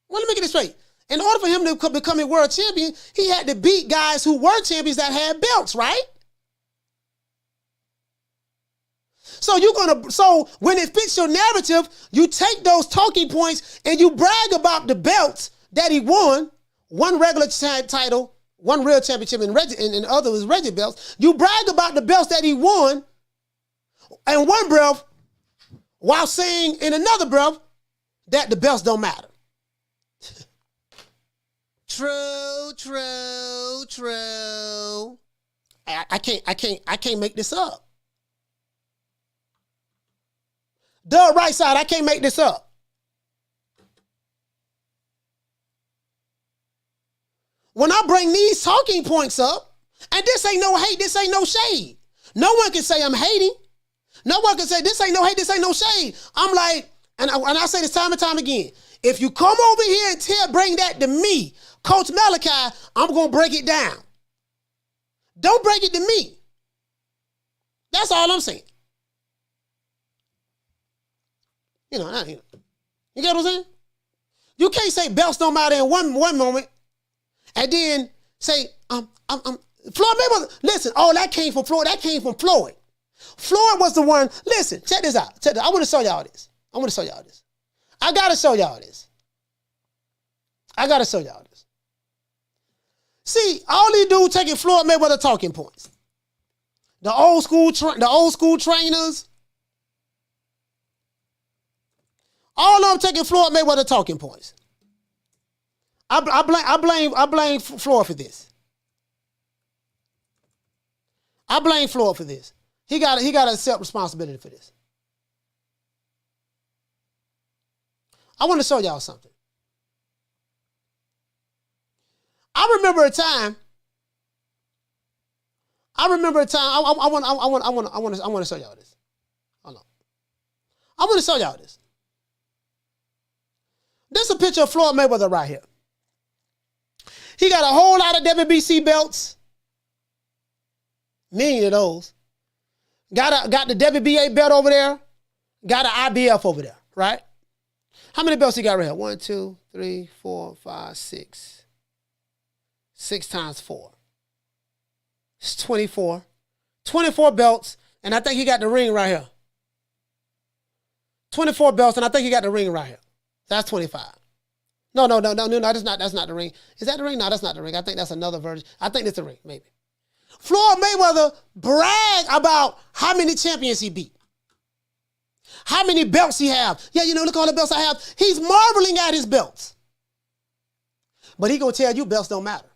Well, let me get this straight. In order for him to become a world champion, he had to beat guys who were champions that had belts, right? So when it fits your narrative, you take those talking points and you brag about the belts that he won, one regular title, one real championship, and the other was Reggie belts. You brag about the belts that he won in one breath while saying in another breath that the belts don't matter. True. I can't make this up. The right side, I can't make this up. When I bring these talking points up, and this ain't no hate, this ain't no shade. No one can say I'm hating. No one can say this ain't no hate, this ain't no shade. I'm like, and I say this time and time again, if you come over here and bring that to me, Coach Malachi, I'm going to break it down. Don't break it to me. That's all I'm saying. You get what I'm saying? You can't say belts don't matter in one moment and then say, Floyd Mayweather. Listen, that came from Floyd. That came from Floyd. Floyd was the one. Listen, check this out. I want to show y'all this. I got to show y'all this. See, all these dudes taking Floyd Mayweather talking points. The old school trainers. All of them taking Floyd Mayweather talking points. I blame Floyd for this. I blame Floyd for this. He got to accept responsibility for this. I want to show y'all something. I remember a time. I want to show y'all this. Hold on. I want to show y'all this. This is a picture of Floyd Mayweather right here. He got a whole lot of WBC belts. Many of those. Got the WBA belt over there. Got an IBF over there, right? How many belts he got right here? 1, 2, 3, 4, 5, 6. 6 times 4. It's 24. 24 belts, and I think he got the ring right here. 24 belts, and I think he got the ring right here. That's 25. No, that's not the ring. Is that the ring? No, that's not the ring. I think that's another version. I think it's the ring, maybe. Floyd Mayweather bragged about how many champions he beat. How many belts he have. Yeah, look at all the belts I have. He's marveling at his belts. But he gonna tell you belts don't matter.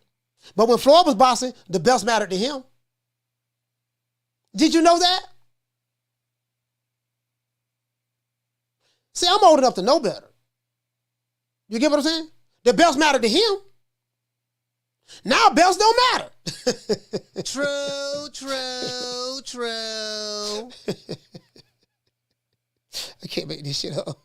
But when Floyd was boxing, the belts mattered to him. Did you know that? See, I'm old enough to know better. You get what I'm saying? The belts matter to him. Now belts don't matter. True. I can't make this shit up.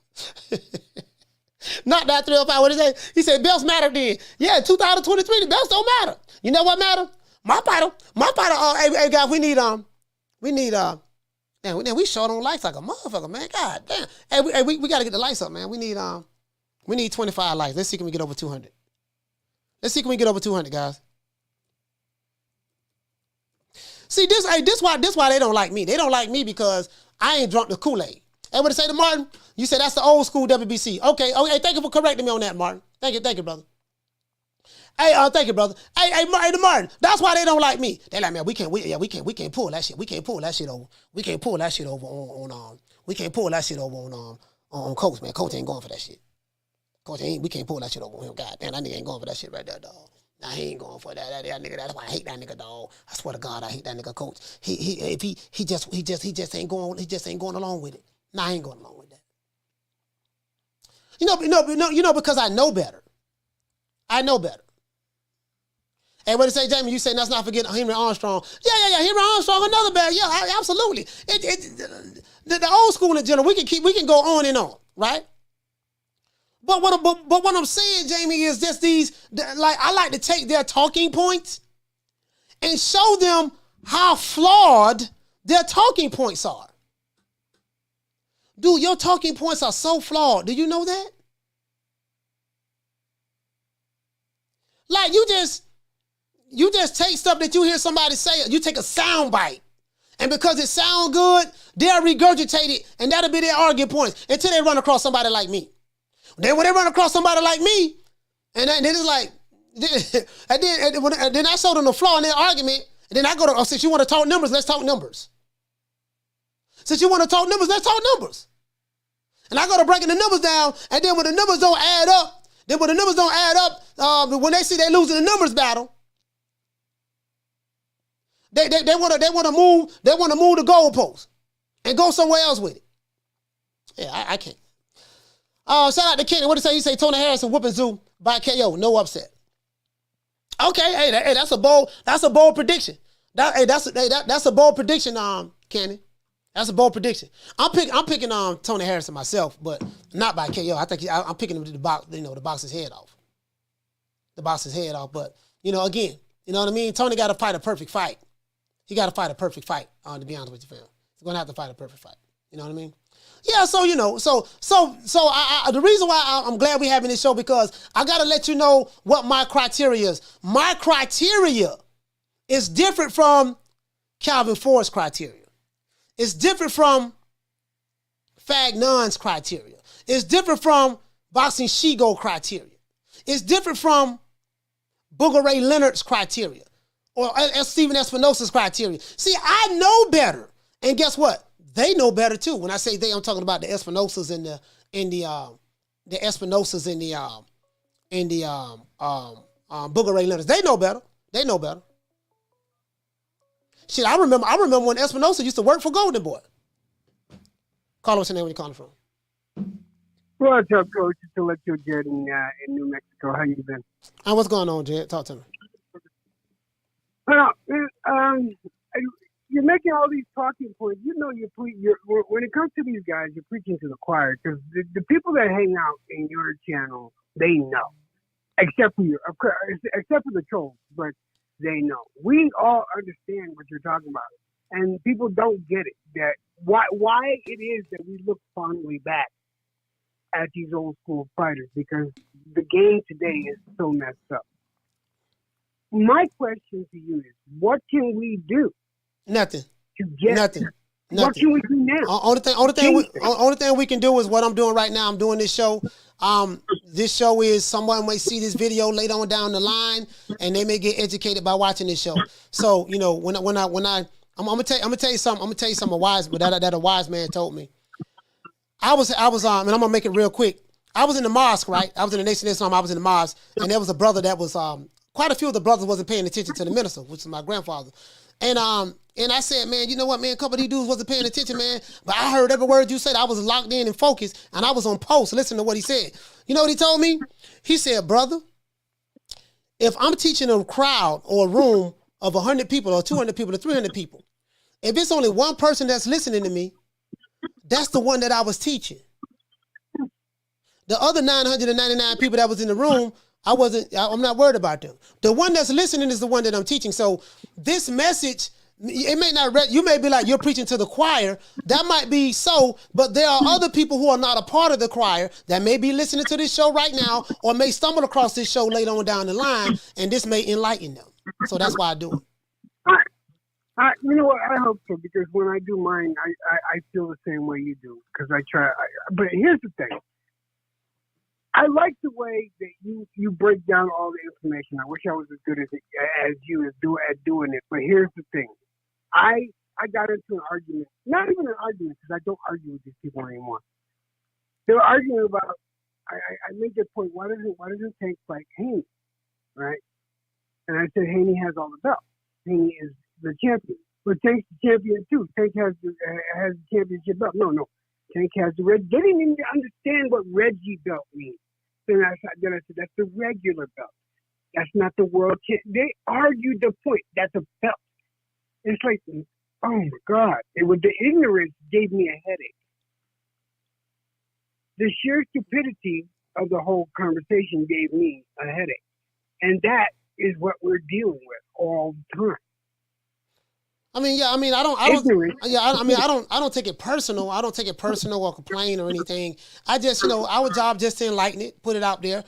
Not that 305. What is that? He said belts matter then. Yeah, 2023, the belts don't matter. You know what matter? My fighter. Hey guys, we need man, we short on lights like a motherfucker, man. God damn. Hey, we gotta get the lights up, man. We need 25 lights. Let's see can we get over 200. Let's see can we get over 200, guys. See, this why they don't like me. They don't like me because I ain't drunk the Kool-Aid. Hey, what to say to Martin? You said that's the old school WBC. Okay, thank you for correcting me on that, Martin. Thank you, brother. Hey, thank you, brother. Hey, Martin. That's why they don't like me. They like, man, we can't pull that shit. We can't pull that shit over. We can't pull that shit over on Coach, man. Coach ain't going for that shit. We can't pull that shit over on him. God damn, that nigga ain't going for that shit right there, dog. Nah, he ain't going for that nigga. That's why I hate that nigga, dog. I swear to God, I hate that nigga, Coach. He just ain't going along with it. Nah, I ain't going along with that. You know, because I know better. I know better. Hey, what did you say, Jamie? You say let's not forget Henry Armstrong. Yeah. Henry Armstrong, another bad. Yeah, absolutely. The old school in general, we can go on and on, right? But what I'm saying, Jamie, is just I like to take their talking points and show them how flawed their talking points are. Dude, your talking points are so flawed. Do you know that? Like you just take stuff that you hear somebody say, you take a sound bite. And because it sounds good, they'll regurgitate it, and that'll be their argument points until they run across somebody like me. Then when they run across somebody like me, and then it's like, and then I show them the flaw in their argument, and then I go to, since you want to talk numbers, let's talk numbers. Since you want to talk numbers, let's talk numbers. And I go to breaking the numbers down, and then when the numbers don't add up, when they see they losing the numbers battle, they want to move the goalpost and go somewhere else with it. Yeah, I can't. Shout out to Kenny. What did he say? Tony Harrison whooping Zoo by KO. No upset. Okay, hey, that's a bold prediction. That's a bold prediction, Kenny. That's a bold prediction. I'm picking Tony Harrison myself, but not by KO. I think I'm picking him to the box his head off. The box his head off. But again, you know what I mean. Tony got to fight a perfect fight. He got to fight a perfect fight. To be honest with you, fam, he's gonna have to fight a perfect fight. You know what I mean? Yeah. So the reason why I'm glad we're having this show, because I gotta let you know what my criteria is. My criteria is different from Calvin Ford's criteria. It's different from Fagnon's criteria. It's different from Boxing Shigo criteria. It's different from Booger Ray Leonard's criteria or Steven Espinosa's criteria. See, I know better. And guess what? They know better too. When I say they, I'm talking about the Espinosas and the Espinosas and the Booger Ray Leonards. They know better. They know better. Shit, I remember when Espinosa used to work for Golden Boy. Call what's your name when you're calling from?
What's up, Coach? It's Electro Jed in New Mexico. How you been?
What's going on, Jed? Talk to me.
You're making all these talking points. You know, when it comes to these guys, you're preaching to the choir, because the people that hang out in your channel, they know, except for the trolls, but they know. We all understand what you're talking about, and people don't get it. That why it is that we look fondly back at these old school fighters, because the game today is so messed up. My question to you is, what can we do?
Nothing.
To get
Nothing.
What can we do now?
Only thing we can do is what I'm doing right now. I'm doing this show. This show is, someone may see this video later on down the line, and they may get educated by watching this show. So I'm gonna tell you something. A wise man told me. I was and I'm gonna make it real quick. I was in the mosque, right? I was in the Nation of Islam. I was in the mosque, and there was a brother that was quite a few of the brothers wasn't paying attention to the minister, which is my grandfather. And I said, man, you know what, man? A couple of these dudes wasn't paying attention, man. But I heard every word you said. I was locked in and focused, and I was on post. Listen to what he said. You know what he told me? He said, brother, if I'm teaching a crowd or a room of 100 people or 200 people or 300 people, if it's only one person that's listening to me, that's the one that I was teaching. The other 999 people that was in the room, I'm not worried about them. The one that's listening is the one that I'm teaching. So this message, it may not, you may be like, you're preaching to the choir. That might be so, but there are other people who are not a part of the choir that may be listening to this show right now, or may stumble across this show later on down the line, and this may enlighten them. So that's why I do it.
You know what? I hope so, because when I do mine, I feel the same way you do. Because I try. But here's the thing. I like the way that you break down all the information. I wish I was as good as you at doing it. But here's the thing. I got into an argument. Not even an argument, because I don't argue with these people anymore. They were arguing about. I made the point. Why doesn't Tank fight Haney? Right? And I said Haney has all the belts. Haney is the champion. But Tank's the champion too. Tank has the championship belt. No. Tank has the red. They didn't even understand what Reggie belt means. Then I said that's the regular belt. That's not the world champ. They argued the point. That's a belt. It's like, oh my God! It was the ignorance gave me a headache. The sheer stupidity of the whole conversation gave me a headache, and that is what we're dealing with all the time.
I mean, yeah. I mean, I don't take it personal. I don't take it personal or complain or anything. I just, our job just to enlighten it, put it out there.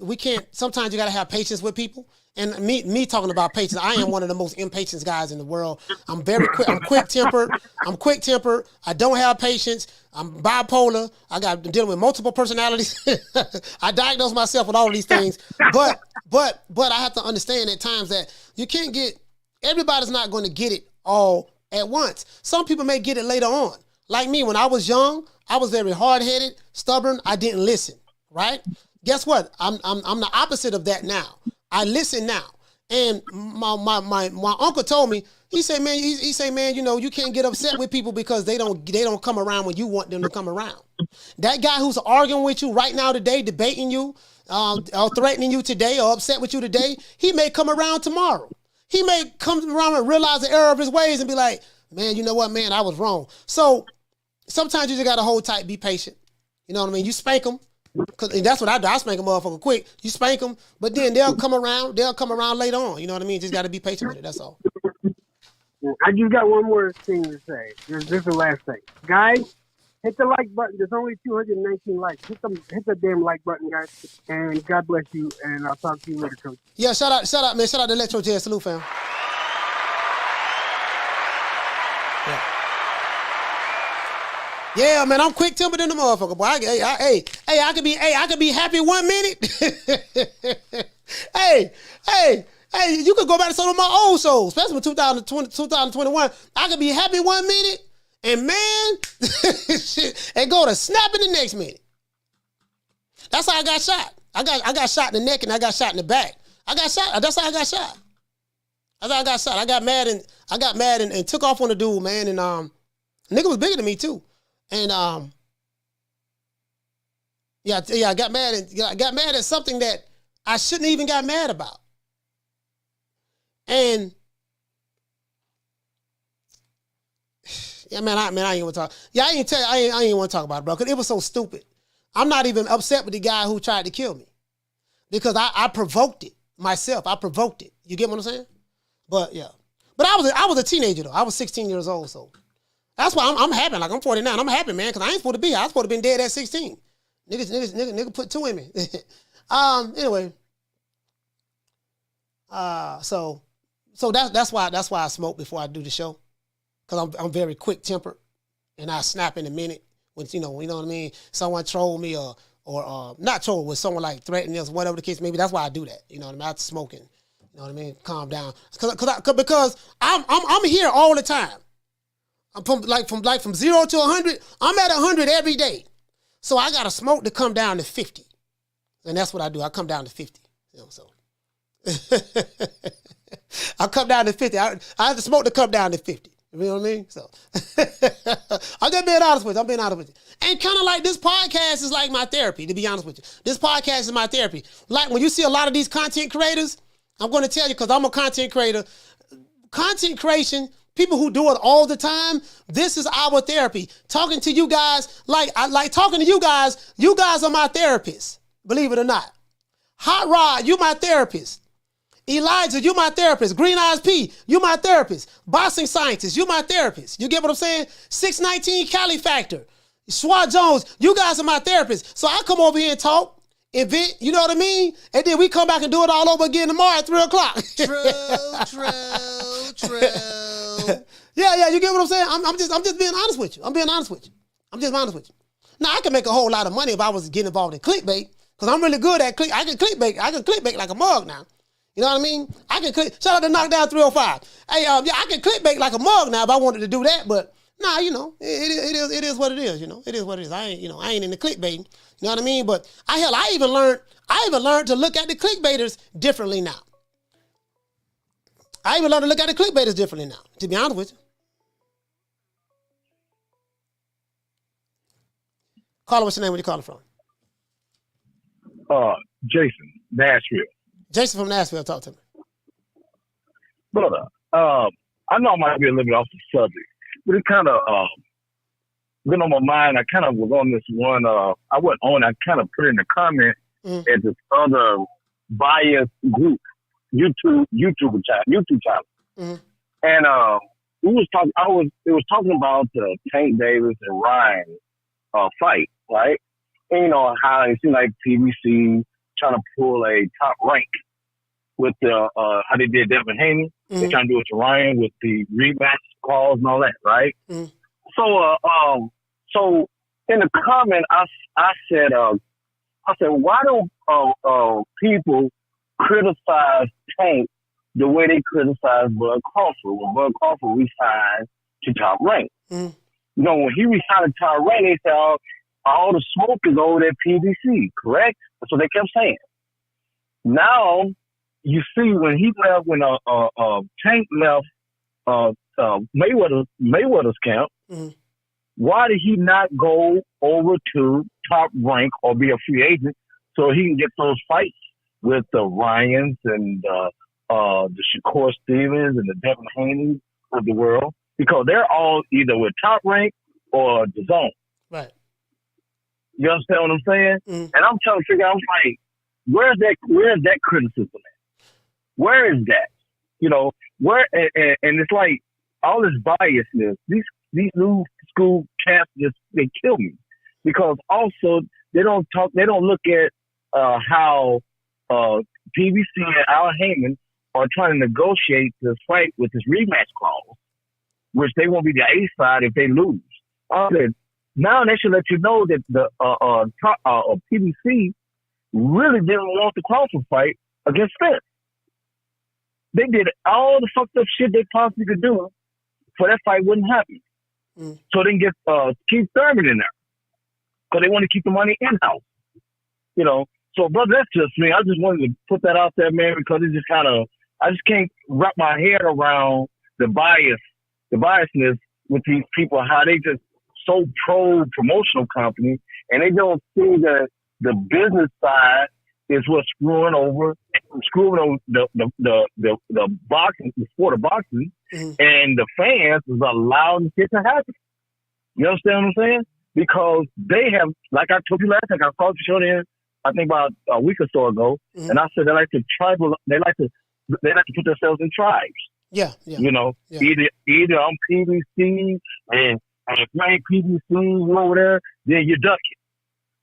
We can't. Sometimes you got to have patience with people. And me talking about patience, I am one of the most impatient guys in the world. I'm very quick. I'm quick tempered. I don't have patience. I'm bipolar. I'm dealing with multiple personalities. I diagnose myself with all of these things. But I have to understand at times that you can't get. Everybody's not going to get it all at once. Some people may get it later on. Like me, when I was young, I was very hard-headed, stubborn. I didn't listen, right? Guess what? I'm the opposite of that now. I listen now. And my uncle told me, he said, man, you can't get upset with people because they don't come around when you want them to come around. That guy who's arguing with you right now today, debating you, or threatening you today, or upset with you today, he may come around tomorrow. He may come around and realize the error of his ways and be like, man, you know what, man, I was wrong. So sometimes you just got to hold tight, be patient. You know what I mean? You spank them. And that's what I do. I spank a motherfucker quick. You spank them, but then they'll come around later on. You know what I mean? Just got to be patient with it. That's all.
I just got one more thing to say. This is the last thing. Guys, hit the like button. There's only 219 likes. Hit the damn like button, guys. And God bless you. And I'll talk to you later, Coach.
Yeah, shout out, man. Shout out to Electro Jazz. Salute, fam. Yeah, man, I'm quick tempered in the motherfucker, boy. I could be happy 1 minute. hey, you could go back to some of my old shows, especially with 2021. I could be happy 1 minute, and man, and go to snap in the next minute. That's how I got shot. I got shot in the neck and I got shot in the back. That's how I got shot. I got mad and took off on the dude, man, and nigga was bigger than me too. And I got mad at something that I shouldn't even got mad about. And yeah, man, I ain't want to talk. Yeah, I ain't want to talk about it, bro, because it was so stupid. I'm not even upset with the guy who tried to kill me because I provoked it myself. I provoked it. You get what I'm saying? But yeah, but I was a teenager though. I was 16 years old, so. That's why I'm happy. Like, I'm 49. I'm happy, man, because I ain't supposed to be. I was supposed to been dead at 16. Nigga put 2 in me. Anyway. So that's why I smoke before I do the show. Because I'm very quick tempered. And I snap in a minute when, you know what I mean? Someone troll me or not troll, with someone like threatening us, whatever the case may be. That's why I do that. You know what I mean? After smoking. You know what I mean? Calm down. Because I'm here all the time. I'm from 0 to 100. I'm at 100 every day, so I gotta smoke to come down to 50, and that's what I do. I come down to 50. You know, so I come down to 50. I have to smoke to come down to 50. You know what I mean? So I'm just being honest with you. And kind of like this podcast is like my therapy. To be honest with you, this podcast is my therapy. Like when you see a lot of these content creators, I'm going to tell you because I'm a content creator. Content creation. People who do it all the time, this is our therapy. Talking to you guys, I like talking to you guys are my therapist, believe it or not. Hot Rod, you my therapist. Elijah, you my therapist. Green Eyes P, you my therapist. Boxing Scientist, you my therapist. You get what I'm saying? 619 Cali Factor. Schwa Jones, you guys are my therapist. So I come over here and talk, event, you know what I mean? And then we come back and do it all over again tomorrow at 3 o'clock.
True.
Yeah, you get what I'm saying? I'm just being honest with you. I'm just honest with you. Now, I can make a whole lot of money if I was getting involved in clickbait, because I'm really good at I can clickbait like a mug now. You know what I mean? Shout out to Knockdown 305. Hey, I can clickbait like a mug now if I wanted to do that, but nah, it is what it is, It is what it is. I ain't in the clickbaiting. You know what I mean? But I even learned to look at the clickbaiters differently now. I even learned to look at the clickbaiters differently now, to be honest with you. Caller, what's your name? Where you calling from?
Jason, Nashville.
Jason from Nashville, talk to me.
Brother, I know I might be a little bit off the subject, but it kind of been on my mind. I kind of was on this one. I wasn't on. I kind of put in the comment at this other biased group, YouTube channel, and we was talking. It was talking about the Tank Davis and Ryan fight, right? And how it seemed like PBC trying to pull a top rank with the how they did Devin Haney. They're trying to do it to Ryan with the rematch clause and all that, right? So in the comment, I said, why don't people criticize Tank the way they criticize Bud Crawford? When Bud Crawford resigned to Top Rank, when he resigned to Top Rank, they said all the smoke is over at PBC, correct? That's what they kept saying. Now you see when he left, when Tank left Mayweather's camp. Why did he not go over to Top Rank or be a free agent so he can get those fights with the Ryans and the Shakur Stevens and the Devin Haney of the world? Because they're all either with Top Rank or the Zone.
Right.
You understand what I'm saying? And I'm trying to figure out, like, where's that criticism at? Where is that? Where and it's like all this biasness. These new school cats they kill me, because also they don't look at how PBC and Al Heyman are trying to negotiate this fight with this rematch clause, which they won't be the A side if they lose. Now they should let you know that the PBC really didn't want the Crawford fight against Spence. They did all the fucked up shit they possibly could do for that fight wouldn't happen. So they can get Keith Thurman in there, because they want to keep the money in-house. So, brother, that's just me. I just wanted to put that out there, man, because it just kind of, I just can't wrap my head around the biasness with these people, how they just so pro-promotional company, and they don't see that the business side is what's screwing over the boxing, the sport of boxing, and the fans is allowing it to happen. You understand what I'm saying? Because they have, like I told you last time, I called the show there, I think about a week or so ago, and I said they like to put themselves in tribes.
Yeah.
Either I'm PBC and if you ain't PBC over there, then you're ducking.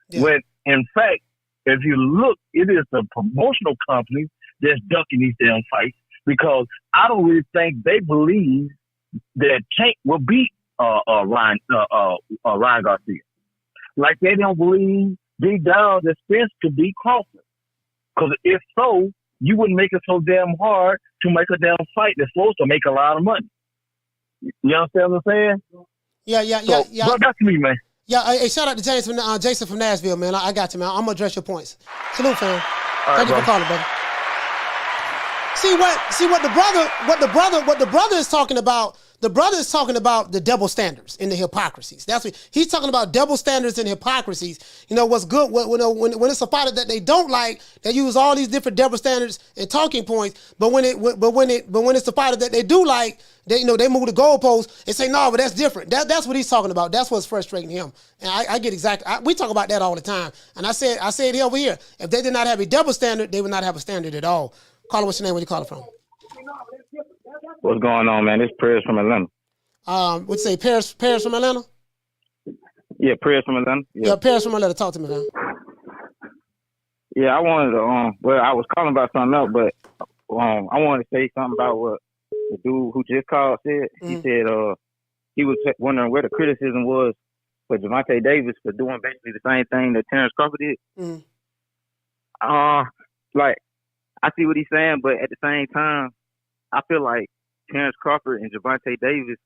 Yeah. When in fact, if you look, it is the promotional companies that's ducking these damn fights, because I don't really think they believe that Tank will beat Ryan Garcia. Like they don't believe deep down that Spence could beat Crawford. Because if so, you wouldn't make it so damn hard to make a damn fight that's supposed to make a lot of money. You understand what I'm saying?
Yeah.
But that's me, man.
Yeah, hey, shout out to Jason from Nashville, man. I got you, man. I'm gonna address your points. Salute, fam. Thank you for calling, brother. See what the brother is talking about. The brother is talking about the double standards and the hypocrisies. That's what he's talking about, double standards and hypocrisies. What's good when it's a fighter that they don't like, they use all these different double standards and talking points. But when it's a fighter that they do like, they move the goalposts and say, no, but that's different. That's what he's talking about. That's what's frustrating him. And I get exactly. We talk about that all the time. And I said it over here. If they did not have a double standard, they would not have a standard at all. Caller, what's your name? Where you calling from?
What's going on, man? It's Prayers from Atlanta.
What'd you say, Paris from Atlanta?
Yeah, Prayers from Atlanta.
Yeah, Paris from Atlanta. Talk to me, man.
Yeah, I wanted to, I was calling about something else, but I wanted to say something about what the dude who just called said. He said he was wondering where the criticism was for Gervonta Davis for doing basically the same thing that Terrence Crawford did. Like, I see what he's saying, but at the same time, I feel like Terrence Crawford and Gervonta Davis,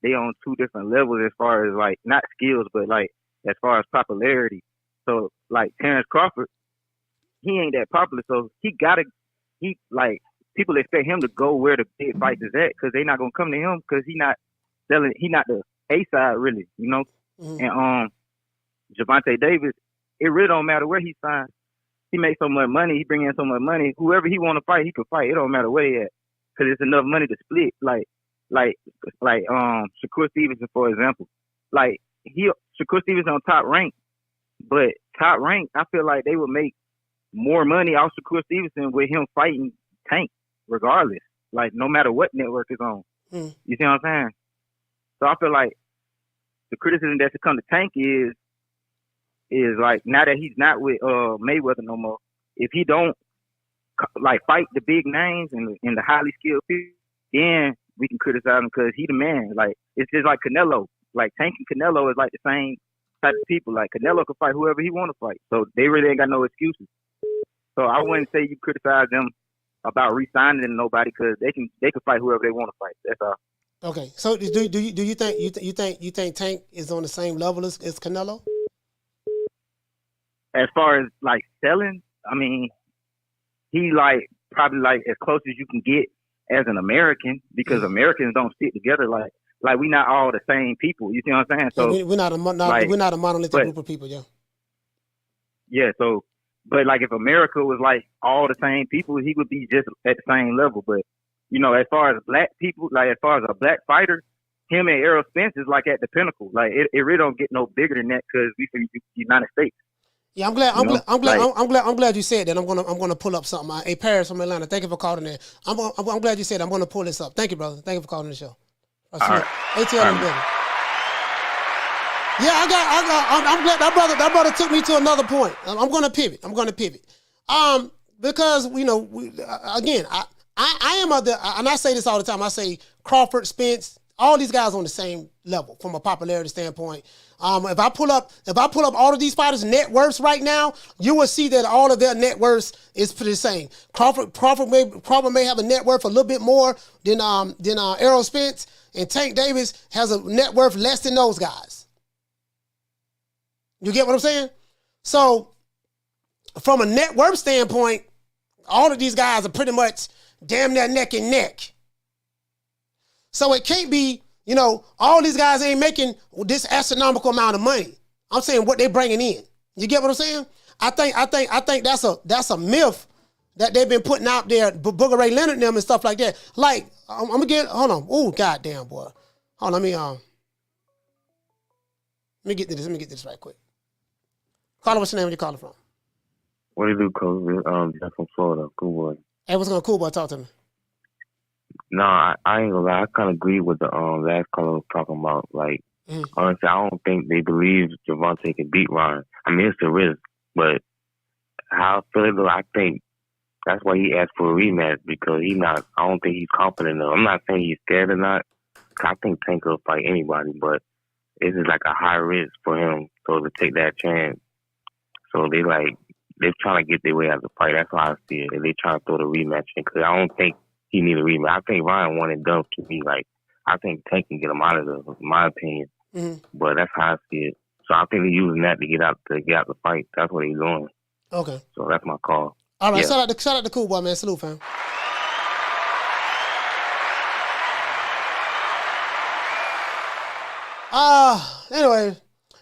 they on two different levels as far as, like, not skills, but, like, as far as popularity. So, like, Terrence Crawford, he ain't that popular, so people expect him to go where the big fights is at because they not going to come to him because he not the A side, really, you know? And Gervonta Davis, it really don't matter where he signs. He makes so much money, he bring in so much money. Whoever he want to fight, he can fight. It don't matter where he at because it's enough money to split. Like Shakur Stevenson, for example. Like, Shakur Stevenson on top rank, but top rank, I feel like they would make more money off Shakur Stevenson with him fighting Tank, regardless. Like, no matter what network is on. You see what I'm saying? So I feel like the criticism that should come to Tank is like, now that he's not with Mayweather no more, if he don't like fight the big names and the highly skilled people, then we can criticize him because he the man. Like, it's just like Canelo. Like, Tank and Canelo is like the same type of people. Like, Canelo can fight whoever he want to fight. So they really ain't got no excuses. So I wouldn't say you criticize them about re-signing nobody because they can fight whoever they want to fight. That's all. Okay.
So do you think Tank is on the same level as Canelo?
As far as like selling, I mean, he like probably like as close as you can get as an American because Americans don't stick together like we not all the same people. You see what I'm saying? So
we're not a monolithic group of people. Yeah.
Yeah. So, but like if America was like all the same people, he would be just at the same level. But you know, as far as black people, like as far as a black fighter, him and Errol Spence is like at the pinnacle. Like it really don't get no bigger than that because we from the United States.
Yeah, I'm glad you said that. I'm gonna pull up something. Hey, Paris from Atlanta, thank you for calling in. I'm glad you said that. I'm gonna pull this up. Thank you, brother. Thank you for calling the show. ATL in building. Yeah, I'm glad that brother took me to another point. I'm gonna pivot. Because you know, I am of the, and I say this all the time. I say Crawford, Spence, all these guys on the same level from a popularity standpoint. If I pull up all of these fighters' net worths right now, you will see that all of their net worths is the same. Crawford may have a net worth a little bit more than Errol Spence, and Tank Davis has a net worth less than those guys. You get what I'm saying? So, from a net worth standpoint, all of these guys are pretty much damn near neck and neck. So it can't be, you know, all these guys ain't making this astronomical amount of money. I'm saying what they bringing in. You get what I'm saying? I think that's a myth that they've been putting out there, Booger Ray Leonard and them and stuff like that. Like, I'm gonna get, hold on. Oh, goddamn, boy. Hold on, let me get this right quick. Caller, what's your name? Where you calling from?
What do you do, Coach? Just from Florida. Cool boy.
Hey, what's going on, cool boy? Talk to me.
No, I ain't gonna lie. I kind of agree with the last caller was talking about. Like, honestly, I don't think they believe Gervonta can beat Ryan. I mean, it's a risk, but how I feel it, I think that's why he asked for a rematch because I don't think he's confident enough. I'm not saying he's scared or not. I think Tank will fight anybody, but it's just like a high risk for him to take that chance. So they're trying to get their way out of the fight. That's how I see it. And they trying to throw the rematch in because I don't think he need a rematch. I think Ryan won and done to me. Like, I think Tank can get him out of there, in my opinion. But that's how I see it. So I think they're using that to get out the fight. That's what he's doing.
Okay.
So that's my call.
All right. Yeah. Shout out to Cool Boy, man. Salute, fam. Anyway,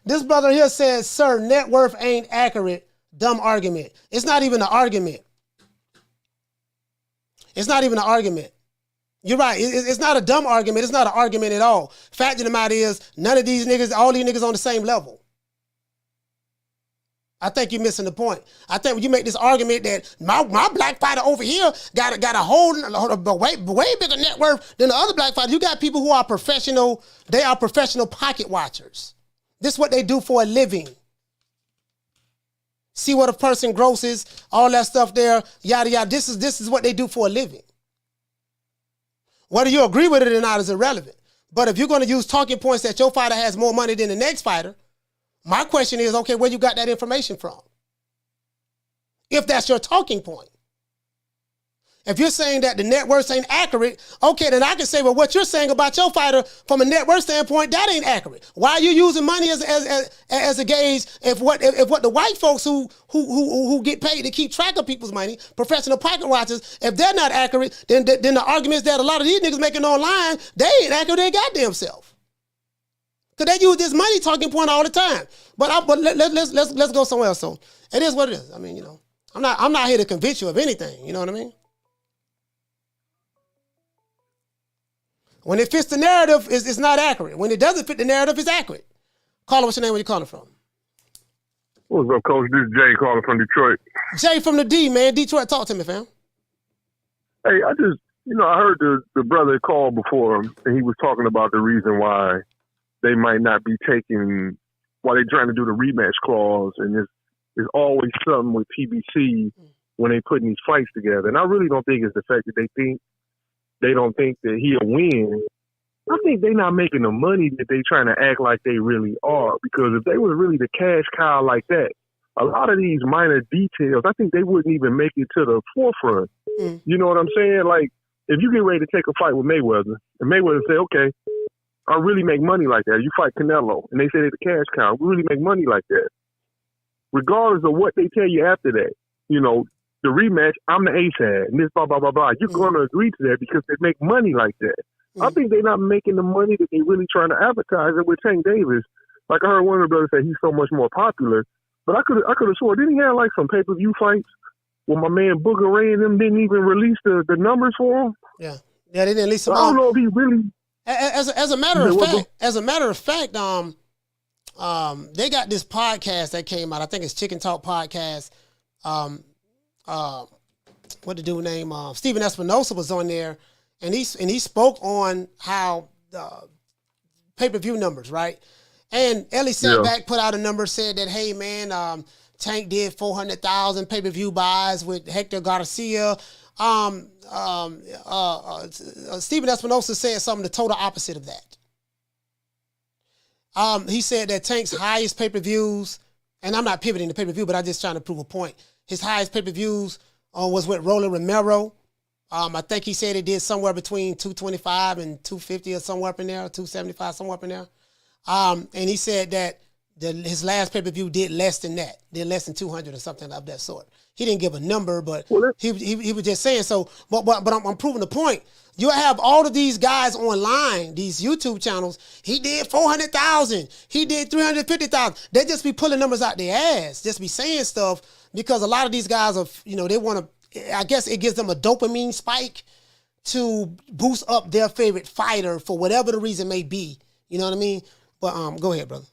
this brother here says, sir, net worth ain't accurate. Dumb argument. It's not even an argument. It's not even an argument. You're right. It's not a dumb argument. It's not an argument at all. Fact of the matter is, none of these niggas, all these niggas on the same level. I think you're missing the point. I think when you make this argument that my black fighter over here got a whole way bigger net worth than the other black fighter, you got people who are professional. They are professional pocket watchers. This is what they do for a living. See what a person grosses, all that stuff there, yada yada. This is what they do for a living. Whether you agree with it or not is irrelevant. But if you're going to use talking points that your fighter has more money than the next fighter, my question is, okay, where you got that information from? If that's your talking point. If you're saying that the net worth ain't accurate, okay, then I can say, well, what you're saying about your fighter from a net worth standpoint, that ain't accurate. Why are you using money as a gauge if what the white folks who get paid to keep track of people's money, professional pocket watchers, if they're not accurate, then the arguments that a lot of these niggas making online, they ain't accurate their goddamn self. Because they use this money talking point all the time. But let's go somewhere else. So it is what it is. I mean, I'm not here to convince you of anything. You know what I mean? When it fits the narrative, it's not accurate. When it doesn't fit the narrative, it's accurate. Caller, what's your name? Where you calling from?
What's up, Coach? This is Jay calling from Detroit.
Jay from the D, man. Detroit, talk to me, fam.
Hey, I just, I heard the brother call before him, and he was talking about the reason why they might not be taking, why they're trying to do the rematch clause, and there's always something with PBC when they putting these fights together. And I really don't think it's the fact that they don't think that he'll win. I think they're not making the money that they trying to act like they really are. Because if they was really the cash cow like that, a lot of these minor details, I think they wouldn't even make it to the forefront. You know what I'm saying? Like, if you get ready to take a fight with Mayweather, and Mayweather say, okay, I really make money like that. You fight Canelo, and they say they're the cash cow. We really make money like that. Regardless of what they tell you after that, the rematch, I'm the ASAD, and this blah, blah, blah, blah. You're going to agree to that because they make money like that. I think they're not making the money that they really trying to advertise it with Tank Davis. Like I heard one of the brothers say he's so much more popular. But I could have sworn, didn't he have like some pay-per-view fights where my man Booger Ray and them didn't even release the numbers for him?
Yeah, they didn't release them.
I don't know if he really...
As a matter of fact, they got this podcast that came out. I think it's Chicken Talk Podcast. What the dude name? Steven Espinosa was on there, and he spoke on how pay-per-view numbers, right? And Ellie sat back, put out a number, said that, hey man, Tank did 400,000 pay-per-view buys with Hector Garcia. Steven Espinosa said something the total opposite of that. He said that Tank's highest pay-per-views, and I'm not pivoting to pay-per-view, but I'm just trying to prove a point. His highest pay-per-views was with Roland Romero. I think he said it did somewhere between 225 and 250 or somewhere up in there, 275, somewhere up in there. And he said that his last pay-per-view did less than that, did less than 200 or something of that sort. He didn't give a number, but he was just saying so. But I'm proving the point. You have all of these guys online, these YouTube channels. He did 400,000. He did 350,000. They just be pulling numbers out their ass, just be saying stuff because a lot of these guys are, they want to. I guess it gives them a dopamine spike to boost up their favorite fighter for whatever the reason may be. You know what I mean? But go ahead, brother.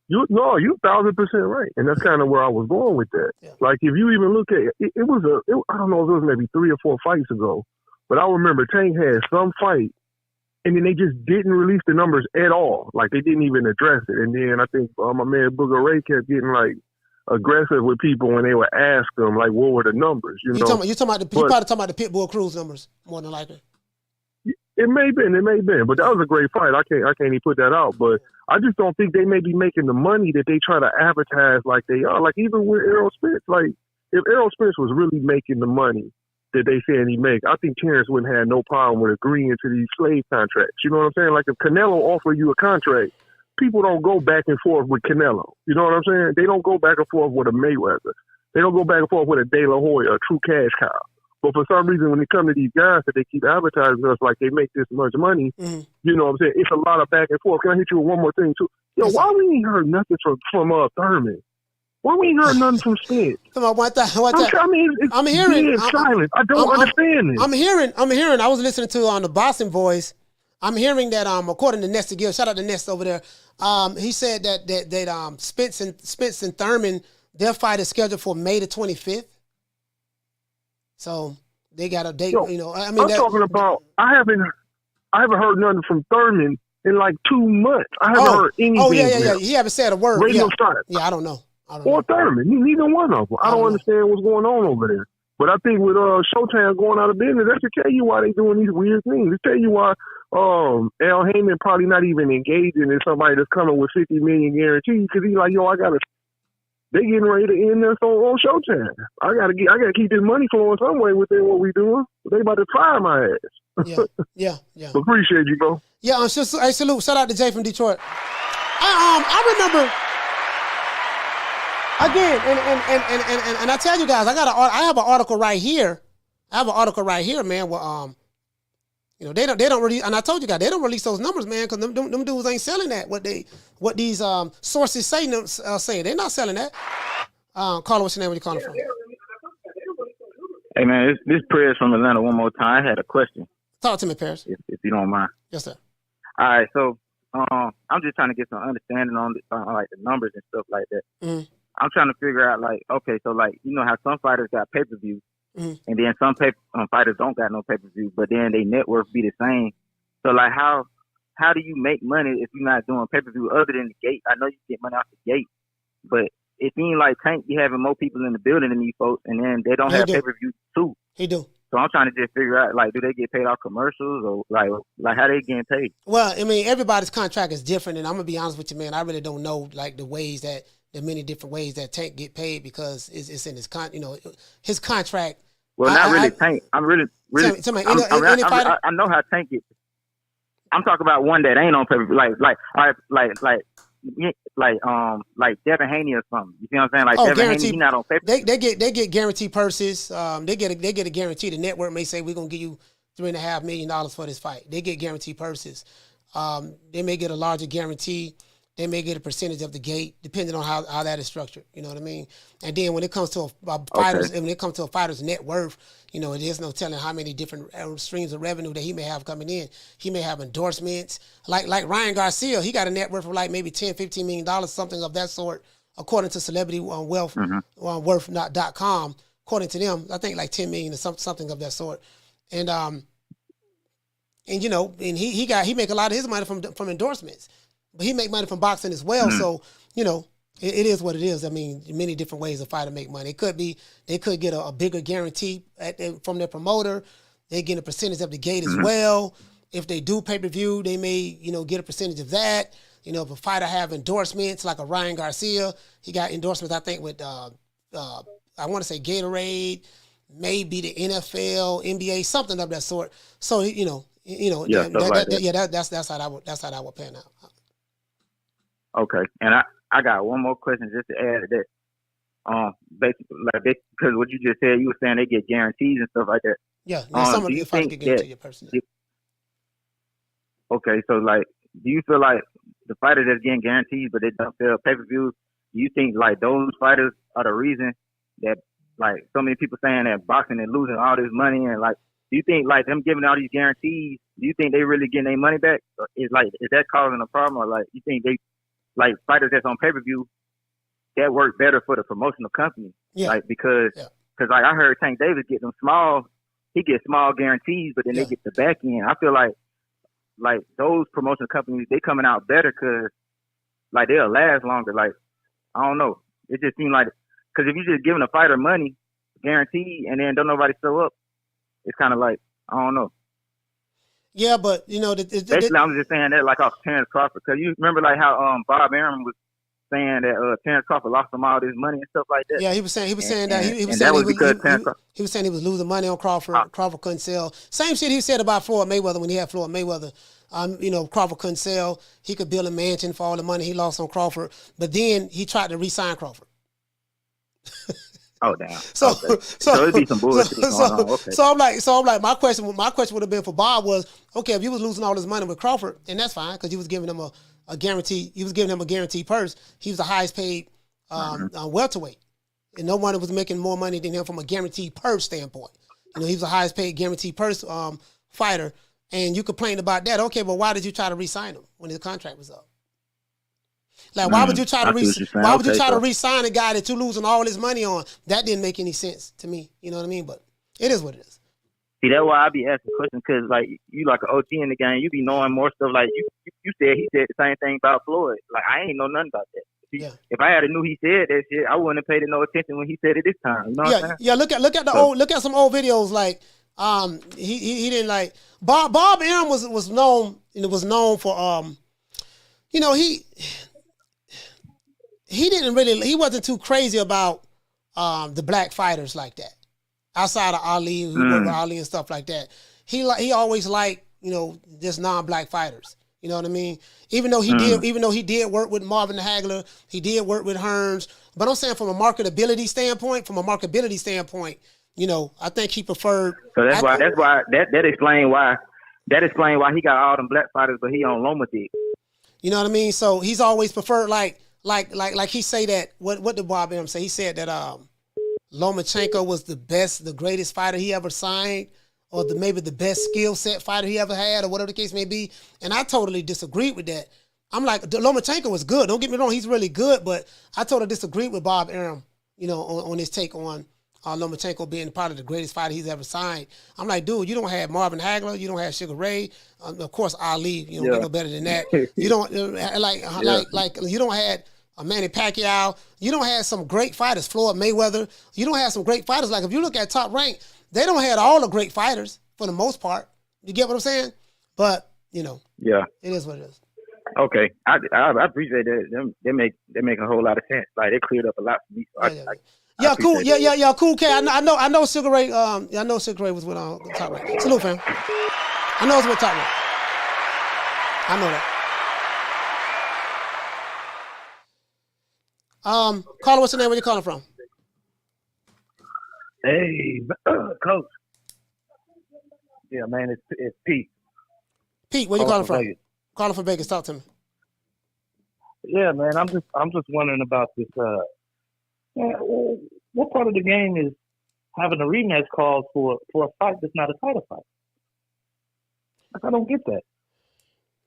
You're 1,000% right, and that's kind of where I was going with that. Yeah. Like if you even look at it, I don't know if it was maybe 3 or 4 fights ago, but I remember Tank had some fight, and then they just didn't release the numbers at all. Like they didn't even address it. And then I think my man Booger Ray kept getting like aggressive with people when they would ask them like, what were the numbers? You probably talking about the Pitbull Cruz numbers more than likely. It may have been, but that was a great fight. I can't even put that out, but I just don't think they may be making the money that they try to advertise like they are. Like even with Errol Spence, like if Errol Spence was really making the money that they saying he make, I think Terrence wouldn't have no problem with agreeing to these slave contracts. You know what I'm saying? Like if Canelo offer you a contract, people don't go back and forth with Canelo. You know what I'm saying? They don't go back and forth with a Mayweather. They don't go back and forth with a De La Hoya, a true cash cow. But for some reason, when it comes to these guys that they keep advertising us like they make this much money, you know what I'm saying? It's a lot of back and forth. Can I hit you with one more thing, too? Yo, why we ain't heard nothing from Thurman? Why we ain't heard nothing from Spence? I'm hearing silent. I don't understand this.
I'm hearing. I was listening to on the Boston Voice. I'm hearing that according to Nestor Gill, shout out to Nest over there. He said that Spence and Thurman, their fight is scheduled for May the 25th. So they got a date. I haven't heard nothing from Thurman in like 2 months. I haven't heard anything. Oh yeah. He haven't said a word.
Radio silence.
Yeah, I don't know.
Or Thurman. Neither one of them. I don't understand what's going on over there. But I think with Showtime going out of business, that should tell you why they doing these weird things. It tell you why Al Heyman probably not even engaging in somebody that's coming with 50 million guaranteed, because he's like, yo, they getting ready to end us on Showtime. I gotta keep this money flowing some way within what we doing. They about to fire my ass.
Yeah.
Appreciate you, bro.
Yeah, hey, salute. Shout out to Jay from Detroit. I remember again, and I tell you guys, I have an article right here. Man. Where they don't release, and I told you guys they don't release those numbers, man, because them dudes ain't selling that. What these sources say they're not selling that. Carla, what's your name? Where you calling from?
Hey man, this Paris from Atlanta one more time. I had a question.
Talk to me, Paris.
If you don't mind.
Yes, sir.
All right, so I'm just trying to get some understanding on like the numbers and stuff like that.
Mm-hmm.
I'm trying to figure out like, okay, so like you know how some fighters got pay-per-view,
mm-hmm.
and then some fighters don't got no pay-per-view, but then they net worth be the same. So like how do you make money if you're not doing pay-per-view other than the gate? I know you get money off the gate, but it seems like Tank be having more people in the building than these folks, and then they don't have pay-per-view too.
He do.
So I'm trying to just figure out, like, do they get paid off commercials or like how they getting paid?
Well, I mean, everybody's contract is different, and I'm gonna be honest with you, man. I really don't know like the many different ways that Tank get paid because it's in his his contract.
Well, not really Tank. I'm really.
Tell me, any fighter?
I know how Tank gets. I'm talking about one that ain't on pay-per-view, like Devin Haney or something. You see what I'm saying? Like Devin Haney, he not on pay-per-view.
They get guaranteed purses. They get a guarantee. The network may say we're gonna give you $3.5 million for this fight. They get guaranteed purses. They may get a larger guarantee. They may get a percentage of the gate, depending on how that is structured. You know what I mean? And then when it comes to a fighter's net worth, it is no telling how many different streams of revenue that he may have coming in. He may have endorsements, like Ryan Garcia. He got a net worth of like maybe $10-15 million, something of that sort, according to Celebrity Wealth, Worth.com. According to them, I think like 10 million or something of that sort. And he make a lot of his money from endorsements. But he make money from boxing as well, so it is what it is. I mean, many different ways a fighter make money. It could be they could get a bigger guarantee from their promoter. They get a percentage of the gate as well. If they do pay-per-view, they may get a percentage of that. If a fighter have endorsements like a Ryan Garcia, he got endorsements I think with I want to say Gatorade, maybe the NFL, NBA, something of that sort. So that's how that would pan out.
Okay, and I got one more question just to add to that. Basically, because what you just said, you were saying they get guarantees and stuff like that.
Yeah, some of the fighters get guaranteed your person.
Okay, so like, do you feel like the fighters that's getting guarantees but they don't sell pay-per-views, do you think like those fighters are the reason that like so many people saying that boxing is losing all this money, and like, do you think like them giving all these guarantees, do you think they really getting their money back? Or is that causing a problem, or like you think they like fighters that's on pay-per-view that work better for the promotional company?
Yeah.
Like because like I heard Tank Davis get them he gets small guarantees, but then they get the back end. I feel like those promotional companies, they coming out better because like they'll last longer. Like I don't know, it just seems like because if you just giving a fighter money guaranteed and then don't nobody show up, it's kind of like I don't know.
Yeah, but
basically, I'm just saying that like off Terrence Crawford, because you remember like how Bob Arum was saying that Terrence Crawford lost him all this money and stuff like that.
Yeah, he was saying he was losing money on Crawford. Crawford couldn't sell. Same shit he said about Floyd Mayweather when he had Floyd Mayweather. Crawford couldn't sell. He could build a mansion for all the money he lost on Crawford, but then he tried to re-sign Crawford.
Oh damn! So it'd be some bullshit going on. Okay.
So I'm like, my question would have been for Bob was, okay, if you was losing all this money with Crawford, and that's fine because he was giving him a guarantee. He was giving him a guaranteed purse. He was the highest paid welterweight, and no one was making more money than him from a guaranteed purse standpoint. He was the highest paid guaranteed purse fighter, and you complained about that. Okay, but why did you try to re-sign him when his contract was up? Like, why would you try to re-sign a guy that you're losing all this money on? That didn't make any sense to me. You know what I mean? But it is what it is.
See, that's why I be asking questions, because like you like an OT in the game, you be knowing more stuff. Like he said the same thing about Floyd. Like I ain't know nothing about that. If I had knew he said that shit, I wouldn't have paid no attention when he said it this time. You know what I'm saying?
Yeah. Look at some old videos. Like he didn't like Bob Arum was known for he wasn't too crazy about the black fighters like that. Outside of Ali, who worked with Ali and stuff like that, he always liked just non-black fighters. You know what I mean? Even though he did work with Marvin Hagler, he did work with Hearns. But I'm saying from a marketability standpoint, I think he preferred.
So that explains why he got all them black fighters, but he on Loma dick.
You know what I mean? So he's always preferred like he say that. What did Bob Arum say? He said that Lomachenko was the greatest fighter he ever signed, or maybe the best skill set fighter he ever had, or whatever the case may be. And I totally disagreed with that. I'm like, Lomachenko was good. Don't get me wrong, he's really good, but I totally disagreed with Bob Arum, on his take on Lomachenko being part of the greatest fighter he's ever signed. I'm like, dude, you don't have Marvin Hagler, you don't have Sugar Ray, of course Ali, you don't get no better than that. You don't you don't have Manny Pacquiao. You don't have some great fighters, Floyd Mayweather. You don't have some great fighters. Like if you look at Top Rank, they don't have all the great fighters for the most part. You get what I'm saying? But it is what it is.
Okay, I appreciate that. They make a whole lot of sense. Like they cleared up a lot for me. So
cool. Yeah, cool. Okay, I know Sugar Ray. I know Sugar Ray was with Top Rank. Salute, fam. I know it's with Top Rank. I know that. Caller, what's your name? Where you calling from?
Hey, Coach. Yeah, man, it's Pete.
Pete, where you calling from? Calling from Vegas. Talk to me.
Yeah, man, I'm just wondering about this. What part of the game is having a rematch called for a fight that's not a title fight? Like, I don't get that.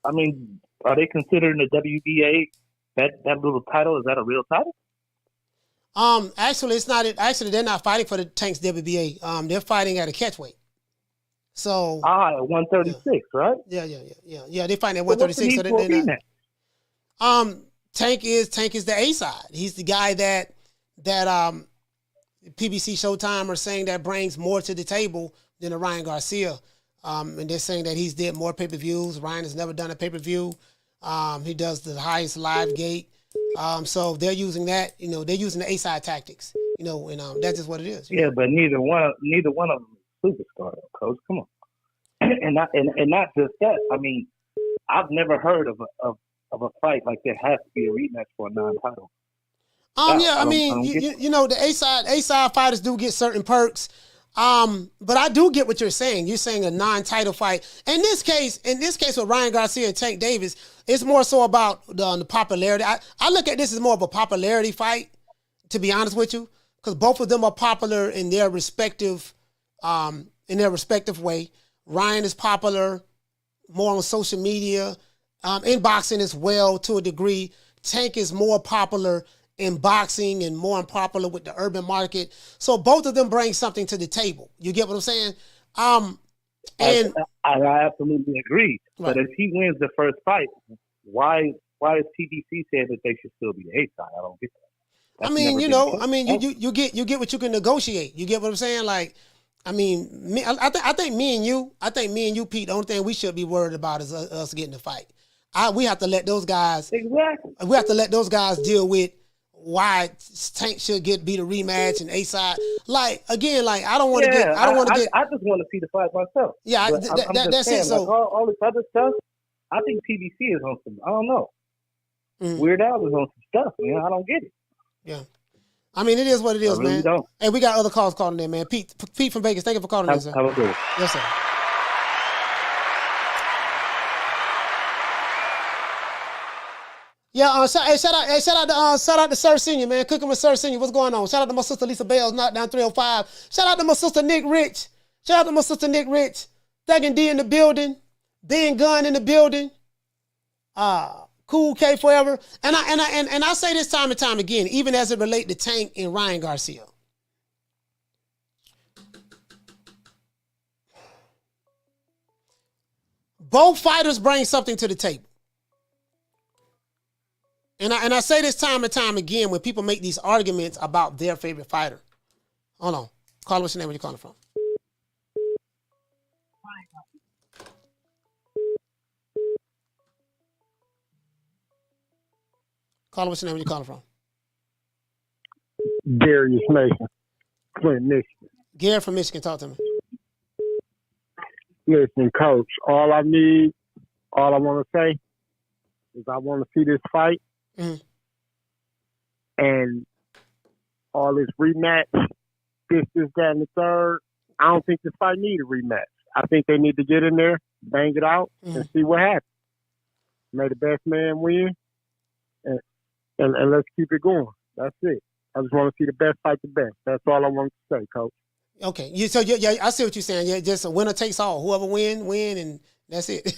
I mean, are they considering the WBA that little title? Is that a real title?
Actually, it's not. Actually, they're not fighting for the Tank's WBA. They're fighting at a catchweight. So
at 136, right?
Yeah. They're fighting at 136. So they're not. Tank is the A side. He's the guy that PBC Showtime are saying that brings more to the table than a Ryan Garcia. And they're saying that he's did more pay-per-views. Ryan has never done a pay-per-view. He does the highest live gate. So they're using that, they're using the A-side tactics, and that's just what it is.
Yeah, but neither one of them is superstar, Coach. Come on. And not just that. I mean, I've never heard of a fight like that has to be a rematch for a non-title.
The A-side fighters do get certain perks. But I do get what you're saying. You're saying a non-title fight. In this case with Ryan Garcia and Tank Davis, it's more so about the popularity. I look at this as more of a popularity fight, to be honest with you, because both of them are popular in their respective way. Ryan is popular more on social media, in boxing as well to a degree. Tank is more popular in boxing and more unpopular with the urban market. So both of them bring something to the table. You get what I'm saying? And
I absolutely agree. Right. But if he wins the first fight, why is TBC saying that they should still be the A side? I don't get that.
You get what you can negotiate. You get what I'm saying? Like, I think me and you, Pete, the only thing we should be worried about is us getting the fight. We have to let those guys.
Exactly.
We have to let those guys deal with why Tank should be the rematch and A side. Like again, like I don't want to get.
I just want to see the fight myself.
Yeah, that's
saying,
it. So
like, all this other stuff, I think PBC is on some. I don't know. Weird Al is on some stuff, man. I don't get it.
Yeah, I mean it is what it is, man. Don't. Hey, we got other calls calling in, man. Pete from Vegas, thank you for calling in, sir.
Have a good one.
Yes, sir. Yeah, shout out to Sir Senior, man. Cooking with Sir Senior. What's going on? Shout out to my sister Lisa Bales, Knockdown 305. Shout out to my sister Nick Rich. Thuggin' D in the building. Being Gun in the building. Cool K forever. And I say this time and time again, even as it relates to Tank and Ryan Garcia. Both fighters bring something to the table. And I say this time and time again when people make these arguments about their favorite fighter. Hold on. Caller, what's your name? Where you calling from? Caller, what's your name? Where you calling from?
Darius Mason, Flint, Michigan.
Gary from Michigan, talk to me.
Listen, Coach, all I want to say is I want to see this fight.
Mhm.
And all this rematch, this, that, and the third. I don't think this fight need a rematch. I think they need to get in there, bang it out, and see what happens. May the best man win, and let's keep it going. That's it. I just want to see the best fight the best. That's all I want to say, Coach.
Okay. Yeah, I see what you're saying. Yeah, just a winner takes all. Whoever win, and that's it.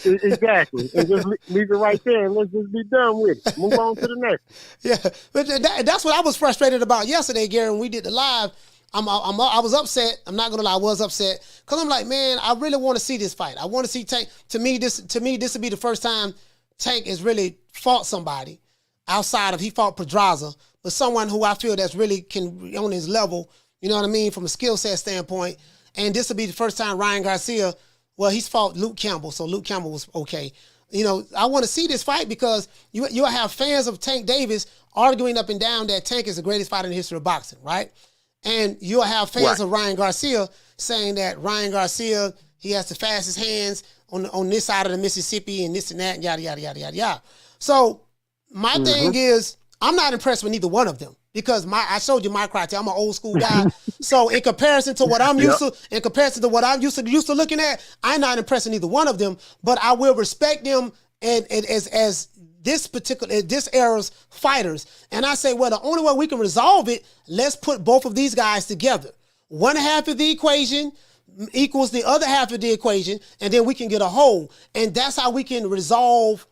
Exactly. And just leave it right there, and let's just be done with it. Move on to the next.
Yeah, but that's what I was frustrated about yesterday, Gary, when we did the live. I was upset. I'm not gonna lie, I was upset because I'm like, man, I really want to see this fight. I want to see Tank. To me, this would be the first time Tank has really fought somebody outside of he fought Pedraza, but someone who I feel that's really can on his level. You know what I mean, from a skill set standpoint. And this will be the first time Ryan Garcia. Well, he's fought Luke Campbell, so Luke Campbell was okay. You know, I want to see this fight because you'll have fans of Tank Davis arguing up and down that Tank is the greatest fighter in the history of boxing, right? And you'll have fans of Ryan Garcia saying that Ryan Garcia, he has the fastest hands on this side of the Mississippi and this and that, and yada, yada, yada, yada, yada. So my thing is, I'm not impressed with neither one of them because I showed you my criteria. I'm an old school guy. So in comparison to what I'm used to, used to looking at, I'm not impressed with either one of them, but I will respect them as this era's fighters. And I say, well, the only way we can resolve it, let's put both of these guys together. One half of the equation equals the other half of the equation, and then we can get a whole. And that's how we can resolve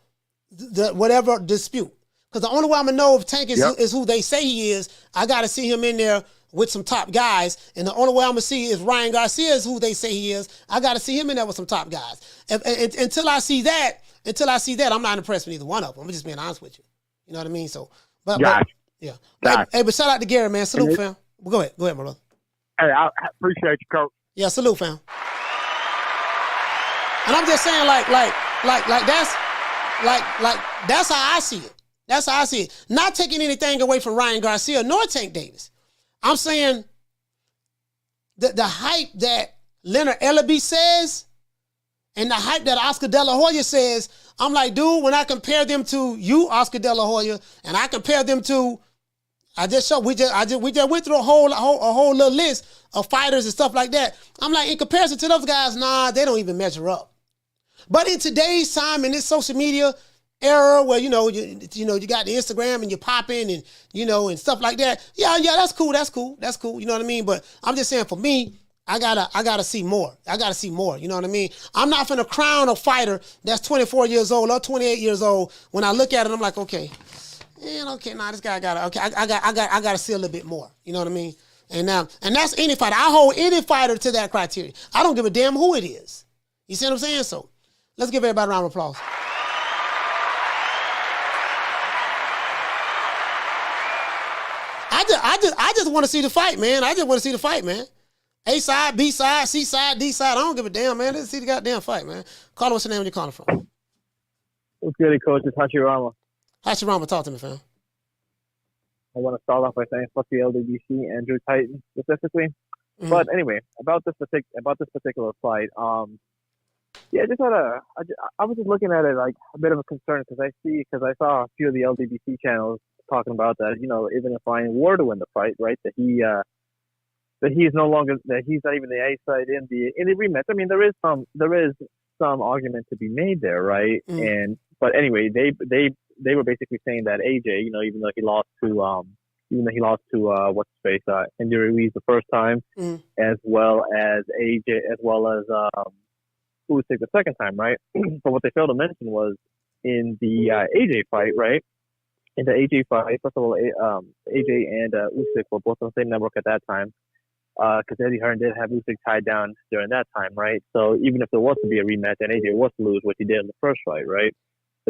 the whatever dispute. Because the only way I'm going to know if Tank is who they say he is, I got to see him in there with some top guys. And the only way I'm going to see is Ryan Garcia is who they say he is. I got to see him in there with some top guys. Until I see that, I'm not impressed with either one of them. I'm just being honest with you. You know what I mean? So, but yeah. Hey, but shout out to Gary, man. Salute, fam. Well, go ahead, my brother.
Hey, I appreciate you, Coach.
Yeah, salute, fam. And I'm just saying, like that's how I see it. That's how I see it. Not taking anything away from Ryan Garcia nor Tank Davis. I'm saying the hype that Leonard Ellaby says and the hype that Oscar De La Hoya says, I'm like, dude, when I compare them to you, Oscar De La Hoya, and I compare them to, we just went through a whole little list of fighters and stuff like that. I'm like, in comparison to those guys, nah, they don't even measure up. But in today's time, in this social media era where, you got the Instagram and you're popping and, and stuff like that. Yeah, that's cool. You know what I mean? But I'm just saying for me, I gotta see more. You know what I mean? I'm not finna crown a fighter that's 24 years old or 28 years old. When I look at it, I'm like, okay, this guy I gotta see a little bit more. You know what I mean? And that's any fighter. I hold any fighter to that criteria. I don't give a damn who it is. You see what I'm saying? So let's give everybody a round of applause. I just want to see the fight, man. A side, B side, C side, D side. I don't give a damn, man. Let's see the goddamn fight, man. Caller, what's your name? Where you calling from?
What's good, Coach? It's Hashirama.
Hashirama, talk to me, fam.
I want to start off by saying fuck the LDBC and Drew Titan specifically. Mm-hmm. But anyway, about this particular fight, I was just looking at it like a bit of a concern because I saw a few of the LDBC channels talking about that, even if Ryan were to win the fight, right, that he's not even the A side in the rematch. I mean, there is some argument to be made there, right? Mm. But anyway, they were basically saying that AJ, even though he lost to what's his face, Andy Ruiz the first time, as well as Usyk the second time, right? But what they failed to mention was in the AJ fight, right? In the AJ fight, first of all, AJ and Usyk were both on the same network at that time, because Eddie Hearn did have Usyk tied down during that time, right? So even if there was to be a rematch and AJ was to lose, which he did in the first fight, right?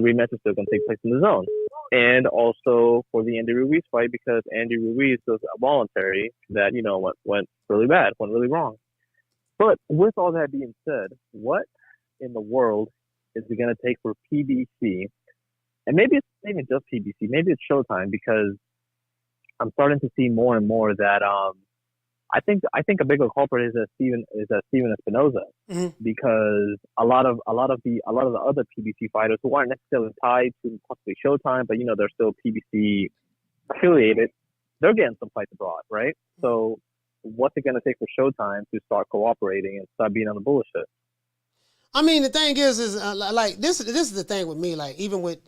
the rematch is still going to take place in the zone. And also for the Andy Ruiz fight, because Andy Ruiz was voluntary, that, you know, went really bad, went really wrong. But with all that being said, what in the world is it going to take for PBC? And maybe it's not even just PBC, maybe it's Showtime, because I'm starting to see more and more that I think a bigger culprit is Steven Espinoza, because a lot of the other PBC fighters who aren't necessarily tied to possibly Showtime, but you know they're still PBC affiliated, they're getting some fights abroad, right? So what's it going to take for Showtime to start cooperating and start being on the bullshit?
I mean, the thing is like this is the thing with me. Like even with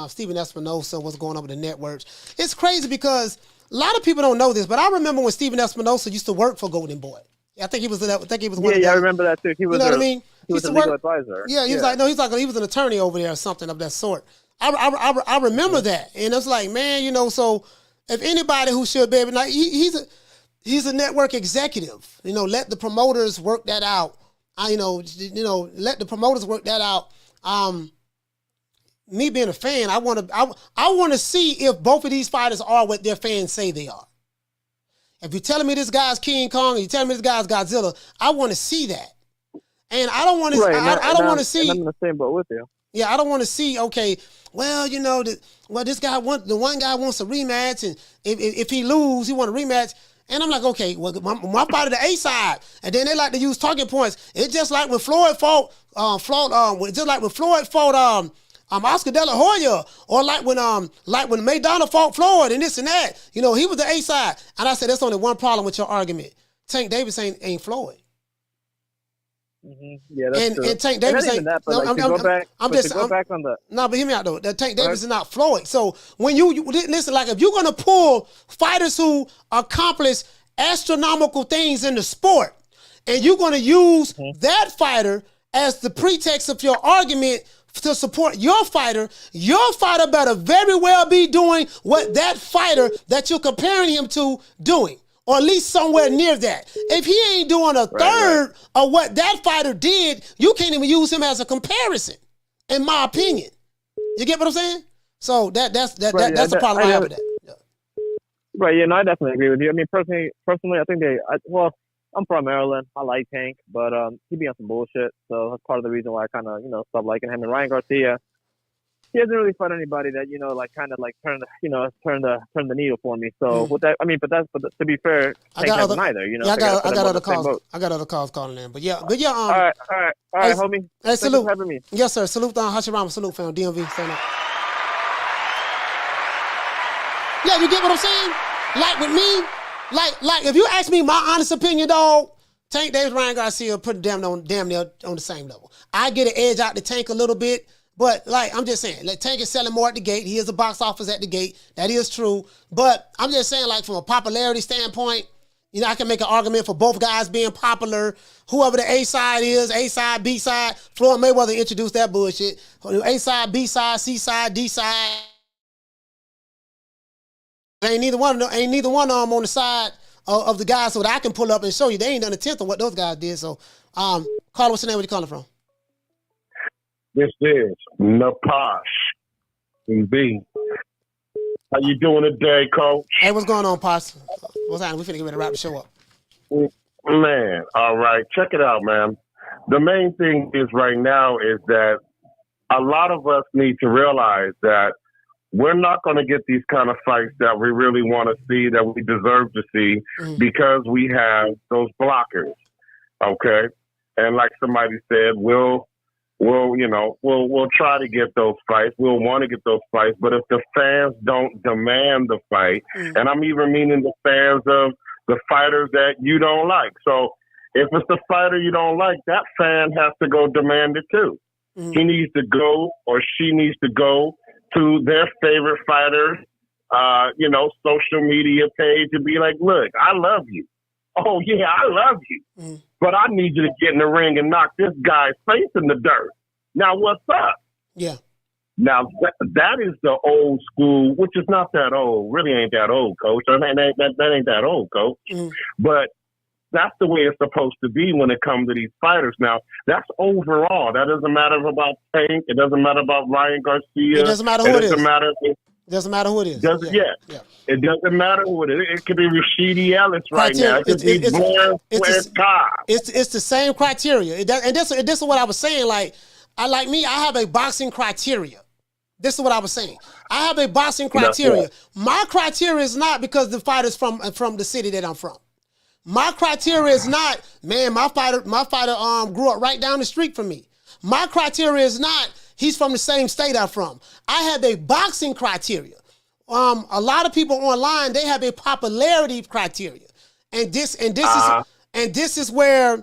Steven Espinoza, what's going on with the networks, it's crazy because a lot of people don't know this, but I remember when Steven Espinoza used to work for Golden Boy. I think he was one of the,
I remember that too. He was,
you know what I mean?
He was a legal advisor.
Yeah, he was an attorney over there or something of that sort. I remember that, and it's like, man, you know, so if anybody who should be able, like he's a network executive, you know, let the promoters work that out. Let the promoters work that out. Me being a fan, I want to see if both of these fighters are what their fans say they are. If you're telling me this guy's King Kong and you're telling me this guy's Godzilla, I want to see that. And I don't want to. Right, I don't want to see.
I'm in the same boat with you.
Yeah, I don't want to see. Okay, well, you know, this guy the one guy wants a rematch, and if he lose, he want a rematch. And I'm like, okay, well, my fight of the A side, and then they like to use talking points. It's just like when Floyd fought, Oscar De La Hoya, or like when Maidana fought Floyd and this and that. You know, he was the A side, and I said that's only one problem with your argument. Tank Davis ain't Floyd.
Mm-hmm. Yeah, that's true.
And Tank Davis ain't.
That, but go back on the.
No, but hear me out though. That Tank Davis is not Floyd. So when you listen, like if you're gonna pull fighters who accomplish astronomical things in the sport, and you're gonna use that fighter as the pretext of your argument to support your fighter better very well be doing what that fighter that you're comparing him to doing. Or at least somewhere near that. If he ain't doing a third of what that fighter did, you can't even use him as a comparison, in my opinion. You get what I'm saying? So that's the problem I have with that. Yeah.
Right, yeah, no, I definitely agree with you. I mean, personally, I think I'm from Maryland. I like Tank, but he be on some bullshit. So that's part of the reason why I kind of, stopped liking him. And Ryan Garcia, he hasn't really fought anybody that, turn the needle for me. So with that, I mean, but to be fair, Tank hasn't either.
I got other calls. I got other calls calling in, but yeah.
All right, homie.
Hey, salute.
Thanks for having me.
Yes, sir. Salute on Hashirama. Salute, fam. DMV. Stand up. Yeah, you get what I'm saying? Like with me, like if you ask me my honest opinion, dog, Tank Davis, Ryan Garcia put damn near on the same level. I get an edge out the Tank a little bit. But, I'm just saying, Tank is selling more at the gate. He is a box office at the gate. That is true. But I'm just saying, from a popularity standpoint, I can make an argument for both guys being popular. Whoever the A side is, A side, B side, Floyd Mayweather introduced that bullshit. A side, B side, C side, D side. Ain't neither one of them on the side of the guys so that I can pull up and show you. They ain't done a tenth of what those guys did. So, Carla, what's the name? Where you calling from?
This is Napash and B. How you doing today, Coach?
Hey, what's going on, Pops? What's happening? We finna get ready to wrap the show up.
Man, all right. Check it out, man. The main thing is right now is that a lot of us need to realize that we're not going to get these kind of fights that we really want to see, that we deserve to see, because we have those blockers, okay? And like somebody said, we'll try to get those fights. We'll want to get those fights. But if the fans don't demand the fight, and I'm even meaning the fans of the fighters that you don't like. So if it's the fighter you don't like, that fan has to go demand it too. He needs to go, or she needs to go to their favorite fighter's, social media page and be like, look, I love you. Oh, yeah, I love you. But I need you to get in the ring and knock this guy's face in the dirt. Now, what's up?
Yeah.
Now, that is the old school, which is not that old. Really ain't that old, Coach. That ain't that old, Coach. But That's the way it's supposed to be when it comes to these fighters. Now, that's overall. That doesn't matter about Tank. It doesn't matter about Ryan Garcia.
It doesn't matter who it is.
It doesn't matter who it is.
Yeah.
It doesn't matter who it is. It could be Rashidi Ellis right now. It could be Blair Cobb.
It's the same criteria. And this is what I was saying. Like, I have a boxing criteria. This is what I was saying. I have a boxing criteria. My criteria is not because the fighter's from the city that I'm from. My criteria is not, man, my fighter grew up right down the street from me. My criteria is not he's from the same state I'm from. I have a boxing criteria. A lot of people online, they have a popularity criteria. And this is where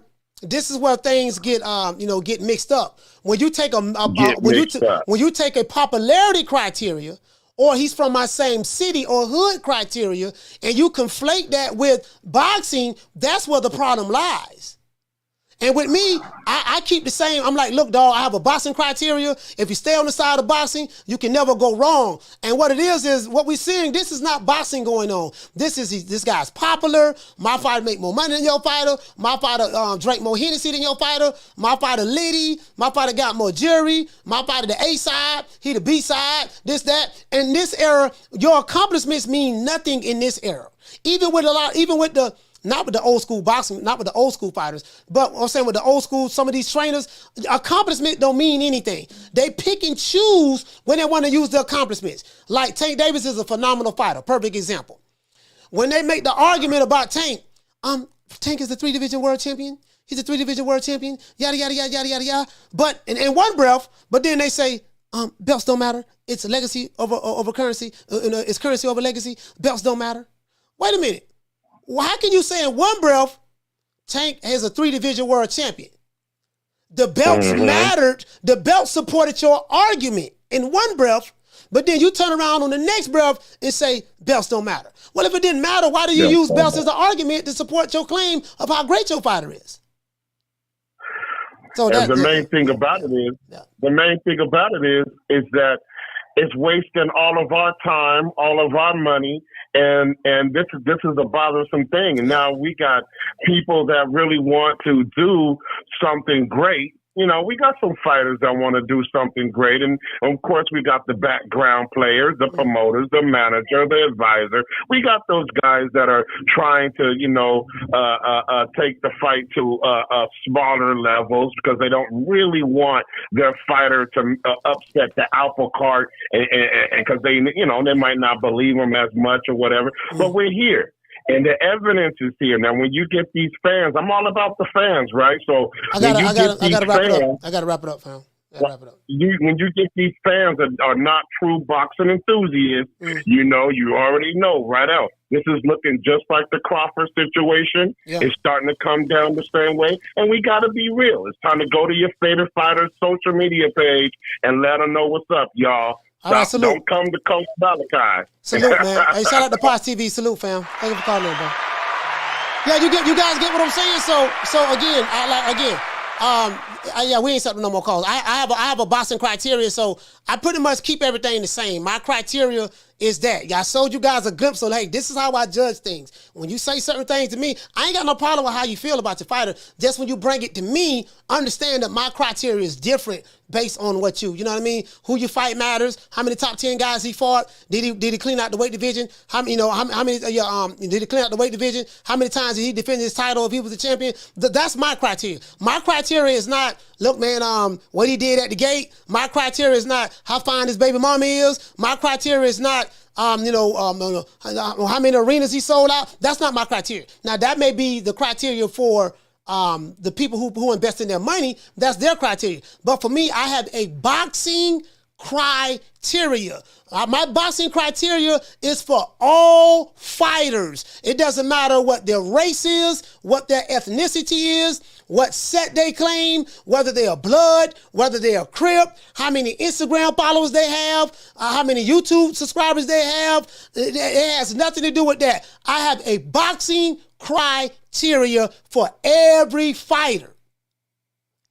things get mixed up. When you take when you take a popularity criteria, or he's from my same city or hood criteria, and you conflate that with boxing, that's where the problem lies. And with me, I keep the same. I'm like, look, dog, I have a boxing criteria. If you stay on the side of boxing, you can never go wrong. And what it is what we're seeing, this is not boxing going on. This guy's popular. My fighter make more money than your fighter. My fighter drank more Hennessy than your fighter. My fighter litty. My fighter got more jury. My fighter the A side. He the B side. This, that. In this era, your accomplishments mean nothing in this era. Not with the old school boxing, not with the old school fighters, but I'm saying with the old school, some of these trainers, accomplishment don't mean anything. They pick and choose when they want to use the accomplishments. Like Tank Davis is a phenomenal fighter, perfect example. When they make the argument about Tank, Tank is the 3-division world champion. He's a 3-division world champion, yada, yada, yada, yada, yada, yada. But in one breath, but then they say, belts don't matter. It's legacy over currency. It's currency over legacy. Belts don't matter. Wait a minute. Well, how can you say in one breath, Tank is a 3-division world champion? The belts mattered. The belts supported your argument in one breath, but then you turn around on the next breath and say, belts don't matter. Well, if it didn't matter, why do you use belts as an argument to support your claim of how great your fighter is? So
the main thing about it is that it's wasting all of our time, all of our money, and this is a bothersome thing. And now we got people that really want to do something great. You know, we got some fighters that want to do something great. And of course, we got the background players, the promoters, the manager, the advisor. We got those guys that are trying to, take the fight to smaller levels because they don't really want their fighter to upset the apple cart and because they might not believe them as much or whatever. But we're here. And the evidence is here. Now, when you get these fans, I'm all about the fans, right? So I gotta wrap it up.
I gotta wrap it up, fam.
When you get these fans that are not true boxing enthusiasts, you already know right out. This is looking just like the Crawford situation. Yeah. It's starting to come down the same way. And we got to be real. It's time to go to your favorite fighter's social media page and let them know what's up, y'all.
All right, salute.
Don't come to Coach Malachi.
Salute, man. Hey, shout out to Paz TV. Salute, fam. Thank you for calling in, bro. Yeah, you guys get what I'm saying? So again, we ain't setting no more calls. I have a boxing criteria, so I pretty much keep everything the same. My criteria is that. I showed you guys a glimpse of, hey, this is how I judge things. When you say certain things to me, I ain't got no problem with how you feel about your fighter. Just when you bring it to me, understand that my criteria is different based on what you know what I mean? Who you fight matters. How many top 10 guys he fought? Did he clean out the weight division? How many did he clean out the weight division? How many times did he defend his title if he was a champion? That's my criteria. My criteria is not, look, man, what he did at the gate. My criteria is not how fine his baby mama is. My criteria is not how many arenas he sold out. That's not my criteria. Now, that may be the criteria for the people who invest in their money. That's their criteria. But for me, I have a boxing criteria. My boxing criteria is for all fighters. It doesn't matter what their race is, what their ethnicity is, what set they claim, whether they are blood, whether they are Crip, how many Instagram followers they have, how many YouTube subscribers they have. It has nothing to do with that. I have a boxing criteria for every fighter.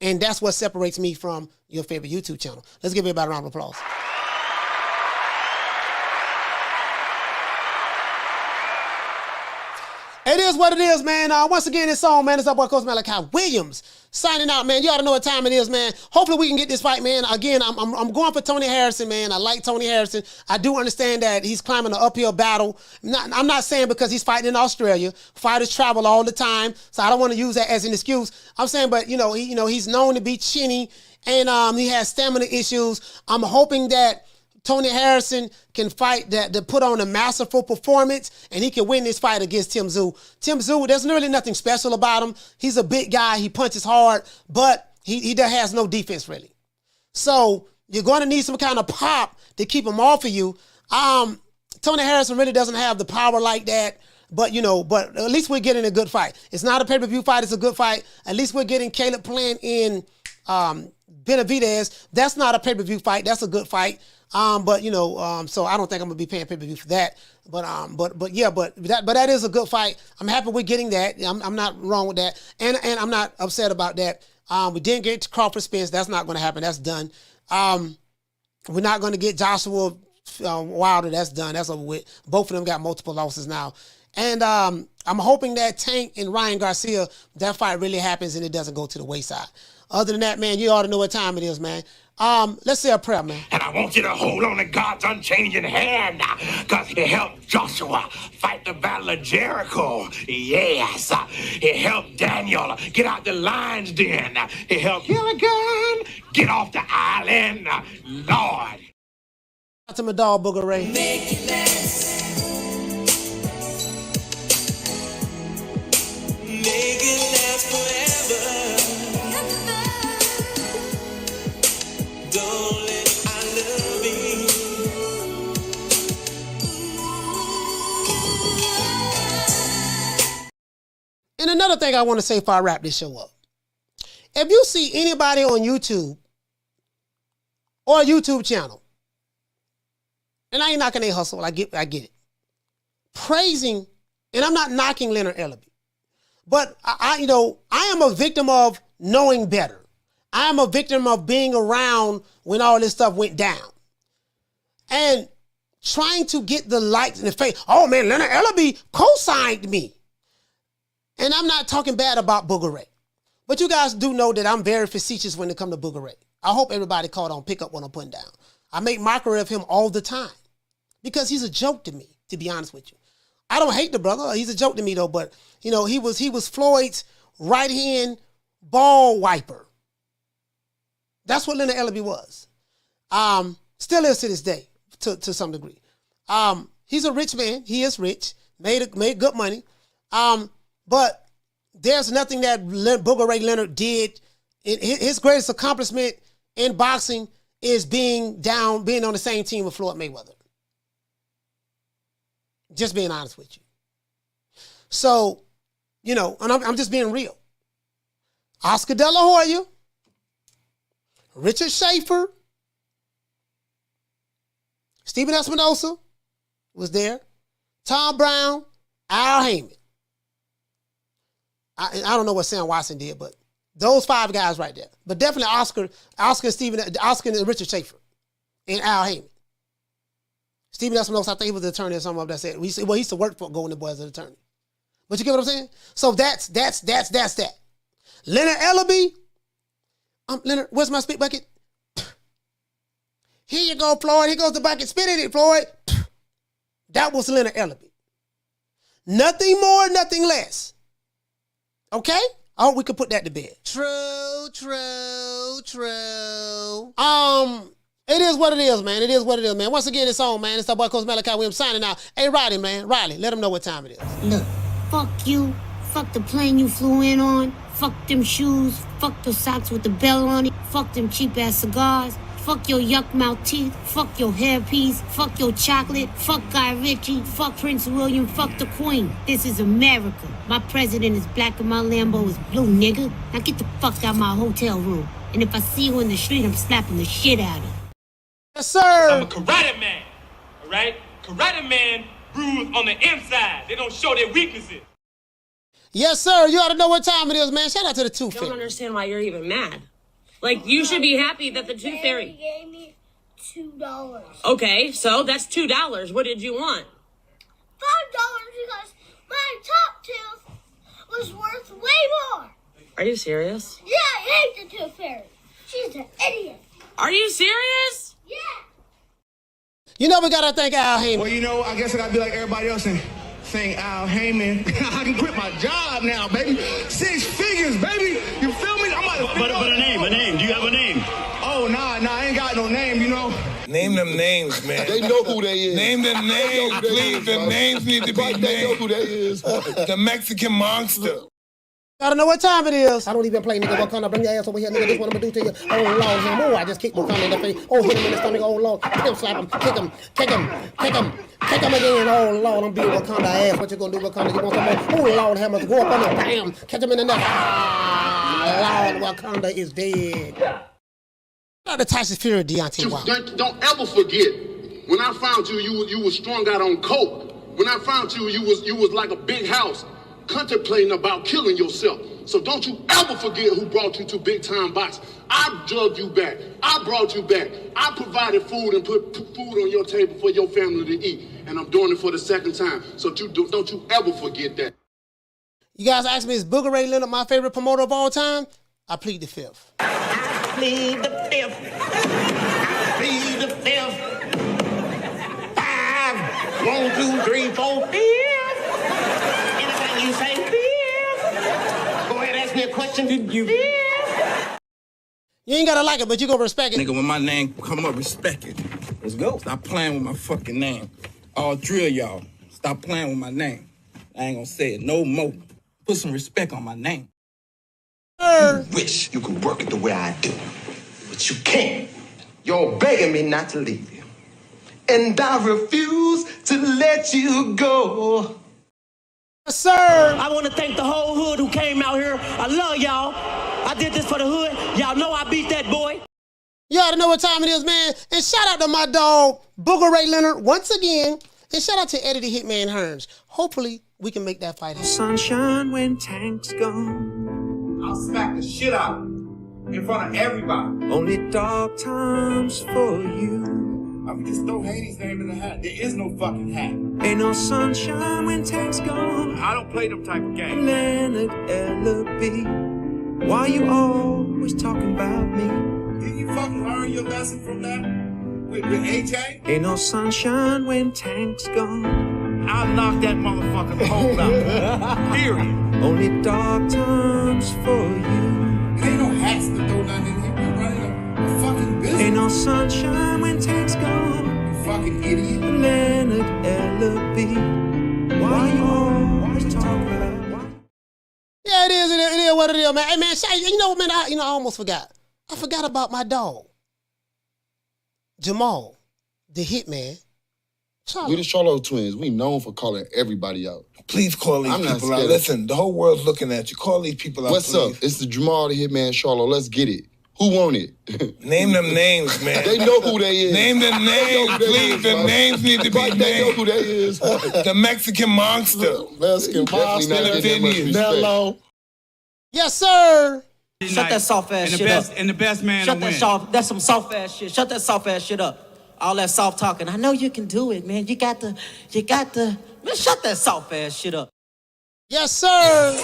And that's what separates me from your favorite YouTube channel. Let's give everybody a round of applause. It is what it is, man. Once again, it's on, man. It's our boy, Coach Malachi Williams, signing out, man. You ought to know what time it is, man. Hopefully we can get this fight, man. Again, I'm going for Tony Harrison, man. I like Tony Harrison. I do understand that he's climbing an uphill battle. I'm not saying because he's fighting in Australia. Fighters travel all the time, so I don't want to use that as an excuse. I'm saying, but he's known to be chinny, and he has stamina issues. I'm hoping that Tony Harrison can fight to put on a masterful performance, and he can win this fight against Tim Tszyu. Tim Tszyu, there's really nothing special about him. He's a big guy. He punches hard, but he has no defense, really. So you're going to need some kind of pop to keep him off of you. Tony Harrison really doesn't have the power like that, but at least we're getting a good fight. It's not a pay-per-view fight. It's a good fight. At least we're getting Caleb Plant in Benavidez. That's not a pay-per-view fight. That's a good fight. So I don't think I'm gonna be paying pay-per-view for that. But that is a good fight. I'm happy we're getting that. I'm not wrong with that, and I'm not upset about that. We didn't get to Crawford Spence. That's not going to happen. That's done. We're not going to get Joshua Wilder. That's done. That's over with. Both of them got multiple losses now, and I'm hoping that Tank and Ryan Garcia, that fight really happens and it doesn't go to the wayside. Other than that, man, you ought to know what time it is, man. Let's say a prayer, man.
And I want you to hold on to God's unchanging hand, because he helped Joshua fight the battle of Jericho. Yes. He helped Daniel get out the lion's den. He helped Gilligan get off the island. Lord.
Shout out to my dog, Booger Ray.
Make it last. Make it last forever. Don't let I love you.
And another thing I want to say before I wrap this show up. If you see anybody on YouTube or a YouTube channel, and I ain't knocking their hustle, I get it, praising, and I'm not knocking Leonard Ellaby, but I am a victim of knowing better. I'm a victim of being around when all this stuff went down. And trying to get the likes in the face. Oh, man, Leonard Ellaby co-signed me. And I'm not talking bad about Booger Ray. But you guys do know that I'm very facetious when it comes to Booger Ray. I hope everybody caught on, pick up what I'm putting down. I make mockery of him all the time because he's a joke to me, to be honest with you. I don't hate the brother. He's a joke to me, though. But, he was Floyd's right-hand ball wiper. That's what Leonard Ellaby was. Still is to this day, to some degree. He's a rich man. He is rich. Made good money. But there's nothing that Booger Ray Leonard did. His greatest accomplishment in boxing is being on the same team with Floyd Mayweather. Just being honest with you. So, and I'm just being real. Oscar De La Hoya, Richard Schaefer, Stephen Espinosa was there, Tom Brown, Al Heyman. I don't know what Sam Watson did, but those 5 guys right there. But definitely Oscar and Richard Schaefer, and Al Heyman. Stephen Espinosa, I think he was the attorney or something like that. Said he used to work for Golden Boy as an attorney. But you get what I'm saying? So that's that. Leonard Ellaby. Leonard, where's my spit bucket? Here you go, Floyd. Here goes the bucket. Spit in it, Floyd. That was Leonard Ellaby. Nothing more, nothing less. Okay? I hope we could put that to bed. True. It is what it is, man. It is what it is, man. Once again, it's on, man. It's our boy, Coach Malachi Williams, signing out. Hey, Riley, man. Riley, let them know what time it is.
Look, fuck you. Fuck the plane you flew in on. Fuck them shoes. Fuck the socks with the bell on it. Fuck them cheap-ass cigars. Fuck your yuck mouth teeth. Fuck your hairpiece. Fuck your chocolate. Fuck Guy Ritchie. Fuck Prince William. Fuck the Queen. This is America. My president is black and my Lambo is blue, nigga. Now get the fuck out my hotel room. And if I see you in the street, I'm slapping the shit out of you.
Yes, sir.
I'm a karate man, all right? Karate man bruise on the inside. They don't show their weaknesses.
Yes, sir. You ought to know what time it is, man. Shout out to the Tooth
I
Fairy.
don't understand why you're even mad. Like, you should be happy that the Tooth Fairy
gave me $2.
Okay, so that's $2. What did you want?
$5 because my top tooth was worth way more.
Are you serious?
Yeah, I hate the tooth fairy. She's an idiot.
Are you serious?
Yeah.
You know we gotta thank Al Heyman.
Well, you know, I guess I gotta be like everybody else and thank Al Heyman. I can quit my job now, baby. 6 figures, baby. You feel me? I'm about to
But a name. Do you have a name?
Oh, nah, I ain't got no name, you know. Name them names, man.
They know who they is.
Name them names, please. The names need to be named.
They know who they is.
The Mexican monster.
Gotta know what time it is.
I don't even play, nigga. Wakanda, bring your ass over here, nigga. This what I'm gonna do to you. Oh, Lord, oh, I just kicked Wakanda in the face. Oh, hit him in the stomach. Oh, Lord. Kick him, slap him. Kick him again. Oh, Lord, I'm beating Wakanda ass. What you gonna do, Wakanda? You want some more? Oh, Lord, hammers. Go up on him. Bam. Catch him in the neck. Ah, Lord, Wakanda is dead.
The Tyson Fury, Deontay Wilder.
Don't ever forget, when I found you, you was strung out on coke. When I found you, you was like a big house, contemplating about killing yourself. So don't you ever forget who brought you to Big Time Box. I drugged you back. I brought you back. I provided food and put food on your table for your family to eat. And I'm doing it for the second time. So don't you ever forget that.
You guys asked me, is Booger Ray Leonard my favorite promoter of all time? I plead the fifth.
Plead the fifth. Plead the fifth. 5, 1, 2, 3, 4, 5. Anything you say, 5. Go ahead, ask me a question. Did you?
You ain't gotta like it, but you gonna respect it.
Nigga, when my name come up, respect it. Let's go. Stop playing with my fucking name. All 3 of y'all, stop playing with my name. I ain't gonna say it no more. Put some respect on my name.
You wish you could work it the way I do, but you can't. You're begging me not to leave you, and I refuse to let you go.
Yes, sir.
I want to thank the whole hood who came out here. I love y'all. I did this for the hood. Y'all know I beat that boy.
You ought to know what time it is, man. And shout out to my dog, Booger Ray Leonard, once again. And shout out to Eddie the Hitman Hearns. Hopefully, we can make that fight happen.
Sunshine when Tank's gone.
I'll smack the shit out in front of everybody.
Only dark times for you.
I mean, just throw Haney's name in the hat. There is no fucking hat.
Ain't no sunshine when Tank's gone.
I don't play them type of games.
Leonard L.B. Why you always talking about me?
Did you fucking learn your lesson from that? With AJ?
Ain't no sunshine when Tank's gone.
I'll knock that motherfucker's hole out. Period.
Only dark times for you.
Ain't no hats to throw nothing in here. We're running a fucking business.
Ain't no sunshine when Tank's gone.
You fucking idiot.
Leonard L.B. Why you always talking about me?
Yeah, it is what it is, man. Hey, man, you know what, man? I almost forgot. I forgot about my dog, Jermell, the Hitman Charlo.
We the Charlo twins. We known for calling everybody out.
Please call these people out. Listen, the whole world's looking at you. Call these people out,
What's
please.
up? It's the Jermell the Hitman Charlo. Let's get it. Who want it?
Name them names, man.
They know who they is.
Name them names, please. The names need to be named.
They know who they is.
The Mexican monster.
Mexican monster.
Nello.
Yes, sir.
Shut that soft ass shit up.
And the best man
Shut
to
that
win.
soft. That's some soft ass shit. Shut that soft ass shit up. All that soft talking. I know you can do it, man. You got the. Man, shut that soft ass shit up.
Yes, sir.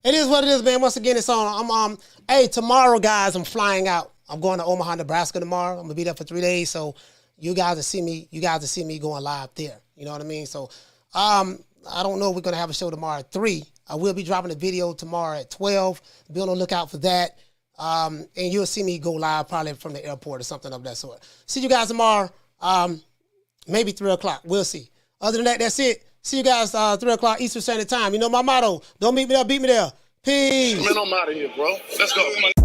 It is what it is, man. Once again, it's on. Hey, tomorrow, guys, I'm flying out. I'm going to Omaha, Nebraska tomorrow. I'm gonna be there for 3 days, so you guys will see me. You guys will see me going live there. You know what I mean? So, I don't know if we're gonna have a show tomorrow at 3. I will be dropping a video tomorrow at 12. Be on the lookout for that. And you'll see me go live probably from the airport or something of that sort. See you guys tomorrow. Maybe 3 o'clock. We'll see. Other than that, that's it. See you guys 3 o'clock Eastern Standard Time. You know my motto. Don't meet me there, beat me there. Peace.
Man, I'm out of here, bro. Let's go.